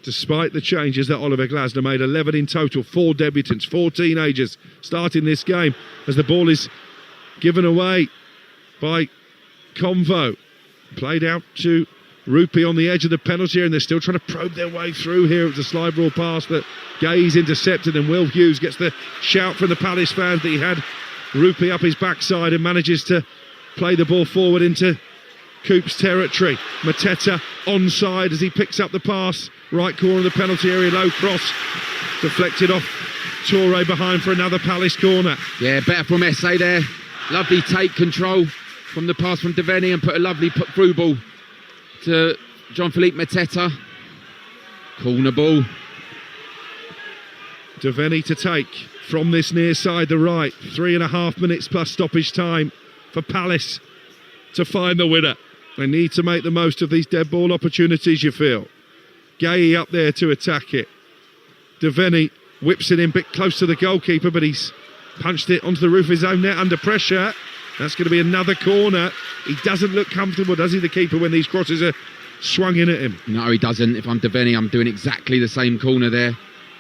Speaker 1: Despite the changes that Oliver Glasner made, 11 in total, 4 debutants, 4 teenagers starting this game as the ball is given away by Convo. Played out to Rupi on the edge of the penalty area, and they're still trying to probe their way through here. It's a slide rule pass that Gay's intercepted, and Will Hughes gets the shout from the Palace fans that he had Rupi up his backside and manages to play the ball forward into KuPS territory. Mateta onside as he picks up the pass. Right corner of the penalty area, low cross. Deflected off Toure behind for another Palace corner.
Speaker 2: Yeah, better from Essay there. Lovely take control from the pass from Deveni and put a lovely through ball to Jean-Philippe Mateta. Corner ball.
Speaker 1: Deveni to take from this near side, the right. 3.5 minutes plus stoppage time for Palace to find the winner. They need to make the most of these dead ball opportunities, you feel. Gay up there to attack it. Deveni whips it in a bit close to the goalkeeper, but he's punched it onto the roof of his own net under pressure. That's going to be another corner. He doesn't look comfortable, does he, the keeper, when these crosses are swung in at him?
Speaker 2: No, he doesn't. If I'm Deveni, I'm doing exactly the same corner there.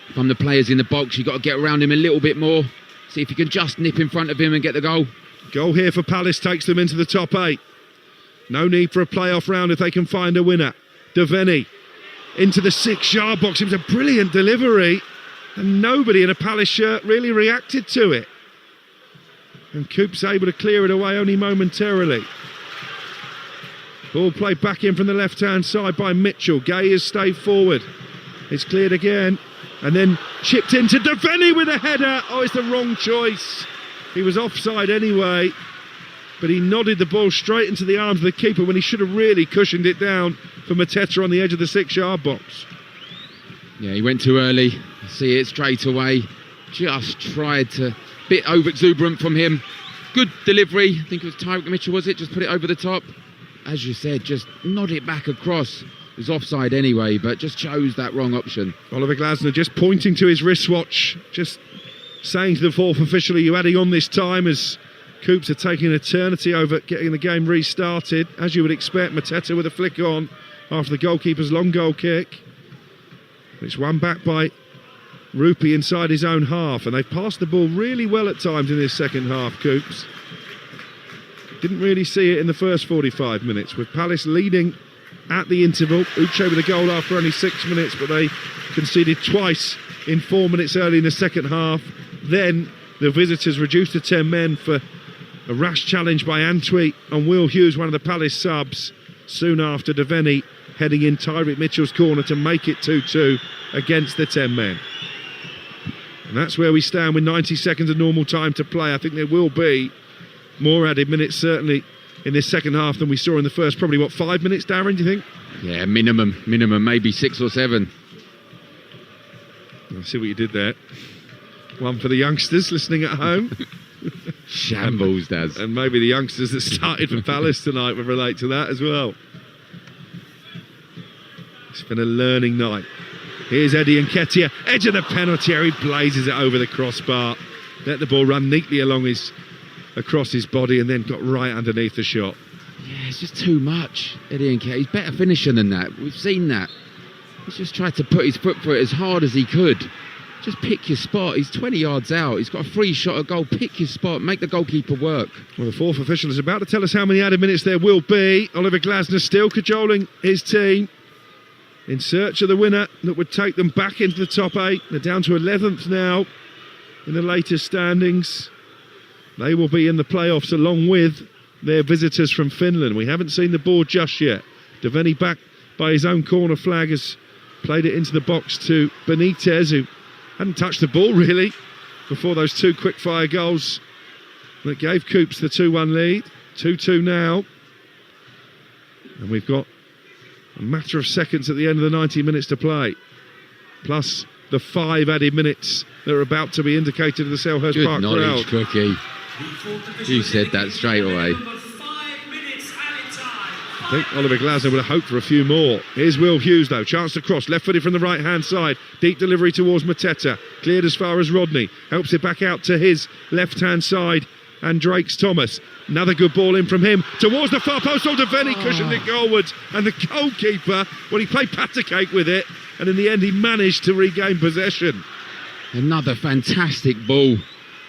Speaker 2: If I'm the players in the box, you've got to get around him a little bit more. See if you can just nip in front of him and get the goal.
Speaker 1: Goal here for Palace takes them into the top 8. No need for a playoff round if they can find a winner. Deveni into the 6-yard box. It was a brilliant delivery, and nobody in a Palace shirt really reacted to it. And KuPS able to clear it away only momentarily. Ball played back in from the left-hand side by Mitchell. Gay has stayed forward. It's cleared again, and then chipped into Devaney with a header. Oh, it's the wrong choice. He was offside anyway, but he nodded the ball straight into the arms of the keeper when he should have really cushioned it down for Mateta on the edge of the 6-yard box.
Speaker 2: Yeah, he went too early. See it straight away. Just tried to... Bit over-exuberant from him. Good delivery. I think it was Tyrick Mitchell, was it? Just put it over the top. As you said, just nod it back across. It was offside anyway, but just chose that wrong option.
Speaker 1: Oliver Glasner just pointing to his wristwatch, just saying to the fourth official, are you adding on this time, as KuPS are taking an eternity over getting the game restarted. As you would expect, Mateta with a flick on after the goalkeeper's long goal kick. It's won back by Rupi inside his own half, and they've passed the ball really well at times in this second half, KuPS. Didn't really see it in the first 45 minutes, with Palace leading at the interval. Uche with a goal after only 6 minutes, but they conceded twice in 4 minutes early in the second half. Then the visitors reduced to 10 men for a rash challenge by Antwi on Will Hughes, one of the Palace subs. Soon after, Devaney heading in Tyrick Mitchell's corner to make it 2-2 against the 10 men. And that's where we stand with 90 seconds of normal time to play. I think there will be more added minutes, certainly in this second half, than we saw in the first. Probably, 5 minutes, Darren, do you think?
Speaker 2: Yeah, minimum, maybe 6 or 7.
Speaker 1: I see what you did there. One for the youngsters listening at home.
Speaker 2: Shambles, Daz.
Speaker 1: And maybe the youngsters that started for Palace tonight will relate to that as well. It's been a learning night. Here's Eddie Nketiah, edge of the penalty area. He blazes it over the crossbar. Let the ball run neatly across his body, and then got right underneath the shot.
Speaker 2: Yeah, it's just too much, Eddie Nketiah. He's better finisher than that. We've seen that. He's just tried to put his foot for it as hard as he could. Just pick your spot. He's 20 yards out. He's got a free shot at goal. Pick your spot. Make the goalkeeper work. Well, the fourth official is about to tell us how many added minutes there will be. Oliver Glasner still cajoling his team in search of the winner that would take them back into the top 8. They're down to 11th now in the latest standings. They will be in the playoffs along with their visitors from Finland. We haven't seen the board just yet. Devaney back by his own corner flag has played it into the box to Benitez, who hadn't touched the ball really before those 2 quick-fire goals that gave KuPS the 2-1 lead. 2-2 now. And we've got a matter of seconds at the end of the 90 minutes to play, plus the 5 added minutes that are about to be indicated to the Selhurst Park crowd. Good knowledge, Cookie. You said that straight away.
Speaker 1: I think Oliver Glasner would have hoped for a few more. Here's Will Hughes though, chance to cross, left-footed from the right-hand side, deep delivery towards Mateta, cleared as far as Rodney, helps it back out to his left-hand side, and Drake's Thomas. Another good ball in from him towards the far post. Devaney cushioned it goalwards, and the goalkeeper, well, he played patty cake with it, and in the end he managed to regain possession.
Speaker 2: Another fantastic ball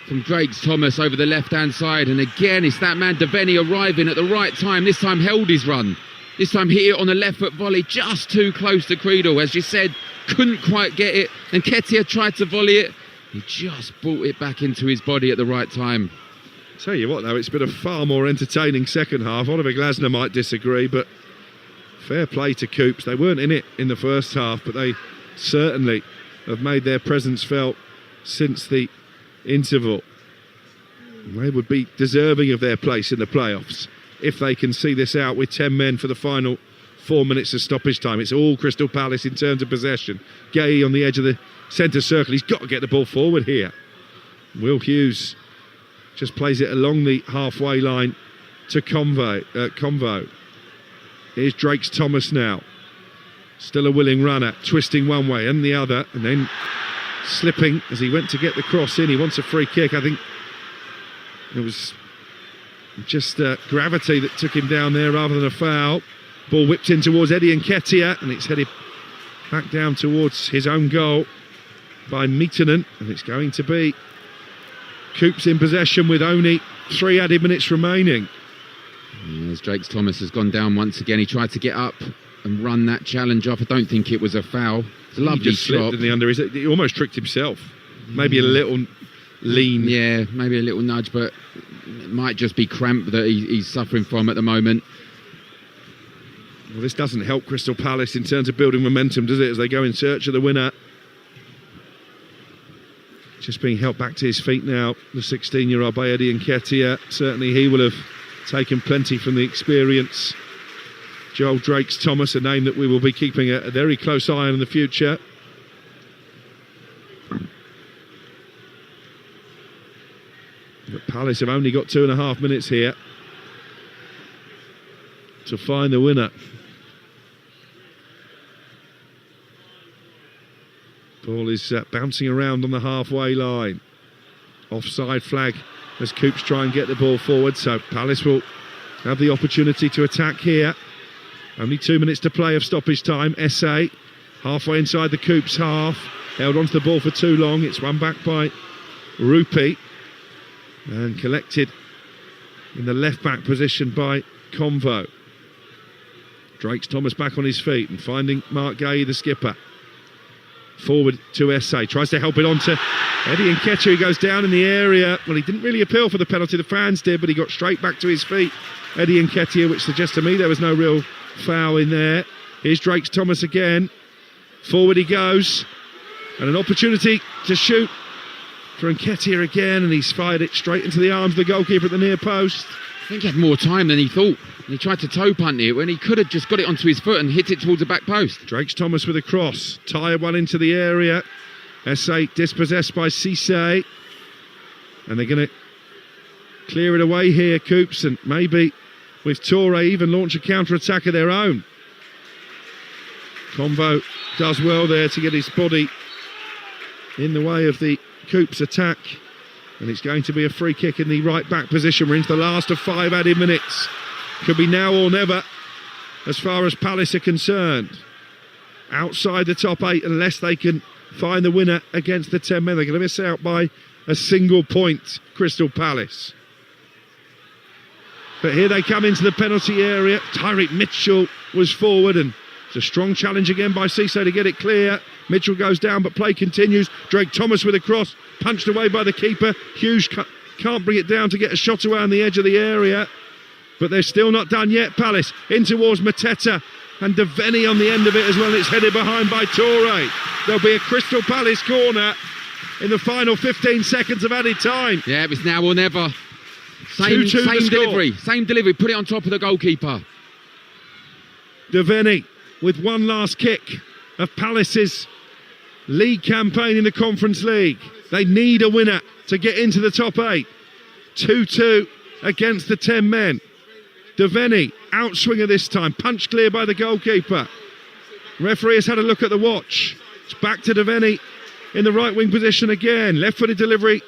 Speaker 2: from Drake's Thomas over the left-hand side, and again it's that man Devaney arriving at the right time. This time held his run. This time hit it on a left-foot volley, just too close to Creedle. As you said, couldn't quite get it, and Nketiah tried to volley it. He just brought it back into his body at the right time.
Speaker 1: Tell you what though, it's been a far more entertaining second half. Oliver Glasner might disagree, but fair play to KuPS. They weren't in it in the first half, but they certainly have made their presence felt since the interval. They would be deserving of their place in the playoffs if they can see this out with 10 men for the final 4 minutes of stoppage time. It's all Crystal Palace in terms of possession. Gay on the edge of the centre circle. He's got to get the ball forward here. Will Hughes just plays it along the halfway line to Convo. Here's Drake's Thomas now. Still a willing runner, twisting one way and the other, and then slipping as he went to get the cross in. He wants a free kick. I think it was just gravity that took him down there rather than a foul. Ball whipped in towards Eddie Nketiah, and it's headed back down towards his own goal by Mietonen, and it's going to be KuPS in possession with only 3 added minutes remaining.
Speaker 2: As Drake's Thomas has gone down once again. He tried to get up and run that challenge up. I don't think it was a foul. It's a lovely
Speaker 1: he just
Speaker 2: shot.
Speaker 1: slipped in the under. He almost tricked himself. Maybe a little lean.
Speaker 2: Yeah, maybe a little nudge, but it might just be cramp that he's suffering from at the moment.
Speaker 1: Well, this doesn't help Crystal Palace in terms of building momentum, does it, as they go in search of the winner? Just being helped back to his feet now, the 16-year-old by Eddie Nketiah. Certainly he will have taken plenty from the experience. Joel Drakes-Thomas, a name that we will be keeping a very close eye on in the future. But Palace have only got 2.5 minutes here to find the winner. Ball is bouncing around on the halfway line. Offside flag as KuPS try and get the ball forward, so Palace will have the opportunity to attack here. Only 2 minutes to play of stoppage time. SA halfway inside the KuPS half, held onto the ball for too long. It's won back by Rupi and collected in the left back position by Convo. Drakes-Thomas back on his feet and finding Mark Gay, the skipper. Forward to SA, tries to help it on to Eddie Nketiah, who goes down in the area. Well, he didn't really appeal for the penalty, the fans did, but he got straight back to his feet, Eddie Nketiah, which suggests to me there was no real foul in there. Here's Drakes-Thomas again. Forward he goes, and an opportunity to shoot for Nketiah again, and he's fired it straight into the arms of the goalkeeper at the near post.
Speaker 2: I think he had more time than he thought. He tried to toe punt it when he could have just got it onto his foot and hit it towards the back post.
Speaker 1: Drakes-Thomas with a cross, tired one into the area. SA dispossessed by Cisse, and they're going to clear it away here, KuPS, and maybe with Toure even launch a counter-attack of their own. Convo does well there to get his body in the way of the KuPS attack, and it's going to be a free kick in the right back position. We're into the last of 5 added minutes. Could be now or never as far as Palace are concerned. Outside the top 8 unless they can find the winner against the 10 men. They're going to miss out by a single point, Crystal Palace. But here they come into the penalty area. Tyreek Mitchell was forward, and it's a strong challenge again by Cisse to get it clear. Mitchell goes down, but play continues. Drakes-Thomas with a cross, punched away by the keeper. Hughes can't bring it down to get a shot away on the edge of the area. But they're still not done yet, Palace. In towards Mateta, and Devaney on the end of it as well. And it's headed behind by Toure. There'll be a Crystal Palace corner in the final 15 seconds of added time.
Speaker 2: Yeah, it's now or never. Same delivery. Same delivery. Put it on top of the goalkeeper.
Speaker 1: Devaney with one last kick of Palace's league campaign in the Conference League. They need a winner to get into the top 8. 2-2 against the 10 men. Devaney, outswinger this time, punched clear by the goalkeeper. Referee has had a look at the watch. It's back to Devaney in the right wing position again. Left-footed delivery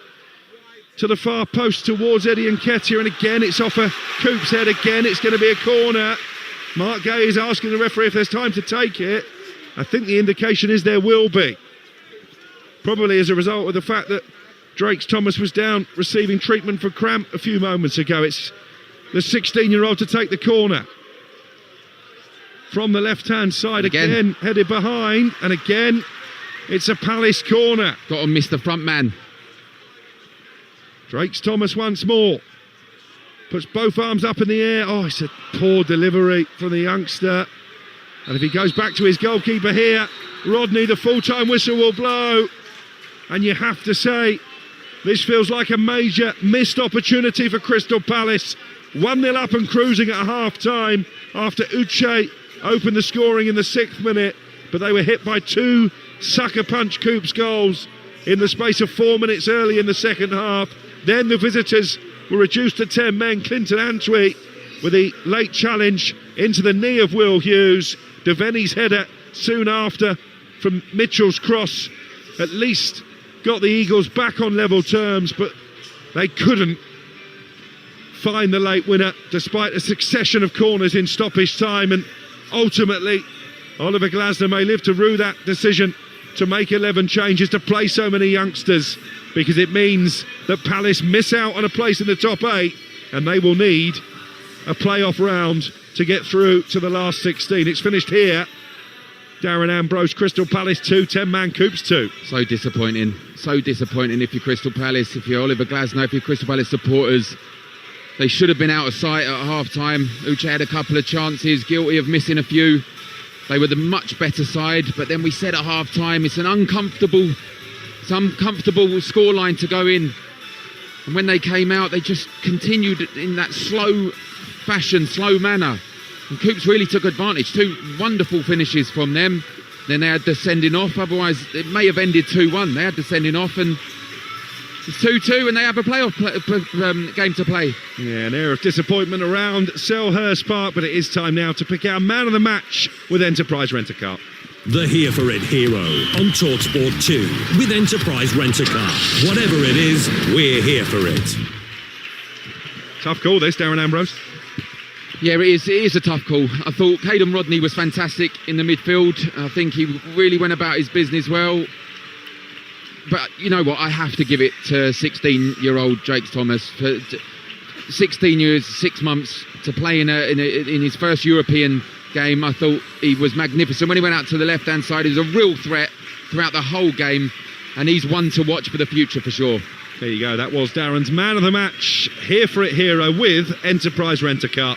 Speaker 1: to the far post towards Eddie Nketiah, and again it's off a KuPS head. Again it's going to be a corner. Mark Gay is asking the referee if there's time to take it. I think the indication is there will be. Probably as a result of the fact that Drakes-Thomas was down receiving treatment for cramp a few moments ago. It's the 16-year-old to take the corner. From the left-hand side again, headed behind, and again it's a Palace corner.
Speaker 2: Got to miss the front man.
Speaker 1: Drakes-Thomas once more. Puts both arms up in the air. Oh, it's a poor delivery from the youngster. And if he goes back to his goalkeeper here, Rodney, the full-time whistle will blow. And you have to say, this feels like a major missed opportunity for Crystal Palace. 1-0 up and cruising at half-time after Uche opened the scoring in the 6th minute. But they were hit by 2 sucker punch KuPS goals in the space of 4 minutes early in the second half. Then the visitors were reduced to 10 men. Clinton Antwi with a late challenge into the knee of Will Hughes. Devaney's header soon after from Mitchell's cross at least got the Eagles back on level terms, but they couldn't find the late winner despite a succession of corners in stoppage time. And ultimately Oliver Glasner may live to rue that decision to make 11 changes, to play so many youngsters, because it means that Palace miss out on a place in the top 8 and they will need a playoff round to get through to the last 16. It's finished here. Darren Ambrose, Crystal Palace 2, 10-man KuPS 2.
Speaker 2: So disappointing if you're Crystal Palace, if you're Oliver Glasgow, if you're Crystal Palace supporters. They should have been out of sight at half-time. Uche had a couple of chances, guilty of missing a few. They were the much better side, but then we said at half-time it's an uncomfortable scoreline to go in. And when they came out, they just continued in that slow manner. And KuPS really took advantage. 2 wonderful finishes from them. Then they had the sending off, otherwise it may have ended 2-1. They had the sending off and it's 2-2 and they have a playoff game to play.
Speaker 1: Yeah, an air of disappointment around Selhurst Park, but it is time now to pick our man of the match with Enterprise Rent-A-Car.
Speaker 4: The Here For It hero on Talksport 2 with Enterprise Rent-A-Car. Whatever it is, we're here for it.
Speaker 1: Tough call this, Darren Ambrose.
Speaker 2: Yeah, it is a tough call. I thought Caden Rodney was fantastic in the midfield. I think he really went about his business well. But you know what? I have to give it to 16-year-old Jake Thomas. For 16 years, 6 months to play in his first European game. I thought he was magnificent. When he went out to the left-hand side, he was a real threat throughout the whole game. And he's one to watch for the future for sure.
Speaker 1: There you go. That was Darren's man of the match. Here For It hero with Enterprise Rent-A-Car.